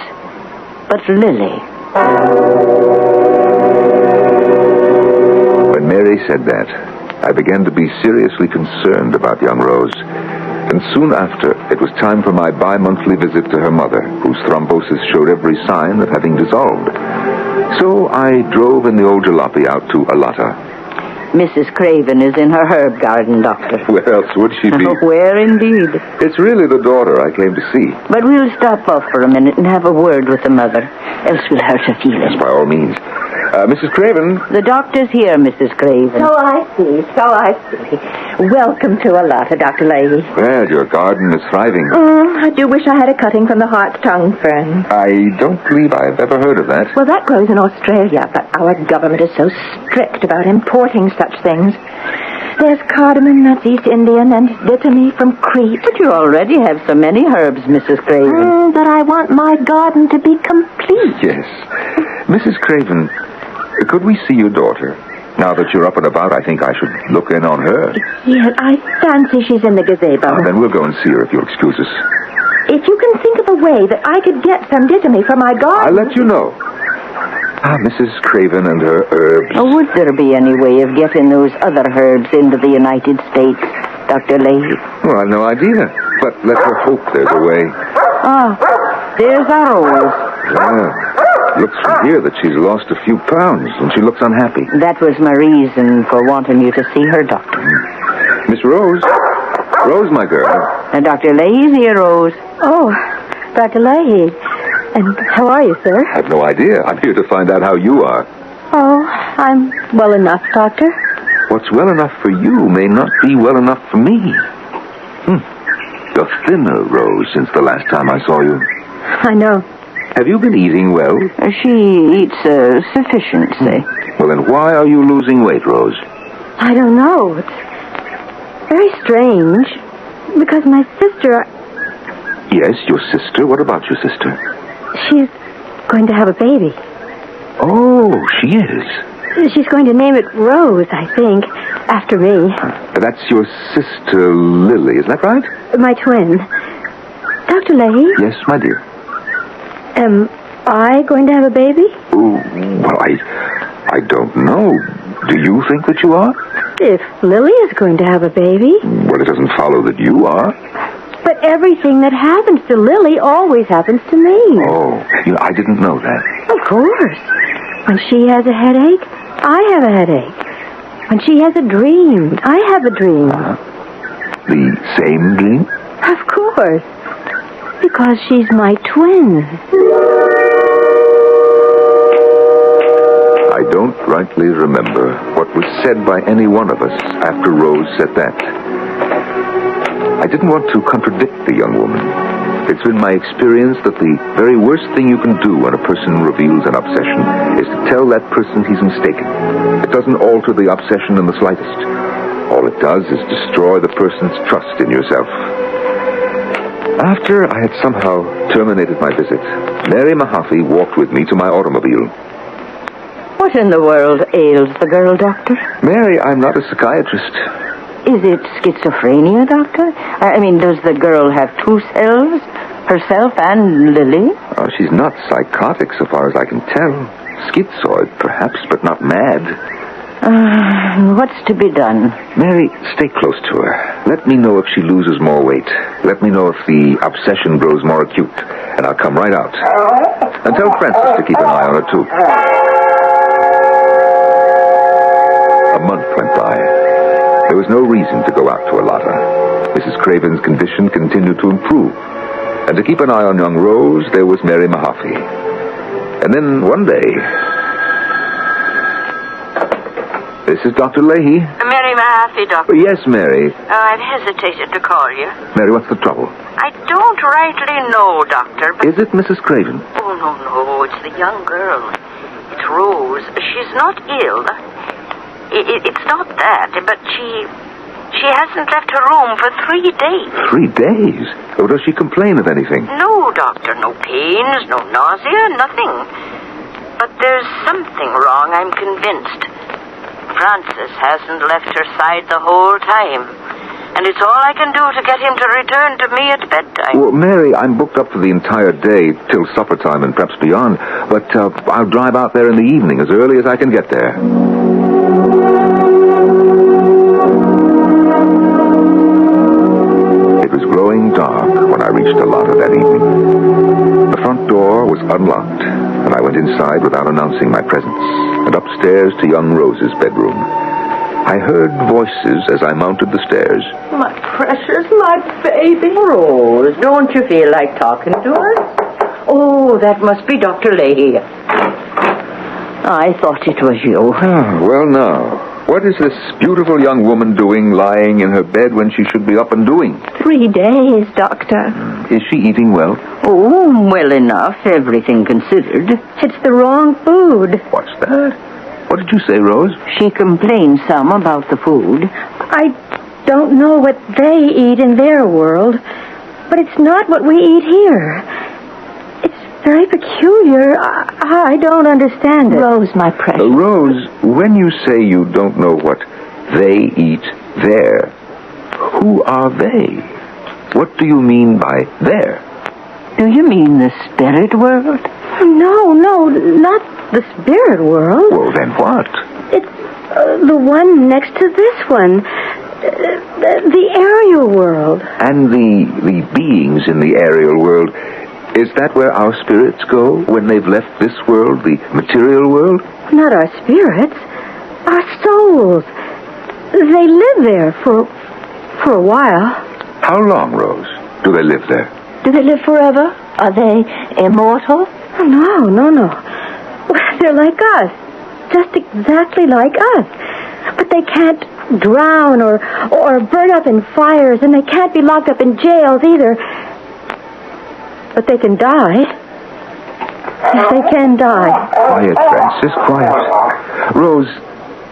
but Lily. When Mary said that, I began to be seriously concerned about young Rose. And soon after, it was time for my bi-monthly visit to her mother, whose thrombosis showed every sign of having dissolved. So I drove in the old jalopy out to Alata. Mrs. Craven is in her herb garden, Doctor. Where else would she be? Where indeed? It's really the daughter I came to see. But we'll stop off for a minute and have a word with the mother, else we'll hurt her feelings. Yes, by all means. Mrs. Craven? The doctor's here, Mrs. Craven. So I see. Welcome to Alata, Dr. Leahy. Well, your garden is thriving. I do wish I had a cutting from the heart's tongue fern. I don't believe I've ever heard of that. Well, that grows in Australia, but our government is so strict about importing such things. There's cardamom, that's East Indian, and dittany from Crete. But you already have so many herbs, Mrs. Craven. But I want my garden to be complete. Yes. Mrs. Craven, could we see your daughter? Now that you're up and about, I think I should look in on her. Yes, I fancy she's in the gazebo. Then we'll go and see her if you'll excuse us. If you can think of a way that I could get some dittany for my garden... I'll let you know. Mrs. Craven and her herbs. Would there be any way of getting those other herbs into the United States, Dr. Leahy? Well, I've no idea. But let her hope there's a way. There's our Rose. Yeah. Looks from here that she's lost a few pounds, and she looks unhappy. That was my reason for wanting you to see her, Doctor. Miss Rose. Rose, my girl. And Dr. Leahy's here, Rose. Oh, Dr. Leahy. And how are you, sir? I've no idea. I'm here to find out how you are. Oh, I'm well enough, Doctor. What's well enough for you may not be well enough for me. You're thinner, Rose, since the last time I saw you. I know. Have you been eating well? She eats sufficiency. Well, then why are you losing weight, Rose? I don't know. It's very strange. Because my sister... Yes, your sister. What about your sister? She's going to have a baby. Oh, she is. She's going to name it Rose, I think, after me. That's your sister, Lily, isn't that right? My twin. Dr. Leahy? Yes, my dear. Am I going to have a baby? Well, I don't know. Do you think that you are? If Lily is going to have a baby. Well, it doesn't follow that you are. But everything that happens to Lily always happens to me. Oh, I didn't know that. Of course. When she has a headache, I have a headache. When she has a dream, I have a dream. The same dream? Of course. Because she's my twin. I don't rightly remember what was said by any one of us after Rose said that. I didn't want to contradict the young woman. It's been my experience that the very worst thing you can do when a person reveals an obsession is to tell that person he's mistaken. It doesn't alter the obsession in the slightest. All it does is destroy the person's trust in yourself. After I had somehow terminated my visit, Mary Mahaffey walked with me to my automobile. What in the world ails the girl, Doctor? Mary, I'm not a psychiatrist. Is it schizophrenia, Doctor? I mean, does the girl have two selves? Herself and Lily? Oh, she's not psychotic so far as I can tell. Schizoid, perhaps, but not mad. What's to be done? Mary, stay close to her. Let me know if she loses more weight. Let me know if the obsession grows more acute, and I'll come right out. And tell Francis to keep an eye on her, too. A month went by. There was no reason to go out to Alata. Mrs. Craven's condition continued to improve. And to keep an eye on young Rose, there was Mary Mahaffey. And then one day... This is Dr. Leahy. Mary Mahaffey, Doctor. Yes, Mary. I've hesitated to call you. Mary, what's the trouble? I don't rightly know, Doctor, but... Is it Mrs. Craven? Oh, no, it's the young girl. It's Rose. She's not ill. It's not that, but she hasn't left her room for 3 days. 3 days? Oh, does she complain of anything? No, Doctor, no pains, no nausea, nothing. But there's something wrong, I'm convinced. Francis hasn't left her side the whole time. And it's all I can do to get him to return to me at bedtime. Well, Mary, I'm booked up for the entire day, till supper time and perhaps beyond. But I'll drive out there in the evening as early as I can get there. It was growing dark when I reached Alata that evening. The front door was unlocked, and I went inside without announcing my presence, and upstairs to young Rose's bedroom. I heard voices as I mounted the stairs. My precious, my baby. Rose, don't you feel like talking to us? Oh, that must be Dr. Leahy. I thought it was you. Oh, well, now, what is this beautiful young woman doing lying in her bed when she should be up and doing? 3 days, Doctor. Is she eating well? Oh, well enough, everything considered. It's the wrong food. What's that? What did you say, Rose? She complained some about the food. I don't know what they eat in their world, but it's not what we eat here. It's very peculiar. I don't understand it. Rose, my precious. Rose, when you say you don't know what they eat there, who are they? What do you mean by there? Do you mean the spirit world? No, not the spirit world. Well, then what? It's the one next to this one. The aerial world. And the beings in the aerial world, is that where our spirits go when they've left this world, the material world? Not our spirits. Our souls. They live there for a while. How long, Rose, do they live there? Do they live forever? Are they immortal? No. Well, they're like us. Just exactly like us. But they can't drown or burn up in fires, and they can't be locked up in jails either. But they can die. Yes, they can die. Quiet, Francis, quiet. Rose,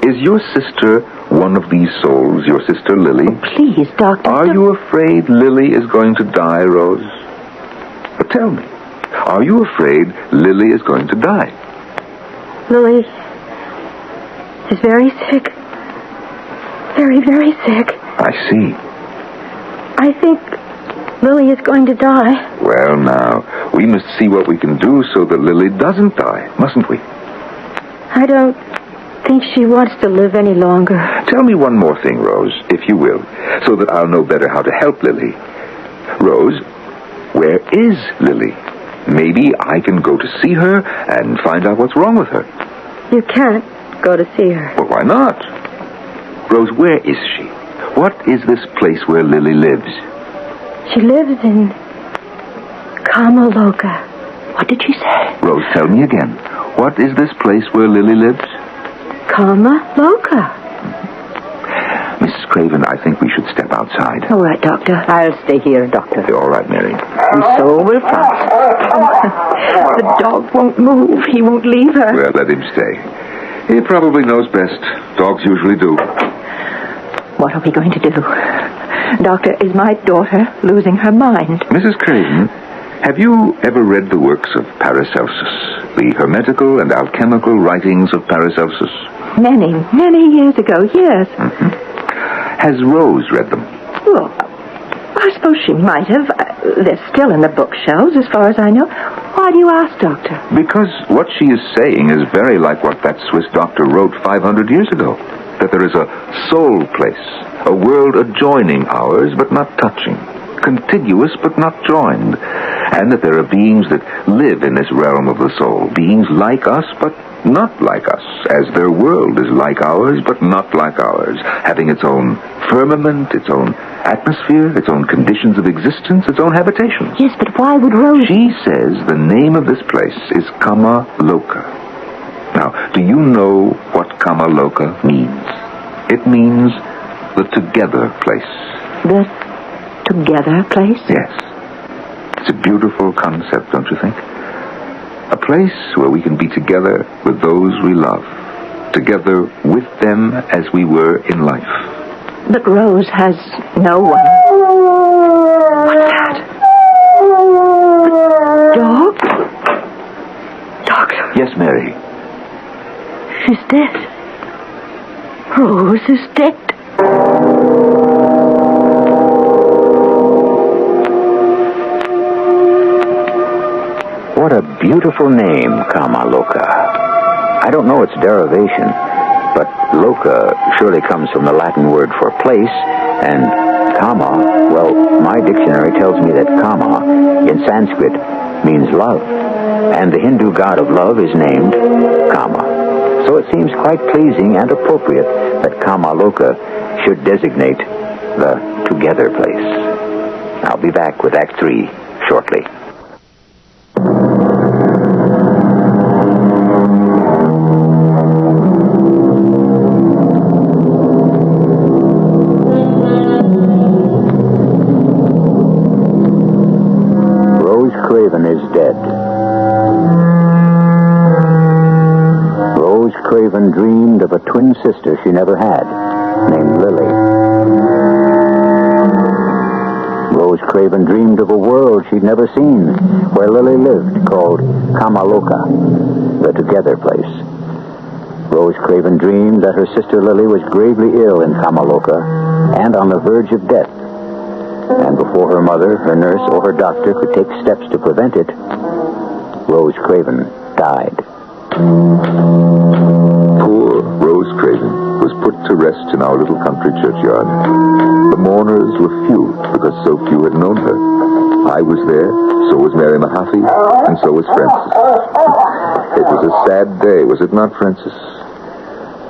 is your sister one of these souls, your sister Lily? Oh, please, Doctor. Are you afraid Lily is going to die, Rose? But tell me, are you afraid Lily is going to die? Lily is very sick. Very, very sick. I see. I think Lily is going to die. Well, now, we must see what we can do so that Lily doesn't die, mustn't we? I don't think she wants to live any longer. Tell me one more thing, Rose, if you will, so that I'll know better how to help Lily. Rose, where is Lily? Maybe I can go to see her and find out what's wrong with her. You can't go to see her. Well, why not? Rose, where is she? What is this place where Lily lives? She lives in Kama Loka. What did she say? Rose, tell me again. What is this place where Lily lives? Kama Loka. Mrs. Craven, I think we should step outside. All right, Doctor. I'll stay here, Doctor. All right, Mary. And so will Francis. The dog won't move. He won't leave her. Well, let him stay. He probably knows best. Dogs usually do. What are we going to do? Doctor, is my daughter losing her mind? Mrs. Craven, have you ever read the works of Paracelsus? The hermetical and alchemical writings of Paracelsus? Many, many years ago, yes. Mm-hmm. Has Rose read them? Well, I suppose she might have. They're still in the bookshelves, as far as I know. Why do you ask, Doctor? Because what she is saying is very like what that Swiss doctor wrote 500 years ago. That there is a soul place, a world adjoining ours, but not touching. Contiguous, but not joined. And that there are beings that live in this realm of the soul. Beings like us, but not like us. As their world is like ours, but not like ours. Having its own firmament, its own atmosphere, its own conditions of existence, its own habitations. Yes, but why would Rose... She says the name of this place is Kama Loka. Now, do you know what Kama Loka means? It means the together place. The together place? Yes. It's a beautiful concept, don't you think? A place where we can be together with those we love. Together with them as we were in life. But Rose has no one. What's that? The dog? Doctor. Yes, Mary. She's dead. Rose is dead. What a beautiful name, Kama Loka. I don't know its derivation, but Loka surely comes from the Latin word for place, and Kama, well, my dictionary tells me that Kama, in Sanskrit, means love, and the Hindu god of love is named Kama. So it seems quite pleasing and appropriate that Kama Loka should designate the together place. I'll be back with Act 3 shortly. Craven is dead. Rose Craven dreamed of a twin sister she never had, named Lily. Craven dreamed of a world she'd never seen, where Lily lived, called Kamaloka, the together place. Rose Craven dreamed that her sister Lily was gravely ill in Kamaloka and on the verge of death. And before her mother, her nurse, or her doctor could take steps to prevent it, Rose Craven died. Poor Rose Craven was put to rest in our little country churchyard. The mourners were few because so few had known her. I was there, so was Mary Mahaffey, and so was Frances. It was a sad day, was it not, Frances?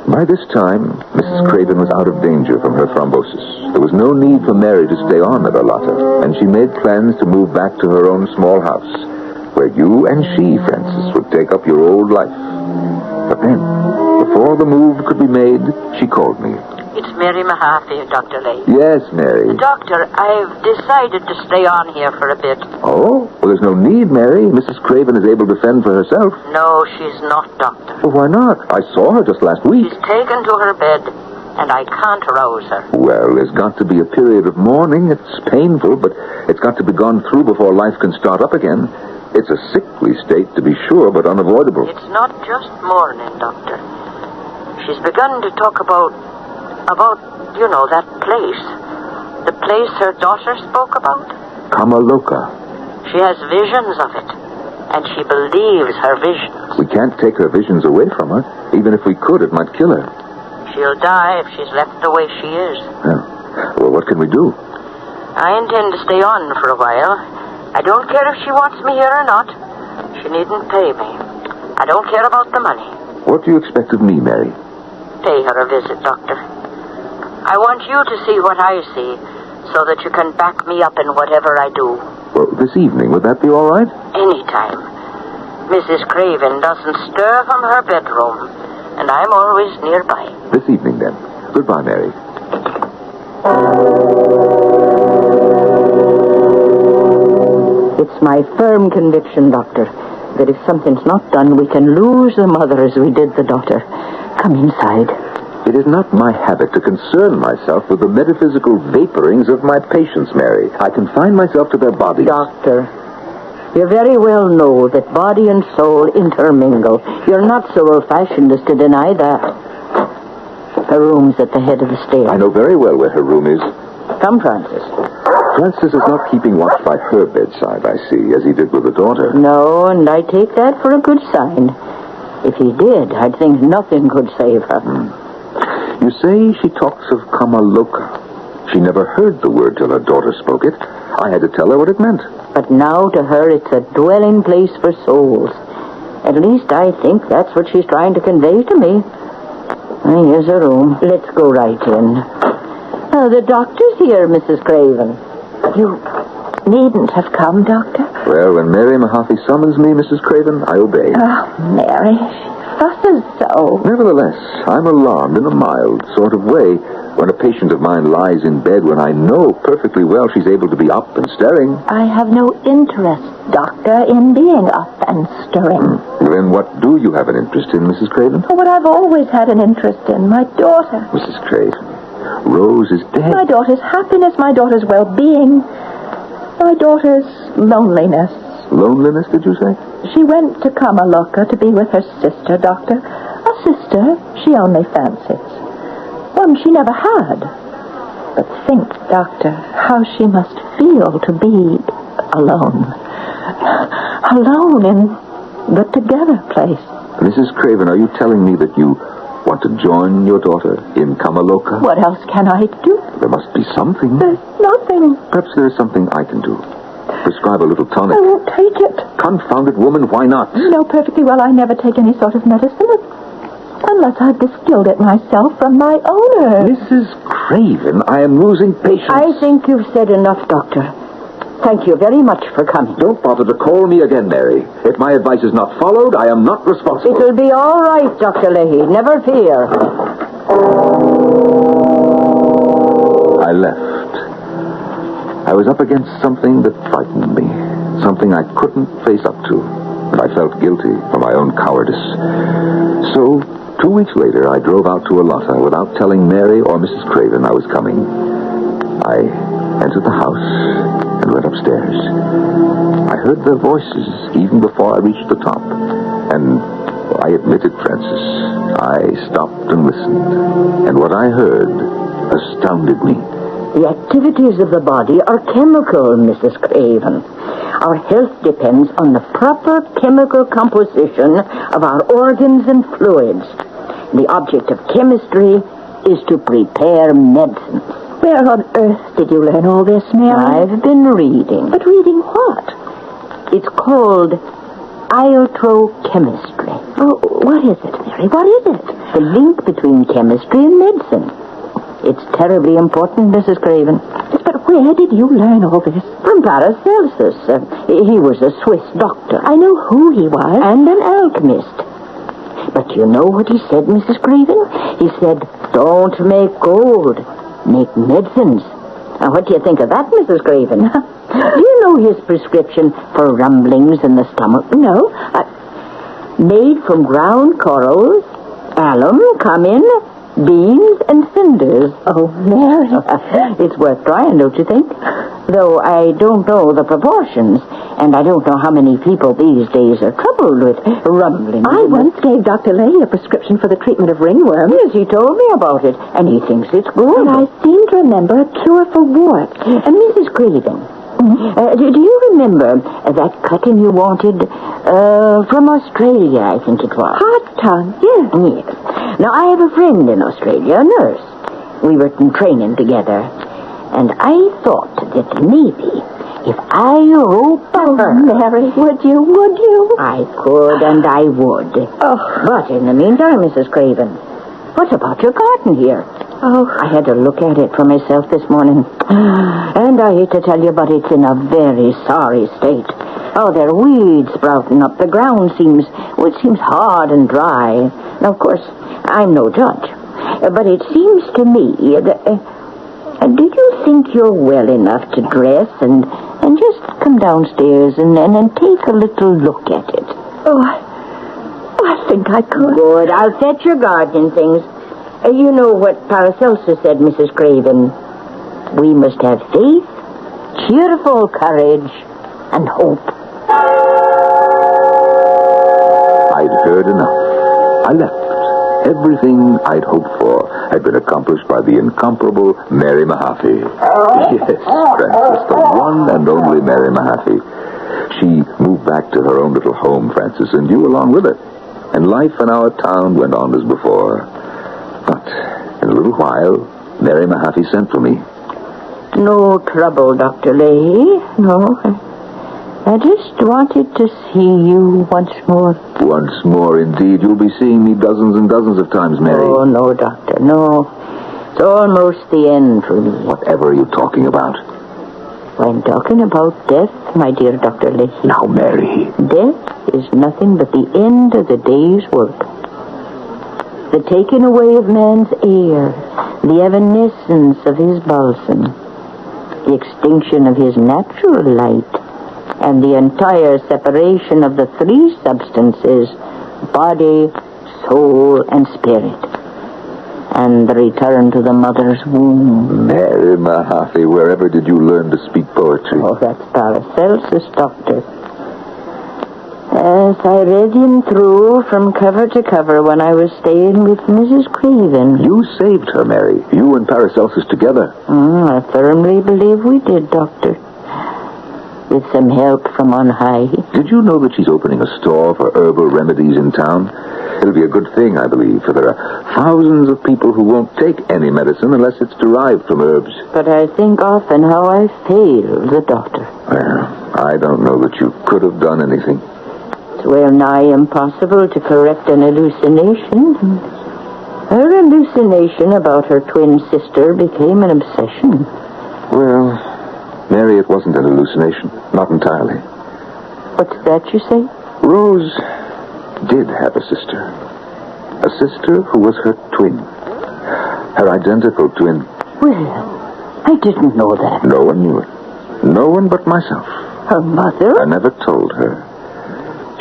By this time, Mrs. Craven was out of danger from her thrombosis. There was no need for Mary to stay on at Arlotta, and she made plans to move back to her own small house, where you and she, Frances, would take up your old life. But then, before the move could be made, she called me. It's Mary Mahaffey, Dr. Lay. Yes, Mary. Doctor, I've decided to stay on here for a bit. Oh? Well, there's no need, Mary. Mrs. Craven is able to fend for herself. No, she's not, Doctor. Well, why not? I saw her just last week. She's taken to her bed, and I can't rouse her. Well, there's got to be a period of mourning. It's painful, but it's got to be gone through before life can start up again. It's a sickly state, to be sure, but unavoidable. It's not just mourning, Doctor. She's begun to talk about, you know, that place. The place her daughter spoke about. Kamaloka. She has visions of it, and she believes her visions. We can't take her visions away from her. Even if we could, it might kill her. She'll die if she's left the way she is. Well, what can we do? I intend to stay on for a while. I don't care if she wants me here or not. She needn't pay me. I don't care about the money. What do you expect of me, Mary? Pay her a visit, Doctor. I want you to see what I see, so that you can back me up in whatever I do. Well, this evening, would that be all right? Anytime. Mrs. Craven doesn't stir from her bedroom, and I'm always nearby. This evening, then. Goodbye, Mary. It's my firm conviction, Doctor, that if something's not done, we can lose the mother as we did the daughter. Come inside. It is not my habit to concern myself with the metaphysical vaporings of my patients, Mary. I confine myself to their bodies. Doctor, you very well know that body and soul intermingle. You're not so old-fashioned as to deny that. Her room's at the head of the stairs. I know very well where her room is. Come, Francis. Francis is not keeping watch by her bedside, I see, as he did with the daughter. No, and I take that for a good sign. If he did, I'd think nothing could save her. You say she talks of Kamaloka. She never heard the word till her daughter spoke it. I had to tell her what it meant. But now to her it's a dwelling place for souls. At least I think that's what she's trying to convey to me. Here's her room. Let's go right in. The doctor's here, Mrs. Craven. You needn't have come, Doctor. Well, when Mary Mahaffey summons me, Mrs. Craven, I obey. Oh, Mary, she fusses so. Nevertheless, I'm alarmed in a mild sort of way when a patient of mine lies in bed when I know perfectly well she's able to be up and stirring. I have no interest, Doctor, in being up and stirring. Then what do you have an interest in, Mrs. Craven? What I've always had an interest in, my daughter. Mrs. Craven, Rose is dead. My daughter's happiness, my daughter's well-being, my daughter's loneliness. Loneliness, did you say? She went to Kamaloka to be with her sister, Doctor. A sister she only fancies. One she never had. But think, Doctor, how she must feel to be alone. Alone in the together place. Mrs. Craven, are you telling me that you want to join your daughter in Kamaloka? What else can I do? There must be something. There's nothing. Perhaps there's something I can do. Prescribe a little tonic. I won't take it. Confounded woman, why not? You know perfectly well I never take any sort of medicine unless I've distilled it myself from my owner. Mrs. Craven, I am losing patience. I think you've said enough, Doctor. Thank you very much for coming. Don't bother to call me again, Mary. If my advice is not followed, I am not responsible. It'll be all right, Dr. Leahy. Never fear. I left. I was up against something that frightened me. Something I couldn't face up to. And I felt guilty for my own cowardice. So, 2 weeks later, I drove out to Arlotta without telling Mary or Mrs. Craven I was coming. I entered the house and went upstairs. I heard their voices even before I reached the top. And I admit it, Francis, I stopped and listened. And what I heard astounded me. The activities of the body are chemical, Mrs. Craven. Our health depends on the proper chemical composition of our organs and fluids. The object of chemistry is to prepare medicine. Where on earth did you learn all this, Mary? I've been reading. But reading what? It's called iotrochemistry. Oh, what is it, Mary? What is it? The link between chemistry and medicine. It's terribly important, Mrs. Craven. But where did you learn all this? From Paracelsus. He was a Swiss doctor. I know who he was. And an alchemist. But you know what he said, Mrs. Craven? He said, don't make gold, make medicines. Now, what do you think of that, Mrs. Craven? Do you know his prescription for rumblings in the stomach? No. Made from ground corals, alum, cumin, beans, and cinders. Oh, Mary. It's worth trying, don't you think? Though I don't know the proportions, and I don't know how many people these days are troubled with rumbling. I once gave Dr. Leahy a prescription for the treatment of ringworm. Yes, he told me about it, and he thinks it's good. And I seem to remember a cure for warts. And Mrs. Craven, do you remember that cutting you wanted from Australia, I think it was? Hot tongue, yes. Yes. Now, I have a friend in Australia, a nurse. We were in training together. And I thought that maybe if I wrote to her... Mary, would you? I could and I would. Oh. But in the meantime, Mrs. Craven, what about your garden here? Oh. I had to look at it for myself this morning. And I hate to tell you, but it's in a very sorry state. Oh, there are weeds sprouting up. The ground seems hard and dry. Now, of course, I'm no judge. But it seems to me that... do you think you're well enough to dress and just come downstairs and take a little look at it? Oh, I think I could. Good. I'll fetch your gardening things. You know what Paracelsus said, Mrs. Craven. We must have faith, cheerful courage, and hope. I'd heard enough. I left. Everything I'd hoped for had been accomplished by the incomparable Mary Mahaffey. Yes, Francis, the one and only Mary Mahaffey. She moved back to her own little home, Francis, and you along with her. And life in our town went on as before. But in a little while, Mary Mahaffey sent for me. No trouble, Dr. Leahy. No. I just wanted to see you once more. Once more, indeed. You'll be seeing me dozens and dozens of times, Mary. Oh, no, Doctor, no. It's almost the end for me. Whatever are you talking about? I'm talking about death, my dear Dr. Leahy. Now, Mary. Death is nothing but the end of the day's work. The taking away of man's air, the evanescence of his balsam, the extinction of his natural light, and the entire separation of the three substances, body, soul, and spirit, and the return to the mother's womb. Mary Mahaffey, wherever did you learn to speak poetry? Oh, that's Paracelsus, Doctor. Yes, I read him through from cover to cover when I was staying with Mrs. Craven. You saved her, Mary. You and Paracelsus together. I firmly believe we did, Doctor. With some help from on high. Did you know that she's opening a store for herbal remedies in town? It'll be a good thing, I believe, for there are thousands of people who won't take any medicine unless it's derived from herbs. But I think often how I failed the doctor. Well, I don't know that you could have done anything. It's well nigh impossible to correct an hallucination. Her hallucination about her twin sister became an obsession. Well, Mary, it wasn't an hallucination. Not entirely. What's that you say? Rose did have a sister. A sister who was her twin. Her identical twin. Well, I didn't know that. No one knew it. No one but myself. Her mother? I never told her.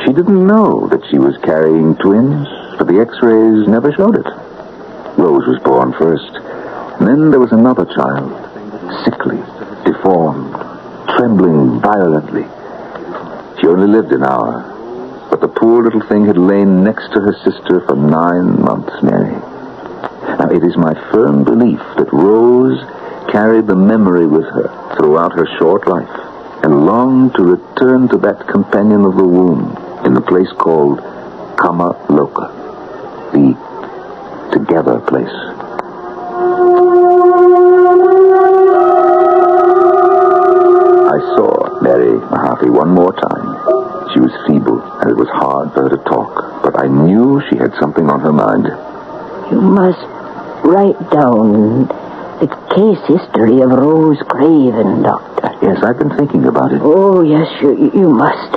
She didn't know that she was carrying twins, for the x-rays never showed it. Rose was born first. And then there was another child. Sickly, violently. She only lived an hour, but the poor little thing had lain next to her sister for 9 months, Mary. Now, it is my firm belief that Rose carried the memory with her throughout her short life and longed to return to that companion of the womb in the place called Kama Loka, the together place. I saw Mary Mahaffey one more time. She was feeble, and it was hard for her to talk, but I knew she had something on her mind. You must write down the case history of Rose Craven, Doctor. Yes, I've been thinking about it. Oh, yes, you must.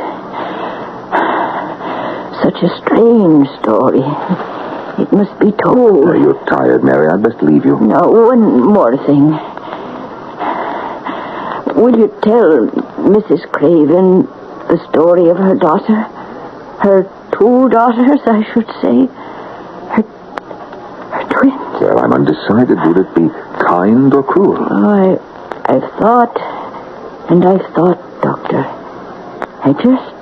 Such a strange story. It must be told. You're tired, Mary. I'd best leave you. Now, one more thing. Will you tell Mrs. Craven the story of her daughter? Her 2 daughters, I should say. Her twins. Well, I'm undecided. Would it be kind or cruel? Oh, I've thought, Doctor. I just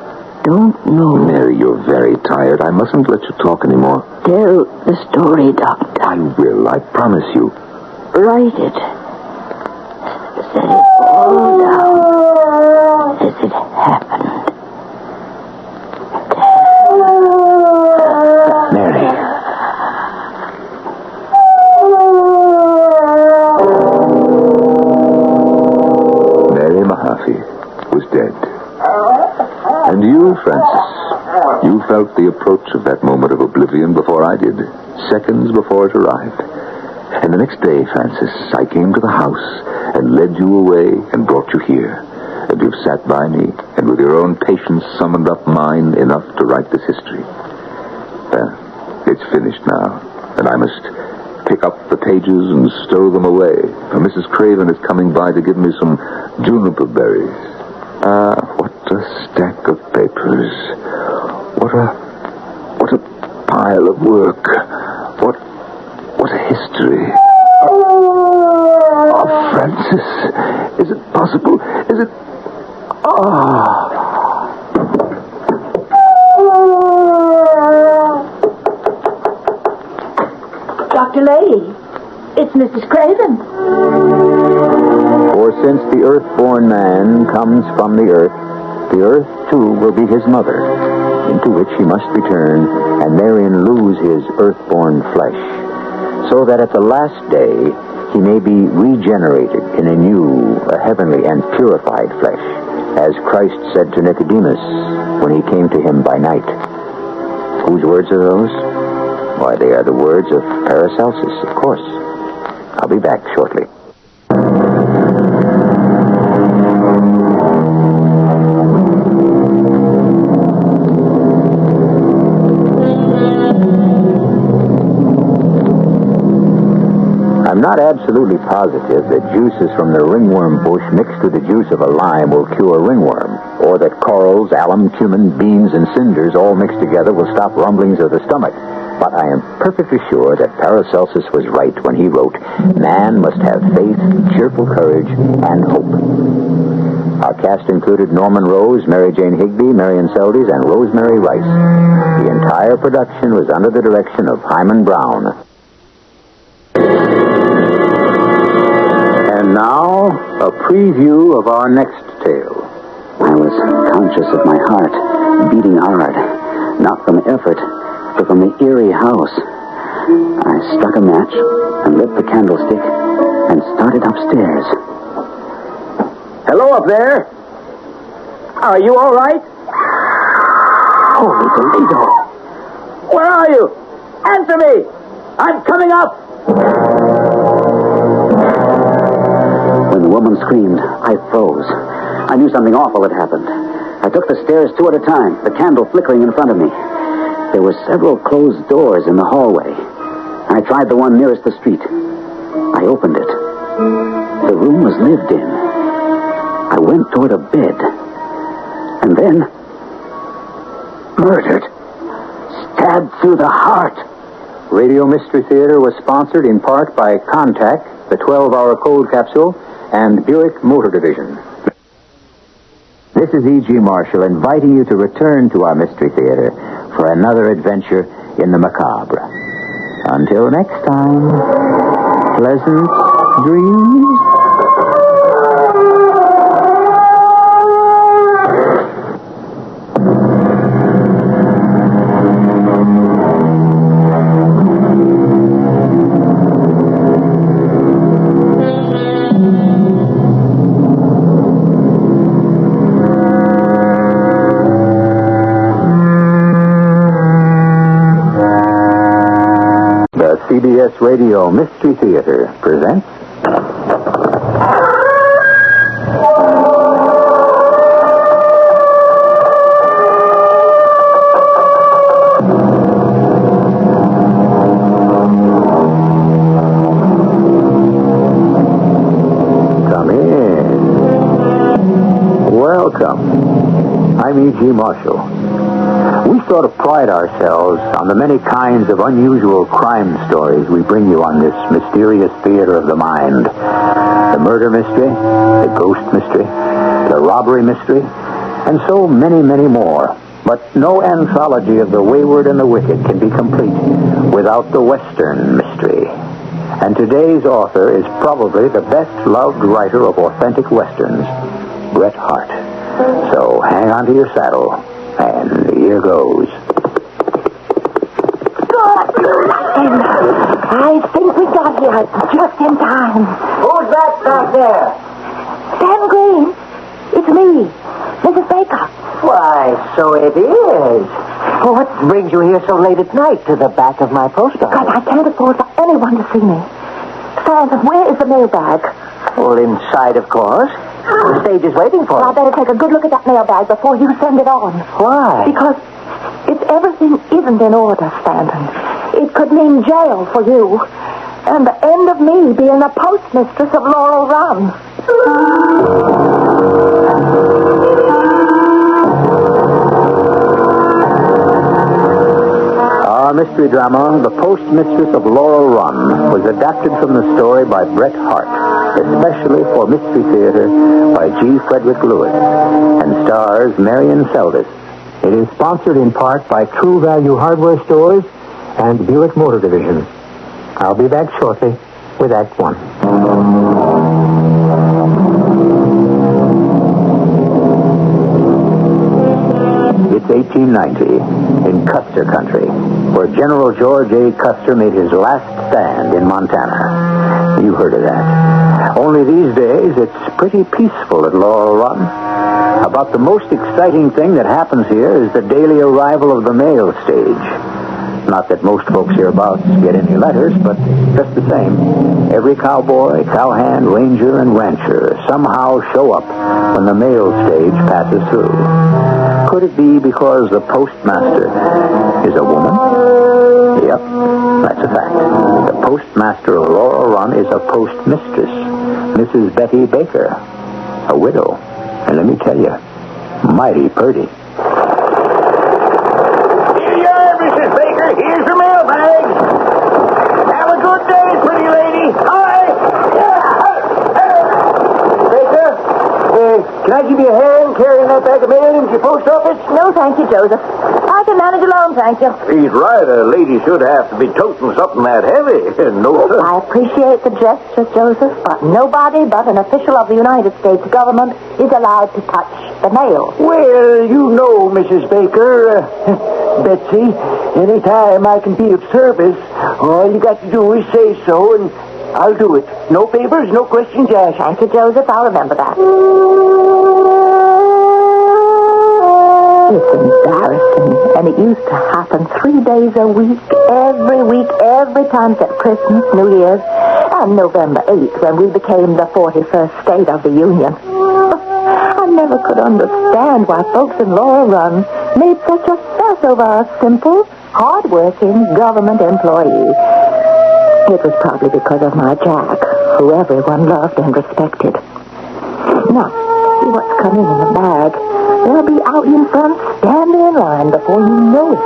don't know. Mary, you're very tired. I mustn't let you talk anymore. Tell the story, Doctor. I will, I promise you. Write it. Set it all down as it happened. Mary. Mary Mahaffey was dead. And you, Francis, you felt the approach of that moment of oblivion before I did, seconds before it arrived. And the next day, Francis, I came to the house and led you away and brought you here. And you've sat by me and with your own patience summoned up mine enough to write this history. Well, it's finished now, and I must pick up the pages and stow them away. For Mrs. Craven is coming by to give me some juniper berries. What a stack of papers. What a pile of work. What a history. Oh, Francis, is it possible? Is it... Dr. Lady, it's Mrs. Craven. For since the earth-born man comes from the earth too will be his mother, into which he must return and therein lose his earth-born flesh, so that at the last day he may be regenerated in a new, a heavenly and purified flesh, as Christ said to Nicodemus when he came to him by night. Whose words are those? Why, they are the words of Paracelsus, of course. I'll be back shortly. I'm not absolutely positive that juices from the ringworm bush mixed with the juice of a lime will cure ringworm, or that corals, alum, cumin, beans, and cinders all mixed together will stop rumblings of the stomach. But I am perfectly sure that Paracelsus was right when he wrote, "Man must have faith, cheerful courage, and hope." Our cast included Norman Rose, Mary Jane Higbee, Marion Seldes, and Rosemary Rice. The entire production was under the direction of Hyman Brown. And now, a preview of our next tale. I was conscious of my heart beating hard, not from effort, but from the eerie house. I struck a match and lit the candlestick and started upstairs. Hello up there. Are you all right? Holy Toledo! Where are you? Answer me! I'm coming up! When the woman screamed, I froze. I knew something awful had happened. I took the stairs 2 at a time, the candle flickering in front of me. There were several closed doors in the hallway. I tried the one nearest the street. I opened it. The room was lived in. I went toward a bed. And then... murdered. Stabbed through the heart. Radio Mystery Theater was sponsored in part by Contact, the 12-hour cold capsule, and Buick Motor Division. This is E.G. Marshall inviting you to return to our Mystery Theater for another adventure in the macabre. Until next time, pleasant dreams. CBS Radio Mystery Theater presents Come in. Welcome. I'm E.G. Marshall. We sort of pride ourselves on the many kinds of unusual crime stories we bring you on this mysterious theater of the mind. The murder mystery, the ghost mystery, the robbery mystery, and so many, many more. But no anthology of the wayward and the wicked can be complete without the Western mystery. And today's author is probably the best-loved writer of authentic Westerns, Bret Harte. So hang on to your saddle. And here goes. I think we got here just in time. Who's that back there? Sam Green. It's me, Mrs. Baker. Why, so it is. Well, what brings you here so late at night to the back of my post office? Because I can't afford for anyone to see me. Sam, where is the mailbag? Well, inside, of course. The stage is waiting for Well, I you. better take a good look at that mailbag before you send it on. Why? Because if everything isn't in order, Stanton, it could mean jail for you. And the end of me being the postmistress of Laurel Run. Our mystery drama, The Postmistress of Laurel Run, was adapted from the story by Bret Harte, especially for Mystery Theater by G. Frederick Lewis, and stars Marion Seldes. It is sponsored in part by True Value Hardware Stores and Buick Motor Division. I'll be back shortly with Act One. It's 1890 in Custer Country, where General George A. Custer made his last stand in Montana. You heard of that. Only these days, it's pretty peaceful at Laurel Run. About the most exciting thing that happens here is the daily arrival of the mail stage. Not that most folks hereabouts get any letters, but just the same, every cowboy, cowhand, ranger, and rancher somehow show up when the mail stage passes through. Could it be because the postmaster is a woman? Yep, that's a fact. The postmaster of Laurel Run is a postmistress, Mrs. Betty Baker, a widow. And let me tell you, mighty purty. Here's your mailbag. Have a good day, pretty lady. Hi. Baker, can I give you a hand carrying that bag of mail into your post office? No, thank you, Joseph. I can manage alone, thank you. He's right. A lady should have to be toting something that heavy. No, sir. I appreciate the gesture, Joseph, but nobody but an official of the United States government is allowed to touch the mail. Well, you know, Mrs. Baker, Betsy, anytime I can be of service, all you got to do is say so, and I'll do it. No favors, no questions asked. Thank you, Joseph. I'll remember that. It's embarrassing, and it used to happen 3 days a week, every time except Christmas, New Year's, and November 8th, when we became the 41st state of the Union. I never could understand why folks in Laurel Run made such a fuss over a simple, hard-working government employee. It was probably because of my Jack, who everyone loved and respected. Now, see what's coming in the bag. They'll be out in front, standing in line before you know it.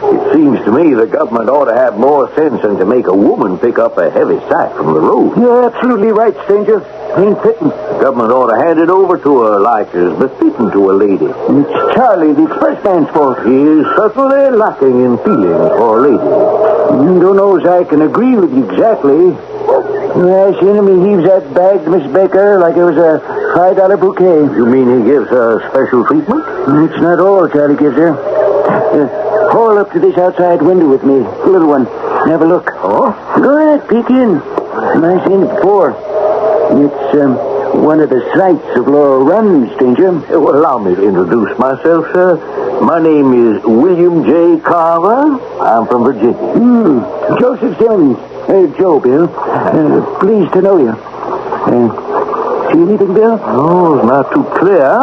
It seems to me the government ought to have more sense than to make a woman pick up a heavy sack from the road. You're absolutely right, stranger. Ain't fitting. The government ought to hand it over to her like is befitting to a lady. It's Charlie, the expressman's fault. He is certainly lacking in feelings for a lady. You don't know as I can agree with you exactly. I seen him, he heaves that bag to Miss Baker like it was a $5 bouquet. You mean he gives her special treatment? It's not all Charlie gives her. Haul up to this outside window with me, little one. Have a look. Oh? Go ahead, peek in. I've seen it before. It's one of the sights of Laurel Run, stranger. Well, allow me to introduce myself, sir. My name is William J. Carver. I'm from Virginia. Joseph Simmons. Joe, Bill. Pleased to know you. See anything, Bill? Oh, it's not too clear.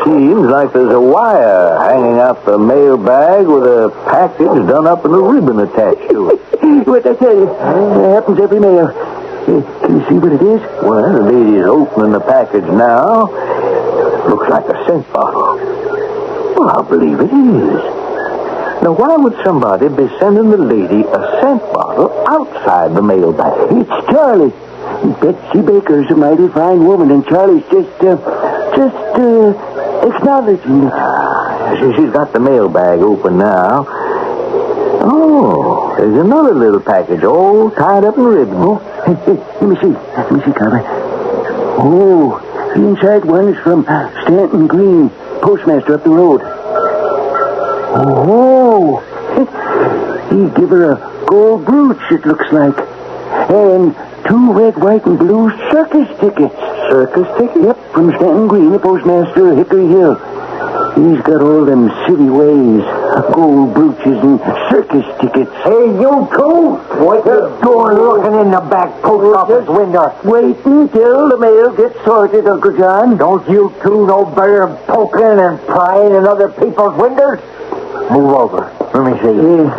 Seems like there's a wire hanging out the mail bag with a package done up and a ribbon attached to it. What I tell you, happens every mail. Can you see what it is? Well, the lady's opening the package now. Looks like a scent bottle. Well, I believe it is. Now, why would somebody be sending the lady a scent bottle outside the mail bag? It's Charlie. Betsy Baker's a mighty fine woman, and Charlie's just acknowledging it. She's got the mail bag open now. Oh, there's another little package all tied up in ribbon. Oh, hey, let me see, Carver. Oh, the inside one is from Stanton Green, postmaster up the road. Oh, he give her a gold brooch, it looks like. And 2 red, white, and blue circus tickets. Circus tickets? Yep, from Stanton Green, the postmaster of Hickory Hill. He's got all them city ways. Gold brooches and circus tickets. Hey, you two! What you doing looking in the back post office window? Wait until the mail gets sorted, Uncle John. Don't you two know better than poking and prying in other people's windows? Move over. Let me see.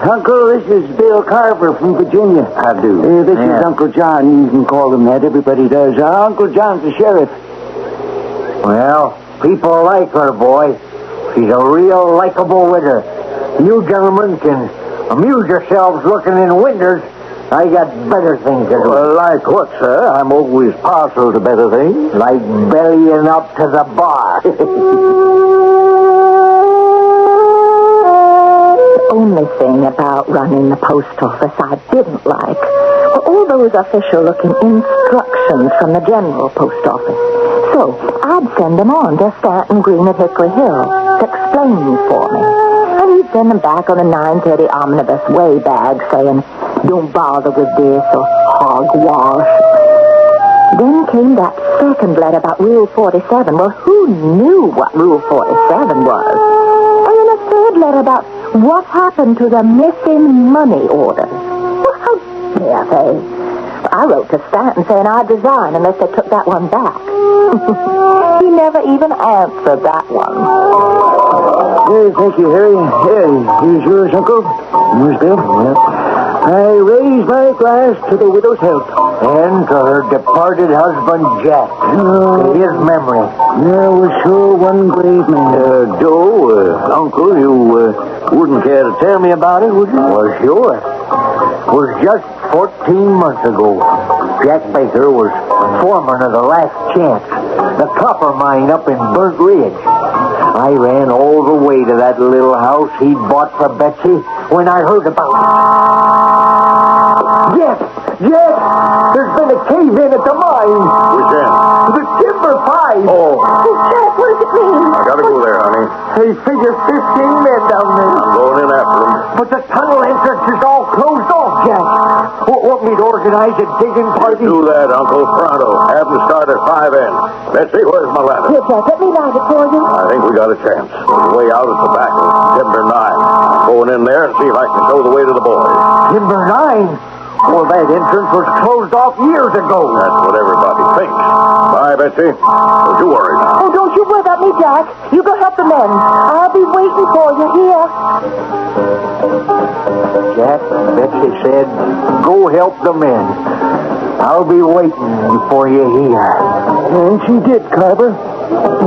Uncle, this is Bill Carver from Virginia. How do? This is Uncle John. You can call him that. Everybody does. Uncle John's the sheriff. Well, people like her, boy. She's a real likable widder. You gentlemen can amuse yourselves looking in windows. I got better things to do. Like what, sir? I'm always partial to better things. Like bellying up to the bar. The only thing about running the post office I didn't like were all those official-looking instructions from the general post office. So I'd send them on to Stanton Green at Hickory Hill to explain for me. And he'd send them back on a 9:30 omnibus way bag saying, "Don't bother with this," or "hogwash." Then came that second letter about Rule 47. Well, who knew what Rule 47 was? And then a third letter about what happened to the missing money order. Well, how dare they? I wrote to Stanton saying I'd resign unless they took that one back. He never even answered that one. Thank you, Harry. Here's yours, Uncle. Yours, Bill. Yep. I raise my glass to the widow's health. And to her departed husband, Jack. To his memory. There was sure one brave man. Joe, Uncle, you wouldn't care to tell me about it, would you? Well, sure. It was just 14 months ago. Jack Baker was foreman of the Last Chance, the copper mine up in Burnt Ridge. I ran all the way to that little house he'd bought for Betsy when I heard about it. Yes! There's been a cave-in at the mine. Which end? The Timber 5. Oh. Jack, what does it mean? I gotta go there, honey. They figure 15 men down there. I'm going in after them. But the tunnel entrance is all closed off, Jack. Want me to organize a digging party? Do that, Uncle. Pronto. Have them start at 5 end. Betsy, where's my ladder? Here, Jack, let me light it for you. I think we got a chance. There's a way out at the back of Timber 9. I'm going in there and see if I can show the way to the boys. Timber 9? Well, that entrance was closed off years ago. That's what everybody thinks. Bye, Betsy. Don't you worry now. Oh, don't you worry about me, Jack. You go help the men. I'll be waiting for you here. Jack, Betsy said, go help the men. I'll be waiting for you here. And she did, Carver.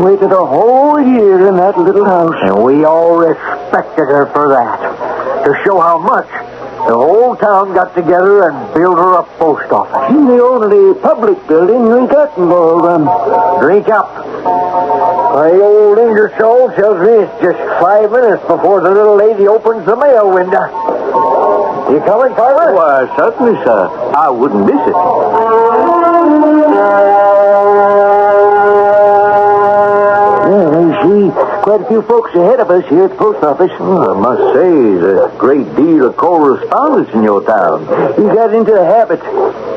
Waited a whole year in that little house. And we all respected her for that. to show how much, the whole town got together and built her a post office. It's the only public building we got in Laurel Run. Drink up. My old Ingersoll tells me it's just 5 minutes before the little lady opens the mail window. You coming, Carver? Why, certainly, sir. I wouldn't miss it. Yeah, I see quite a few folks ahead of us here at the post office. Oh, I must say, there's a great deal of correspondence in your town. We got into the habit.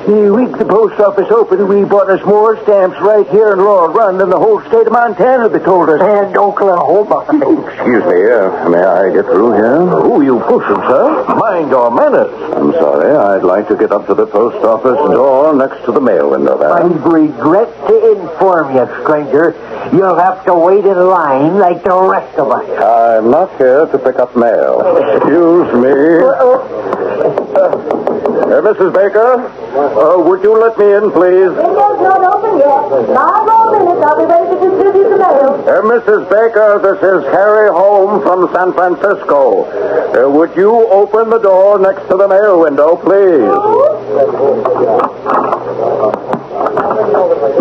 The week the post office opened, we bought us more stamps right here in Laurel Run than the whole state of Montana, they told us. And Oklahoma. Excuse me, may I get through here? Who you pushing, sir? Mind your manners. I'm sorry. I'd like to get up to the post office door next to the mail window there. I regret to inform you, stranger, you'll have to wait in line like the rest of us. I'm not here to pick up mail. Excuse me. Mrs. Baker, would you let me in, please? Window's not open yet. 5 more minutes. I'll be ready to distribute the mail. Mrs. Baker, this is Harry Holmes from San Francisco. Would you open the door next to the mail window, please?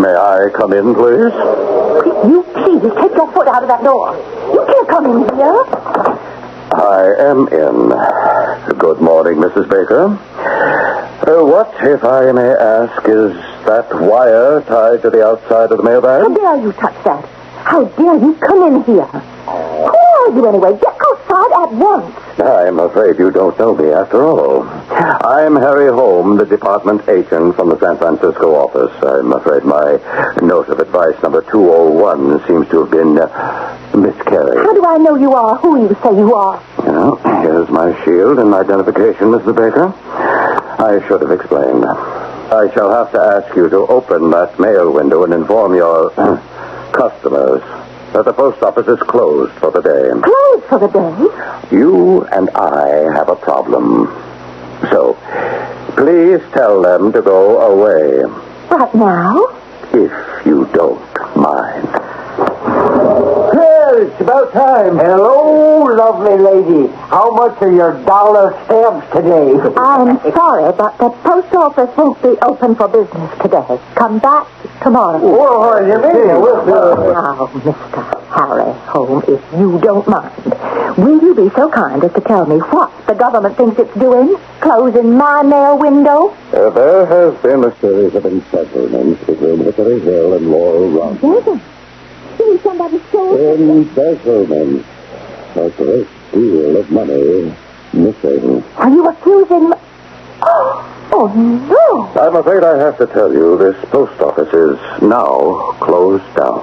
May I come in, please? You please take your foot out of that door. You can't come in here. I am in. Good morning, Mrs. Baker. What, if I may ask, is that wire tied to the outside of the mailbag? How dare you touch that? How dare you come in here? Who are you anyway? Get outside at once. I'm afraid you don't know me after all. I'm Harry Holmes, the department agent from the San Francisco office. I'm afraid my note of advice number 201 seems to have been miscarried. How do I know you are who you say you are? Well, here's my shield and identification, Mrs. Baker. I should have explained. I shall have to ask you to open that mail window and inform your customers that the post office is closed for the day. Closed for the day? You and I have a problem. So, please tell them to go away. What now? If you don't mind. Well, it's about time. Hello, lovely lady. How much are your dollar stamps today? I'm sorry, but the post office won't be open for business today. Come back tomorrow. What do you mean? Now, Mr. Harry Holmes, if you don't mind, will you be so kind as to tell me what the government thinks it's doing? Closing my mail window? There has been a series of embezzlements between Hickory Hill and Laurel Run. Somebody stole Embezzlement. A great deal of money missing. Are you accusing me? Oh, no. I'm afraid I have to tell you this post office is now closed down.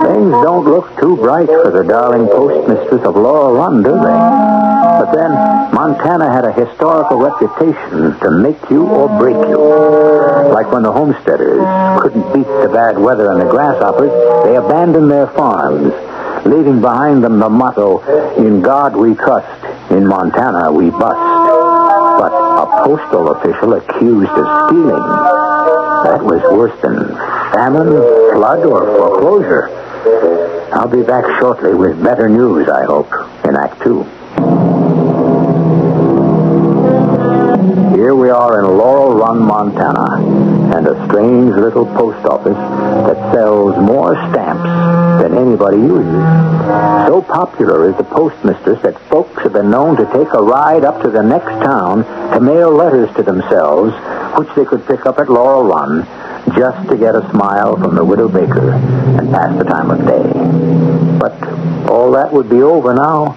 Things don't look too bright for the darling postmistress of Laurel Run, do they? But then, Montana had a historical reputation to make you or break you. Like when the homesteaders couldn't beat the bad weather and the grasshoppers, they abandoned their farms, leaving behind them the motto, "In God we trust, in Montana we bust." But a postal official accused of stealing, that was worse than famine, flood, or foreclosure. I'll be back shortly with better news, I hope, in Act 2. Here we are in Laurel Run, Montana, and a strange little post office that sells more stamps than anybody uses. So popular is the postmistress that folks have been known to take a ride up to the next town to mail letters to themselves, which they could pick up at Laurel Run, just to get a smile from the widow Baker and pass the time of day. But all that would be over now,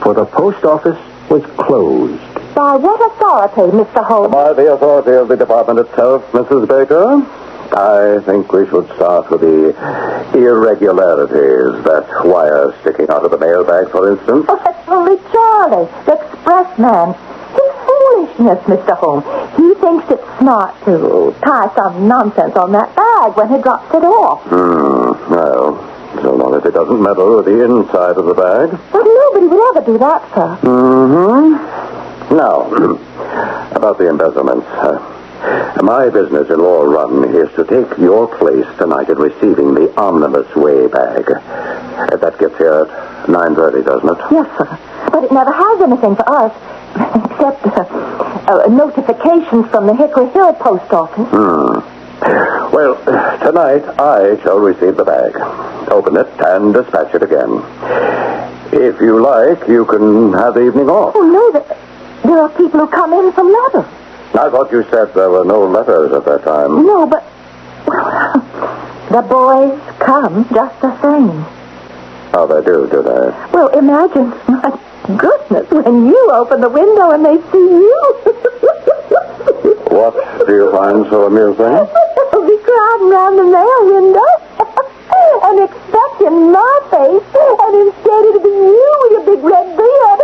for the post office was closed. By what authority, Mr. Holmes? By the authority of the department itself, Mrs. Baker. I think we should start with the irregularities. That wire sticking out of the mailbag, for instance. Oh, that's only Charlie, the express man. His foolishness, Mr. Holmes. He thinks it's smart to tie some nonsense on that bag when he drops it off. Well, so long as it doesn't meddle with the inside of the bag. But nobody would ever do that, sir. Now, about the embezzlements. My business in Laurel Run is to take your place tonight in receiving the omnibus way bag. That gets here at 9:30, doesn't it? Yes, sir. But it never has anything for us, except notifications from the Hickory Hill post office. Well, tonight I shall receive the bag, open it, and dispatch it again. If you like, you can have the evening off. Oh, no, there are people who come in for letters. I thought you said there were no letters at that time. No, but... Well, the boys come just the same. Oh, they do they? Well, imagine, my goodness, when you open the window and they see you. What do you find so amusing? They'll be crowding around the mail window and expecting my face, and instead it'll be you with your big red beard.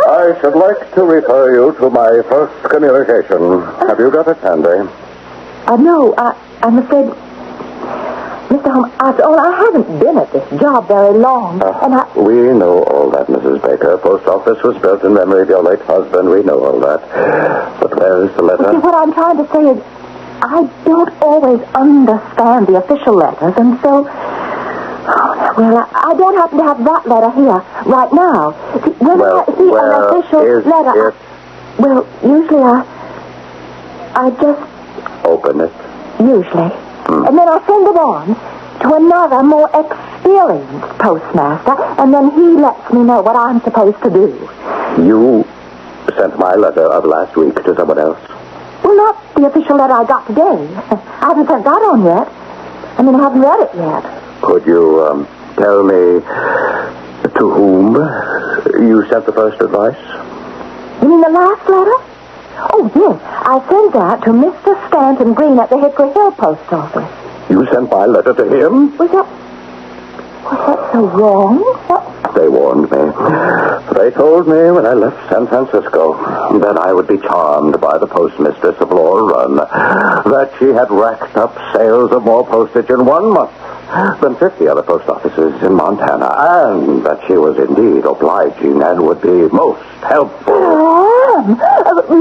I should like to refer you to my first communication. Have you got it handy? No, I'm afraid... Mr. Holmes, after all, I haven't been at this job very long, and We know all that, Mrs. Baker. Post office was built in memory of your late husband. We know all that. But where is the letter? See, what I'm trying to say is, I don't always understand the official letters, and so... Well, I don't happen to have that letter here right now. See, when I see an official letter... Well, usually I just... Open it. Usually. And then I send it on to another, more experienced postmaster, and then he lets me know what I'm supposed to do. You sent my letter of last week to someone else? Well, not the official letter I got today. I haven't sent that on yet. I mean, I haven't read it yet. Could you tell me to whom you sent the first advice? You mean the last letter? Oh, yes. I sent that to Mr. Stanton Green at the Hickory Hill post office. You sent my letter to him? Was that so wrong? What? They warned me. They told me when I left San Francisco that I would be charmed by the postmistress of Laurel Run, that she had racked up sales of more postage in 1 month than 50 other post offices in Montana, and that she was indeed obliging and would be most helpful. I am.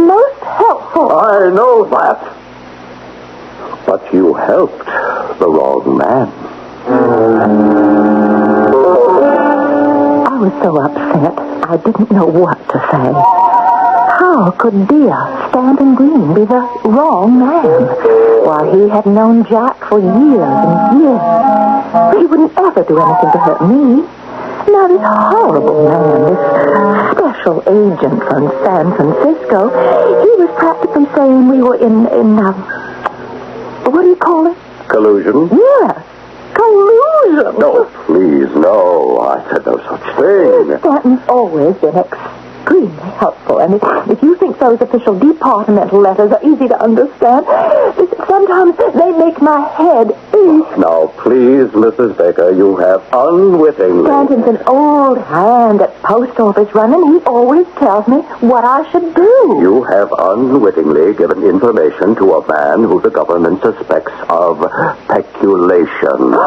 Most helpful. I know that. But you helped the wrong man. I was so upset, I didn't know what to say. How could dear Stanton Green be the wrong man, while he had known Jack for years and years? He wouldn't ever do anything to hurt me. Now this horrible man, this special agent from San Francisco, he was practically saying we were in what do you call it? Collusion? Yes. Collusion. No, please, no. I said no such thing. Stanton's always been extremely helpful, and if you think those official departmental letters are easy to understand, sometimes they make my head ache. Now, please, Mrs. Baker, you have unwittingly... Stanton's an old hand at post office running. He always tells me what I should do. You have unwittingly given information to a man who the government suspects of peculation.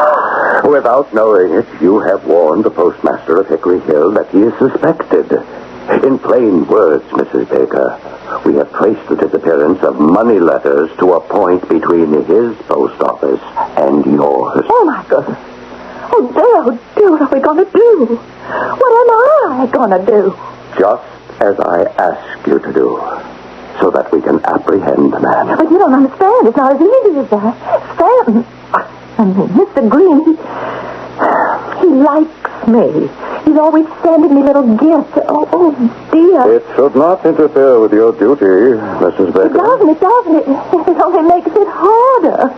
Without knowing it, you have warned the postmaster of Hickory Hill that he is suspected. In plain words, Mrs. Baker, we have traced the disappearance of money letters to a point between his post office and yours. Oh, my goodness. Oh, dear, what are we going to do? What am I going to do? Just as I ask you to do, so that we can apprehend the man. But you don't understand. It's not as easy as that. Stanton, Mr. Green, he likes me. He's always sending me little gifts. Oh, dear. It should not interfere with your duty, Mrs. Baker. It doesn't. It only makes it harder.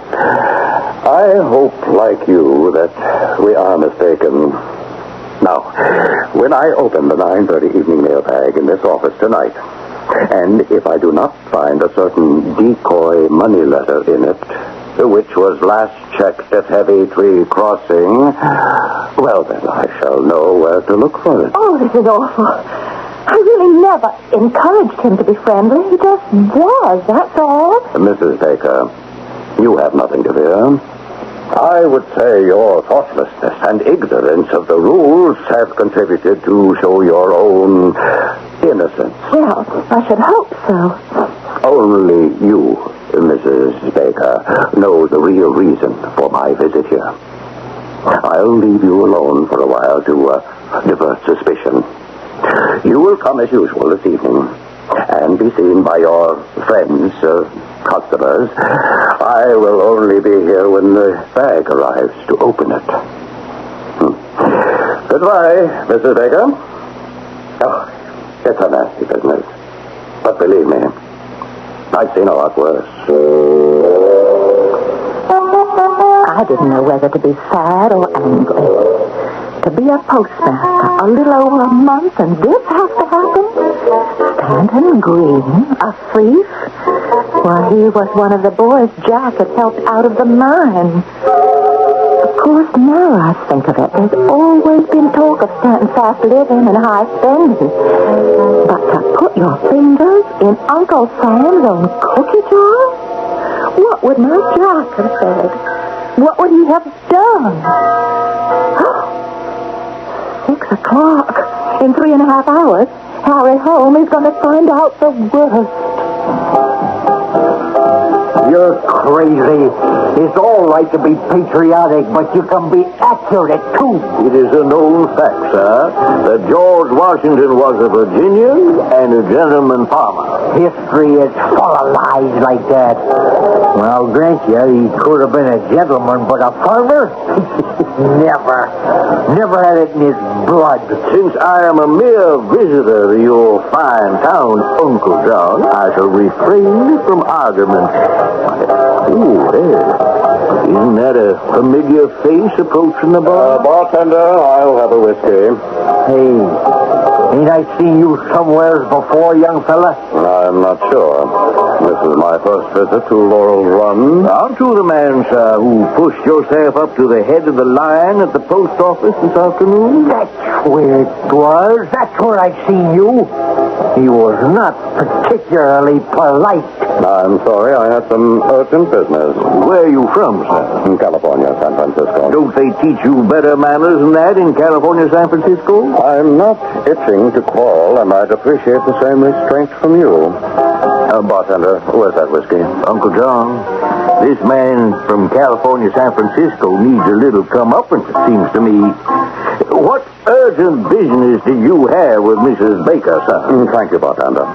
I hope, like you, that we are mistaken. Now, when I open the 9:30 evening mail bag in this office tonight, and if I do not find a certain decoy money letter in it, which was last checked at Heavy Tree Crossing, well, then I shall know where to look for it. Oh, this is awful. I really never encouraged him to be friendly. He just was, that's all. Mrs. Baker, you have nothing to fear. I would say your thoughtlessness and ignorance of the rules have contributed to show your own innocence. Well, I should hope so. Only you, Mrs. Baker, know the real reason for my visit here. I'll leave you alone for a while to divert suspicion. You will come as usual this evening and be seen by your friends, customers. I will only be here when the bag arrives to open it. Goodbye, Mrs. Baker. Oh, it's a nasty business. But believe me, I've seen a lot worse. I didn't know whether to be sad or angry. To be a postmaster a little over a month and this has to happen? Stanton Green, a thief? Why, he was one of the boys Jack had helped out of the mine. Of course, now I think of it, there's always been talk of Stanton's fast living and high spending. But to put your fingers in Uncle Sam's own cookie jar? What would my Jack have said? What would he have done? 6 o'clock. In 3.5 hours, Harry Holmes is going to find out the worst. You're crazy. It's all right to be patriotic, but you can be accurate, too. It is a known fact, sir, that George Washington was a Virginian and a gentleman farmer. History is full of lies like that. Well, I'll grant you, he could have been a gentleman, but a farmer? Never. Never had it in his blood. Since I am a mere visitor to your fine town, Uncle John, I shall refrain from argument. Ooh, there. Isn't that a familiar face approaching the bar? Bartender, I'll have a whiskey. Hey, ain't I seen you somewheres before, young fella? I'm not sure. This is my first visit to Laurel's Run. Aren't you the man, sir, who pushed yourself up to the head of the line at the post office this afternoon? That's where it was. That's where I seen you. He was not particularly polite. I'm sorry, I had some urgent business. Where are you from, sir? In California, San Francisco. Don't they teach you better manners than that in California, San Francisco? I'm not itching to quarrel, and I'd appreciate the same restraint from you. Bartender, where's that whiskey? Uncle John, this man from California, San Francisco needs a little comeuppance, it seems to me. What urgent business do you have with Mrs. Baker, sir? Thank you, Bartender.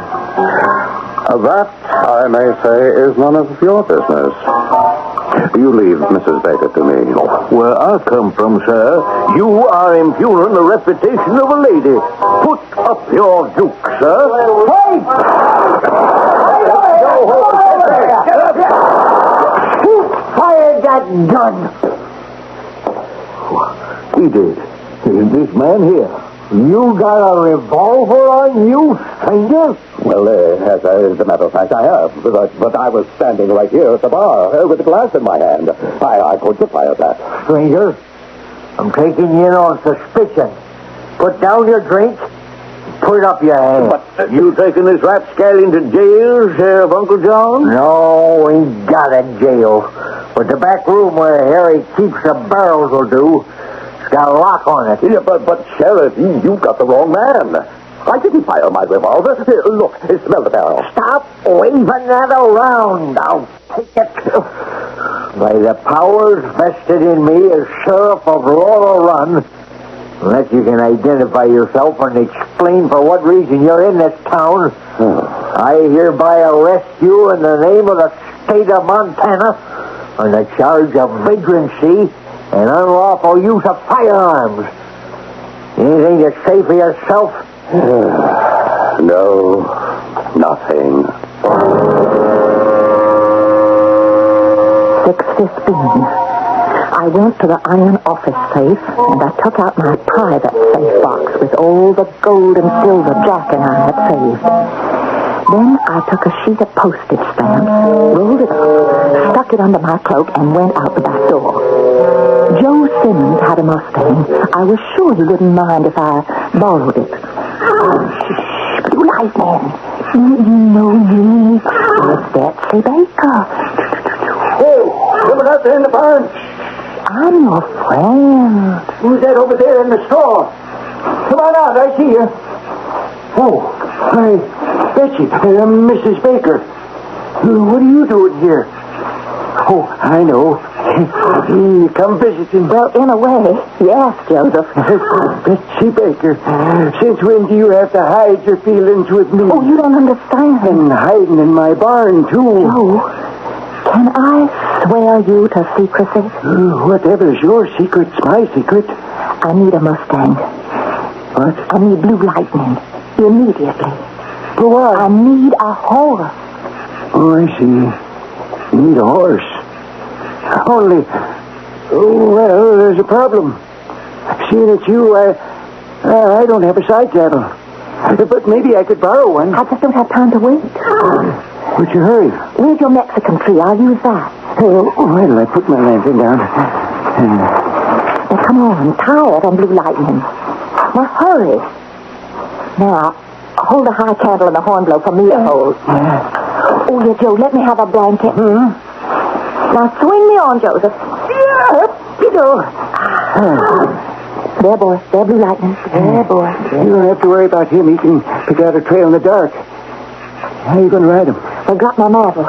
That, I may say, is none of your business. You leave Mrs. Baker to me. Where I come from, sir, you are impugning the reputation of a lady. Put up your duke, sir. Wait! Who fired that gun? He did. This man here. You got a revolver on you, stranger? Well, as a matter of fact, I have. But I was standing right here at the bar with a glass in my hand. I couldn't have fired that. Stranger, I'm taking you in on suspicion. Put down your drink. Put up your hand. But you taking this rapscallion to jail, Sheriff Uncle John? No, ain't got a jail. But the back room where Harry keeps the barrels will do. It's got a lock on it. Yeah, but Sheriff, you've got the wrong man. I didn't fire my revolver. Look, smell the barrel. Stop waving that around. I'll take it. By the powers vested in me as Sheriff of Laurel Run, unless you can identify yourself and explain for what reason you're in this town, I hereby arrest you in the name of the state of Montana on the charge of vagrancy and unlawful use of firearms. Anything to say for yourself? No, nothing. 6:15. I went to the iron office safe, and I took out my private safe box with all the gold and silver Jack and I had saved. Then I took a sheet of postage stamps, rolled it up, stuck it under my cloak, and went out the back door. Joe Simmons had a Mustang. I was sure he wouldn't mind if I borrowed it. Oh, shh, but you lies, man. You know me. It's Betsy Baker. Hey, coming out there in the barn. I'm your friend. Who's that over there in the store? Come on out, I see you. Oh, hi, Betsy, Mrs. Baker. What are you doing here? Oh, I know. Come visiting. Well, in a way, yes, Joseph. Betsy Baker, since when do you have to hide your feelings with me? Oh, you don't understand. And hiding in my barn, too. Joe, can I swear you to secrecy? Whatever's your secret's my secret. I need a Mustang. What? I need blue lightning. Immediately. For what? I need a horse. Oh, I see. You need a horse. Only, well, there's a problem. Seeing it's you, I don't have a side saddle. But maybe I could borrow one. I just don't have time to wait. Would you hurry? Where's your Mexican tree? I'll use that. Oh, why did I put my lantern down? Now, come on. I'm tired on blue lightning. Now, hurry. Now, hold a high candle in the horn blow for me to hold. Oh, yeah, Joe, let me have a blanket. Now, swing me on, Joseph. Yeah, you know. There, boy. There, blue lightning. There, boy. You don't have to worry about him. He can pick out a trail in the dark. How are you going to ride him? I got my marble.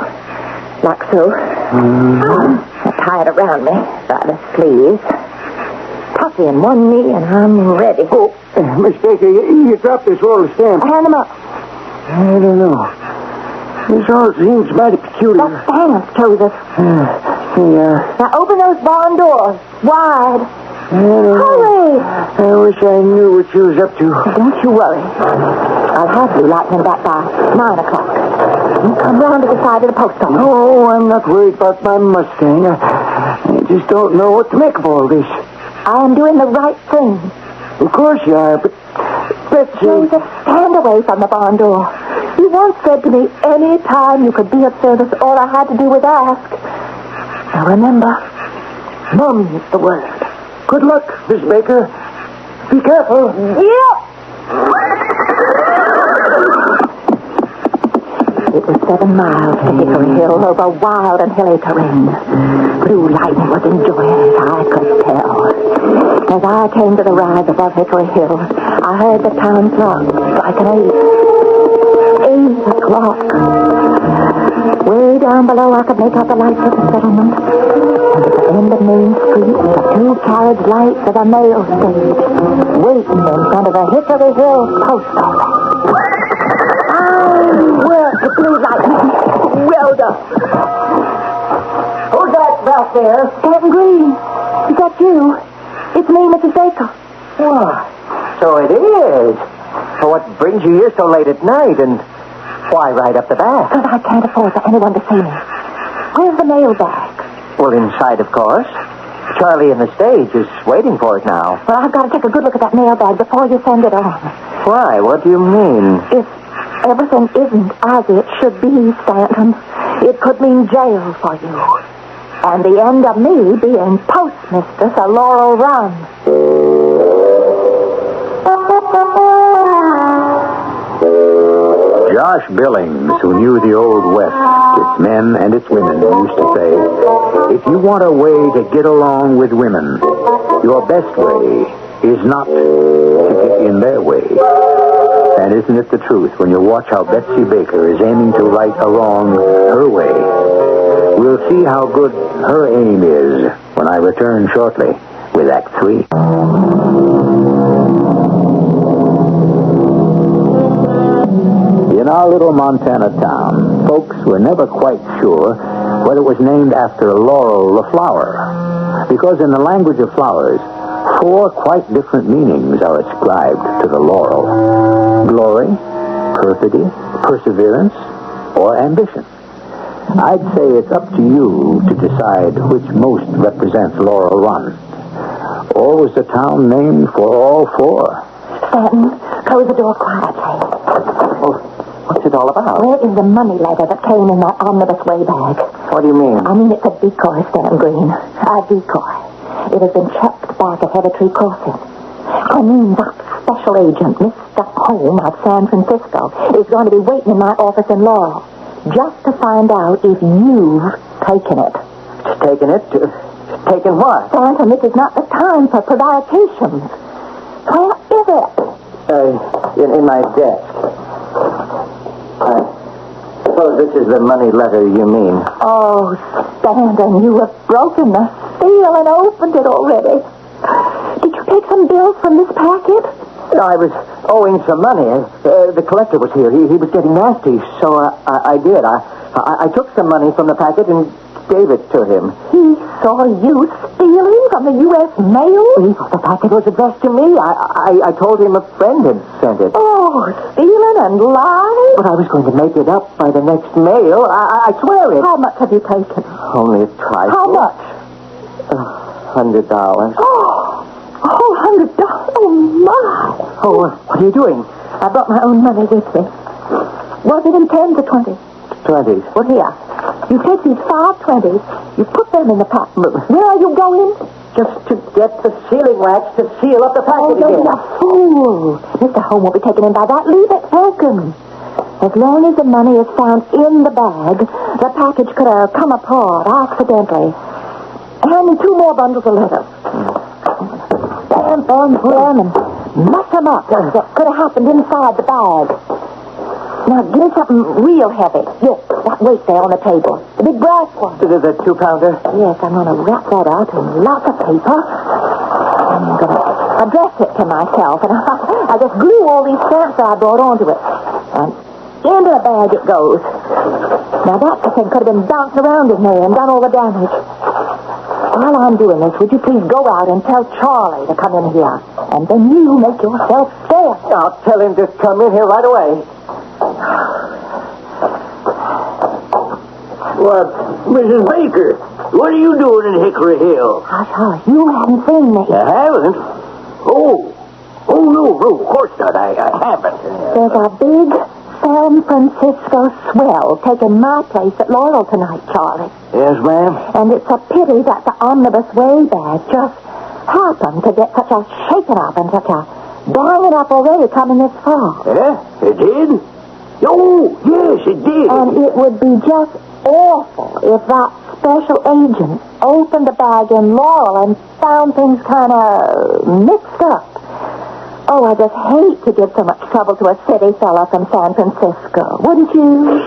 Like so. I tie it around me by the sleeves. Puffy in one knee, and I'm ready. Oh, Miss Baker, you dropped this roll of stamps. Hand them up. I don't know. This all seems mighty peculiar. The stamps, Joseph. Yeah. Now open those barn doors. Wide. Hurry! I wish I knew what you was up to. Don't you worry. I'll have blue lightning back by 9 o'clock. You come round to the side of the post office. Oh, I'm not worried about my Mustang. I just don't know what to make of all this. I am doing the right thing. Of course you are, but Betsy... Joseph, stand away from the barn door. You once said to me, any time you could be of service, all I had to do was ask. Now remember, Mum's the word. Good luck, Miss Baker. Be careful. Yeah. It was 7 miles to Hickory Hill over wild and hilly terrain. Blue lightning was enjoying it, I could tell. As I came to the rise above Hickory Hill, I heard the town clock striking 8 o'clock. Way down below, I could make out the lights of the settlement. And at the end of Main Street, the 2 carriage lights of a mail stage, waiting in front of the Hickory Hill post office. Work the blue lightning. Well done. Who's that back there? Stanton Green. Is that you? It's me, Mrs. Baker. What? So it is. So what brings you here so late at night, and why right up the back? Because I can't afford for anyone to see me. Where's the mail bag? Well, inside, of course. Charlie in the stage is waiting for it now. Well, I've got to take a good look at that mail bag before you send it on. Why? What do you mean? If everything isn't as it should be, Stanton, it could mean jail for you. And the end of me being postmistress of Laurel Run. Josh Billings, who knew the Old West, its men and its women, used to say, if you want a way to get along with women, your best way is not to get in their way. And isn't it the truth when you watch how Betsy Baker is aiming to right a wrong her way? We'll see how good her aim is when I return shortly with Act 3. In our little Montana town, folks were never quite sure whether it was named after Laurel the flower. Because in the language of flowers, 4 quite different meanings are ascribed to the laurel. Glory, perfidy, perseverance, or ambition. I'd say it's up to you to decide which most represents Laurel Run. Or was the town named for all 4? Stanton, close the door quietly. What's it all about? Where is the money letter that came in that omnibus way bag? What do you mean? I mean, it's a decoy, Stanton Green. A decoy. It has been checked back at Heathertree Crossing. I mean, that special agent, Mr. Home of San Francisco, is going to be waiting in my office in Laurel just to find out if you've taken it. Taken it? Taken what? Stanton, this is not the time for prevarications. Where is it? In my desk. I suppose this is the money letter you mean. Oh, Stanton, you have broken the seal and opened it already. Did you take some bills from this packet? I was owing some money. The collector was here. He was getting nasty, so I did. I took some money from the packet and gave it to him. He saw you stealing from the U.S. mail? He thought the packet was addressed to me. I told him a friend had sent it. Oh, stealing and lying? But I was going to make it up by the next mail. I swear it. How much have you taken? Only a trifle. How much? $100. Oh, $100. Oh, my. Oh, what are you doing? I brought my own money with me. Was it in 10s or 20s? 20s. Well, here. You take these 5 20s, you put them in the packet. Where are you going? Just to get the sealing wax to seal up the packet Oh, again. you're a fool. Mr. Holmes won't be taken in by that. Leave it broken. As long as the money is found in the bag, the package could have come apart accidentally. Hand me 2 more bundles of letters. Stamp them and muck them up. That could have happened inside the bag. Now, give me something real heavy. Yes, that weight there on the table. The big brass one. The 2-pounder? Yes, I'm going to wrap that up in lots of paper. I'm going to address it to myself, and I just glue all these stamps that I brought onto it. And into the bag it goes. Now, that thing could have been bouncing around in there and done all the damage. While I'm doing this, would you please go out and tell Charlie to come in here? And then you make yourself scarce. I'll tell him to come in here right away. What, Mrs. Baker, what are you doing in Hickory Hill? Hush, you haven't seen me. I haven't? Oh, no, of course not. I haven't. There's a big San Francisco swell taking my place at Laurel tonight, Charlie. Yes, ma'am? And it's a pity that the omnibus way bag just happened to get such a shaking up and such a banging up already coming this far. Yeah, it did? Oh, yes, it did. And it would be just awful if that special agent opened the bag in Laurel and found things kind of mixed up. Oh, I just hate to give so much trouble to a city fella from San Francisco, wouldn't you?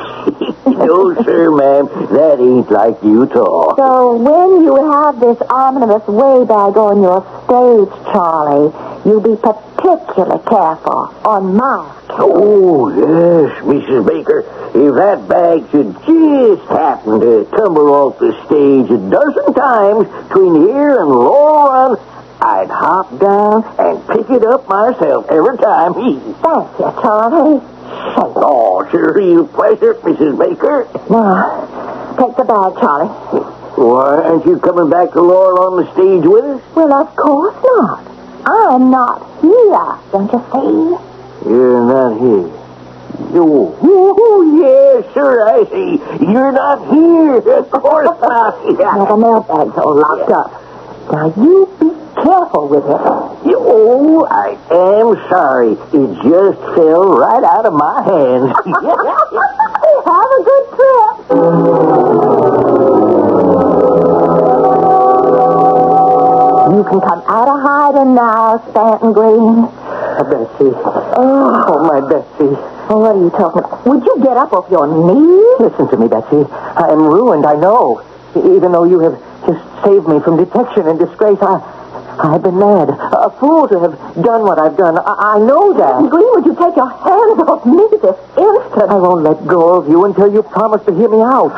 No, sir, ma'am. That ain't like you at all. So when you have this omnibus way bag on your stage, Charlie, you be particularly careful on my account. Oh, yes, Mrs. Baker. If that bag should just happen to tumble off the stage a dozen times between here and Laurel Run, I'd hop down and pick it up myself every time. Thank you, Charlie. Oh, sure, real pleasure, Mrs. Baker. Now, take the bag, Charlie. Why, aren't you coming back to Laurel on the stage with us? Well, of course not. I'm not here, don't you see? You're not here. Oh, yes, sir, I see. You're not here. Of course not. Now, the mailbag's all locked up. Now, you be careful with it. Oh, I am sorry. It just fell right out of my hands. Have a good trip. You can come out of hiding now, Stanton Green. Betsy. Oh, my Betsy. Oh, what are you talking about? Would you get up off your knees? Listen to me, Betsy. I am ruined, I know. Even though you have just saved me from detection and disgrace, I've been mad. A fool to have done what I've done. I know that. Green, would you take your hands off me this instant? I won't let go of you until you promise to hear me out.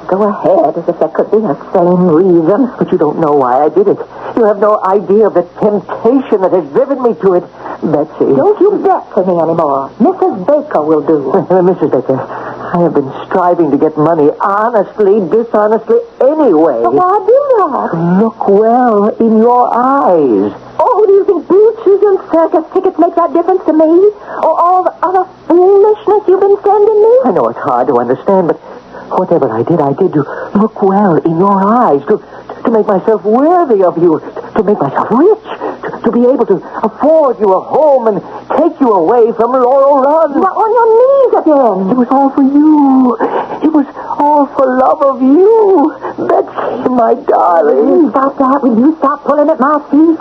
Go ahead, as if there could be a sane reason. But you don't know why I did it. You have no idea of the temptation that has driven me to it. Betsy. Don't you bet to me anymore. Mrs. Baker will do. Mrs. Baker, I have been striving to get money honestly, dishonestly, anyway. But why do that? Look well in your eyes. Oh, do you think breeches and circus tickets make that difference to me? Or all the other foolishness you've been sending me? I know it's hard to understand, but whatever I did to look well in your eyes, to make myself worthy of you, to make myself rich, to be able to afford you a home and take you away from Laurel Run. You're on your knees again. It was all for you. It was all for love of you. Betsy, my darling. Stop that. Will you stop pulling at my feet?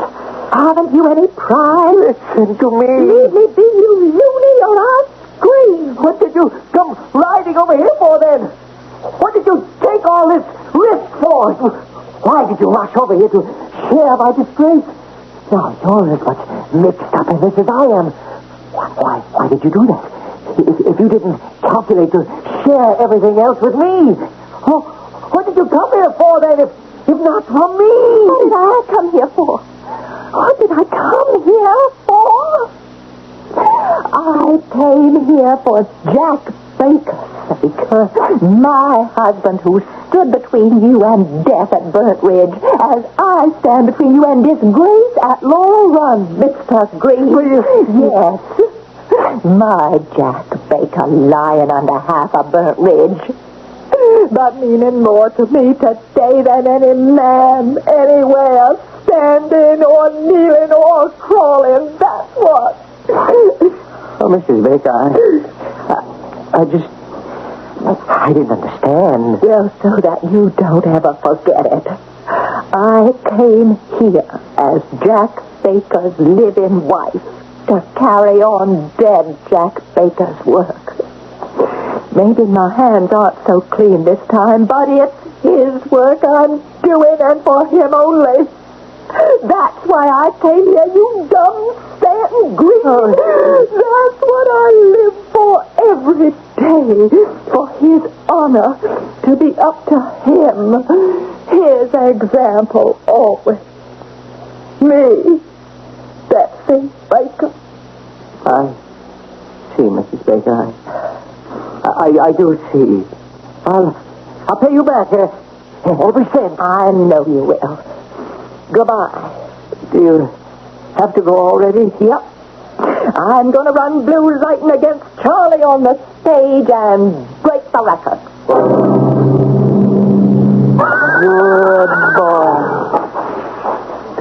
Haven't you any pride? Listen to me. Leave me be, you loony, or I'll scream. What did you come riding over here for, then? What did you take all this risk course. Why did you rush over here to share my disgrace? Now, you're as much mixed up in this as I am. Why did you do that? If you didn't calculate to share everything else with me, what did you come here for then, if not for me? What did I come here for? What did I come here for? I came here for Jack Baker's sake. My husband who stood between you and death at Burnt Ridge, as I stand between you and disgrace at Laurel Run, Mistress Green. Yes. My Jack Baker lying under half a Burnt Ridge. But meaning more to me today than any man anywhere, standing or kneeling or crawling. That's what. Oh, Mrs. Baker, I didn't understand. Well, so that you don't ever forget it. I came here as Jack Baker's living wife to carry on dead Jack Baker's work. Maybe my hands aren't so clean this time, but it's his work I'm doing, and for him only. That's why I came here, you dumb Stanton Green. That's what I live for every day. For his honor, to be up to him. His example always. Me, Betsy Baker. I see, Mrs. Baker. I do see. I'll pay you back every cent. I know you will. Goodbye. Do you have to go already? Yep. I'm going to run blues lighting against Charlie on the stage and break the record. Good boy.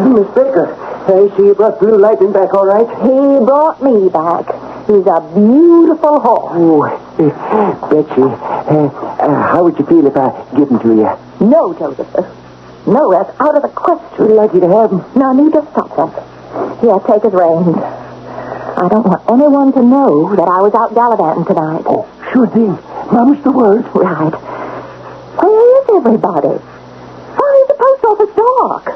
Miss Baker, I see you brought Blue Lightning back all right? He brought me back. He's a beautiful horse. Oh, Betsy, how would you feel if I give him to you? No, Joseph. No, that's out of the question. Would you like you to have him? Now, you just stop that. Here, take his reins. I don't want anyone to know that I was out gallivanting tonight. Oh, sure thing. Mama's the word. Right. Where is everybody? Why is the post office dark?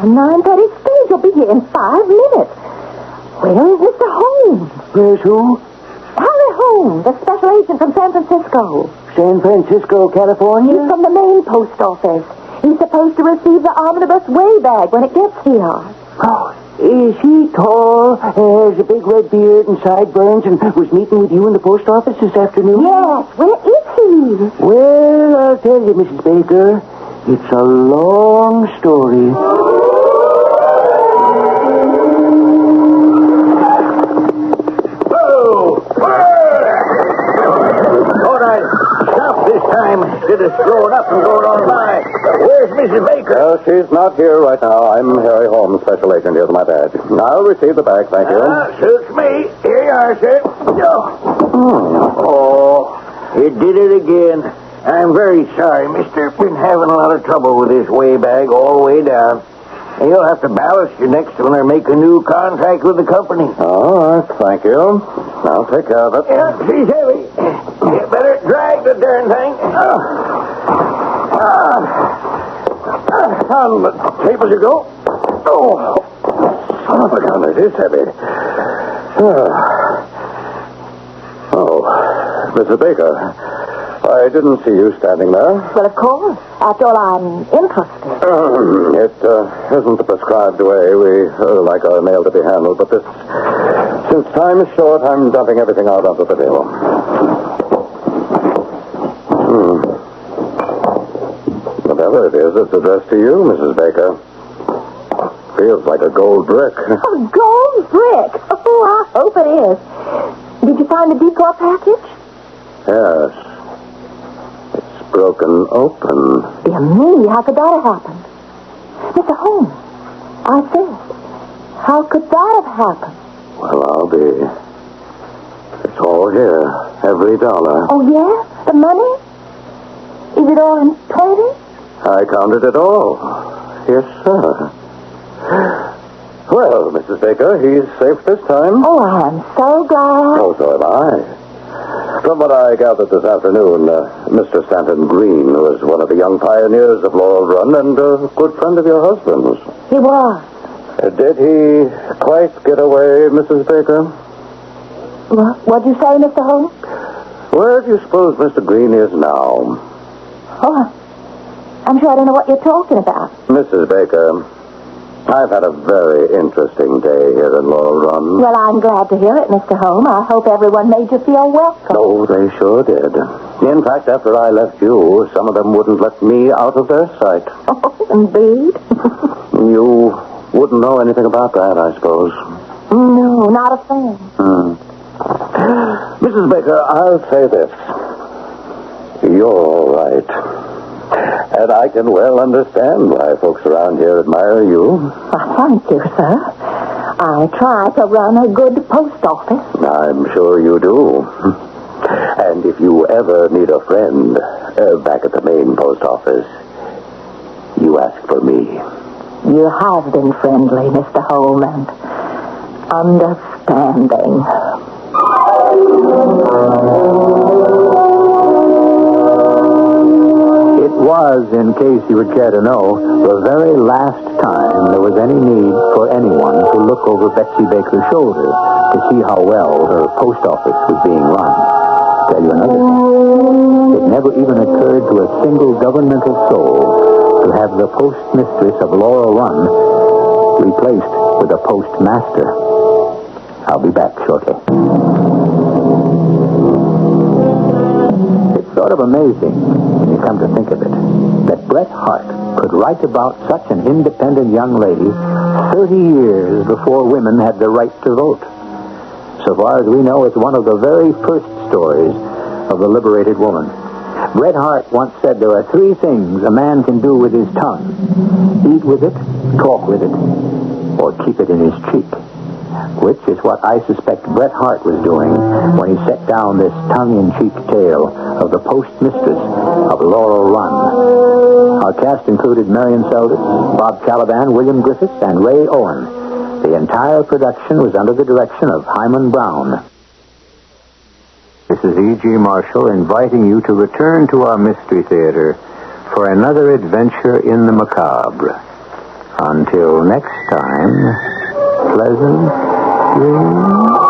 The 9:30 stage will be here in 5 minutes. Where is Mr. Holmes? Where's who? Harry Holmes, the special agent from San Francisco. San Francisco, California? He's from the main post office. He's supposed to receive the omnibus way bag when it gets here. Oh, is he tall, has a big red beard and sideburns, and was meeting with you in the post office this afternoon? Yes, where is he? Well, I'll tell you, Mrs. Baker, it's a long story. Instead of slowing up and going on by. Where's Mrs. Baker? Well, she's not here right now. I'm Harry Holmes, special agent. Here's my badge. I'll receive the bag, thank you. Suits me. Here you are, sir. Oh, it did it again. I'm very sorry, mister. Been having a lot of trouble with this way bag all the way down. And you'll have to ballast your next one or make a new contract with the company. All right, thank you. I'll take care of it. Yeah, she's heavy. You better drag the darn thing. On the table you go. Oh, son of a gun, it is heavy. Oh, Mrs. Baker, I didn't see you standing there. Well, of course. After all, I'm interested. It isn't the prescribed way. We like our mail to be handled, but since time is short, I'm dumping everything out onto the table. Whatever it is, it's addressed to you, Mrs. Baker. Feels like a gold brick. A gold brick? Oh, I hope it is. Did you find the decor package? Yes. It's broken open. Dear me, how could that have happened? Mr. Holmes, I said, how could that have happened? Well, I'll be. It's all here. Every dollar. Oh, yeah? The money? Is it all in 20? I counted it all. Yes, sir. Well, Mrs. Baker, he's safe this time. Oh, I'm so glad. Oh, so am I. From what I gathered this afternoon, Mr. Stanton Green was one of the young pioneers of Laurel Run and a good friend of your husband's. He was. Did he quite get away, Mrs. Baker? What'd you say, Mr. Holmes? Where do you suppose Mr. Green is now? Oh, I'm sure I don't know what you're talking about. Mrs. Baker, I've had a very interesting day here in Laurel Run. Well, I'm glad to hear it, Mr. Holmes. I hope everyone made you feel welcome. Oh, they sure did. In fact, after I left you, some of them wouldn't let me out of their sight. Oh, indeed. You wouldn't know anything about that, I suppose. No, not a thing. Mrs. Baker, I'll say this. You're all right. And I can well understand why folks around here admire you. Well, thank you, sir. I try to run a good post office. I'm sure you do. And if you ever need a friend back at the main post office, you ask for me. You have been friendly, Mr. Holmes, and understanding. It was, in case you would care to know, the very last time there was any need for anyone to look over Betsy Baker's shoulder to see how well her post office was being run. Tell you another thing. It never even occurred to a single governmental soul to have the postmistress of Laurel Run replaced with a postmaster. I'll be back shortly. It's sort of amazing, when you come to think of it, that Bret Harte could write about such an independent young lady 30 years before women had the right to vote. So far as we know, it's one of the very first stories of the liberated woman. Bret Harte once said there are 3 things a man can do with his tongue: eat with it, talk with it, or keep it in his cheek. Which is what I suspect Bret Harte was doing when he set down this tongue-in-cheek tale of the postmistress of Laurel Run. Our cast included Marion Seldes, Bob Caliban, William Griffiths, and Ray Owen. The entire production was under the direction of Hyman Brown. This is E.G. Marshall inviting you to return to our Mystery Theater for another adventure in the macabre. Until next time, pleasant dreams.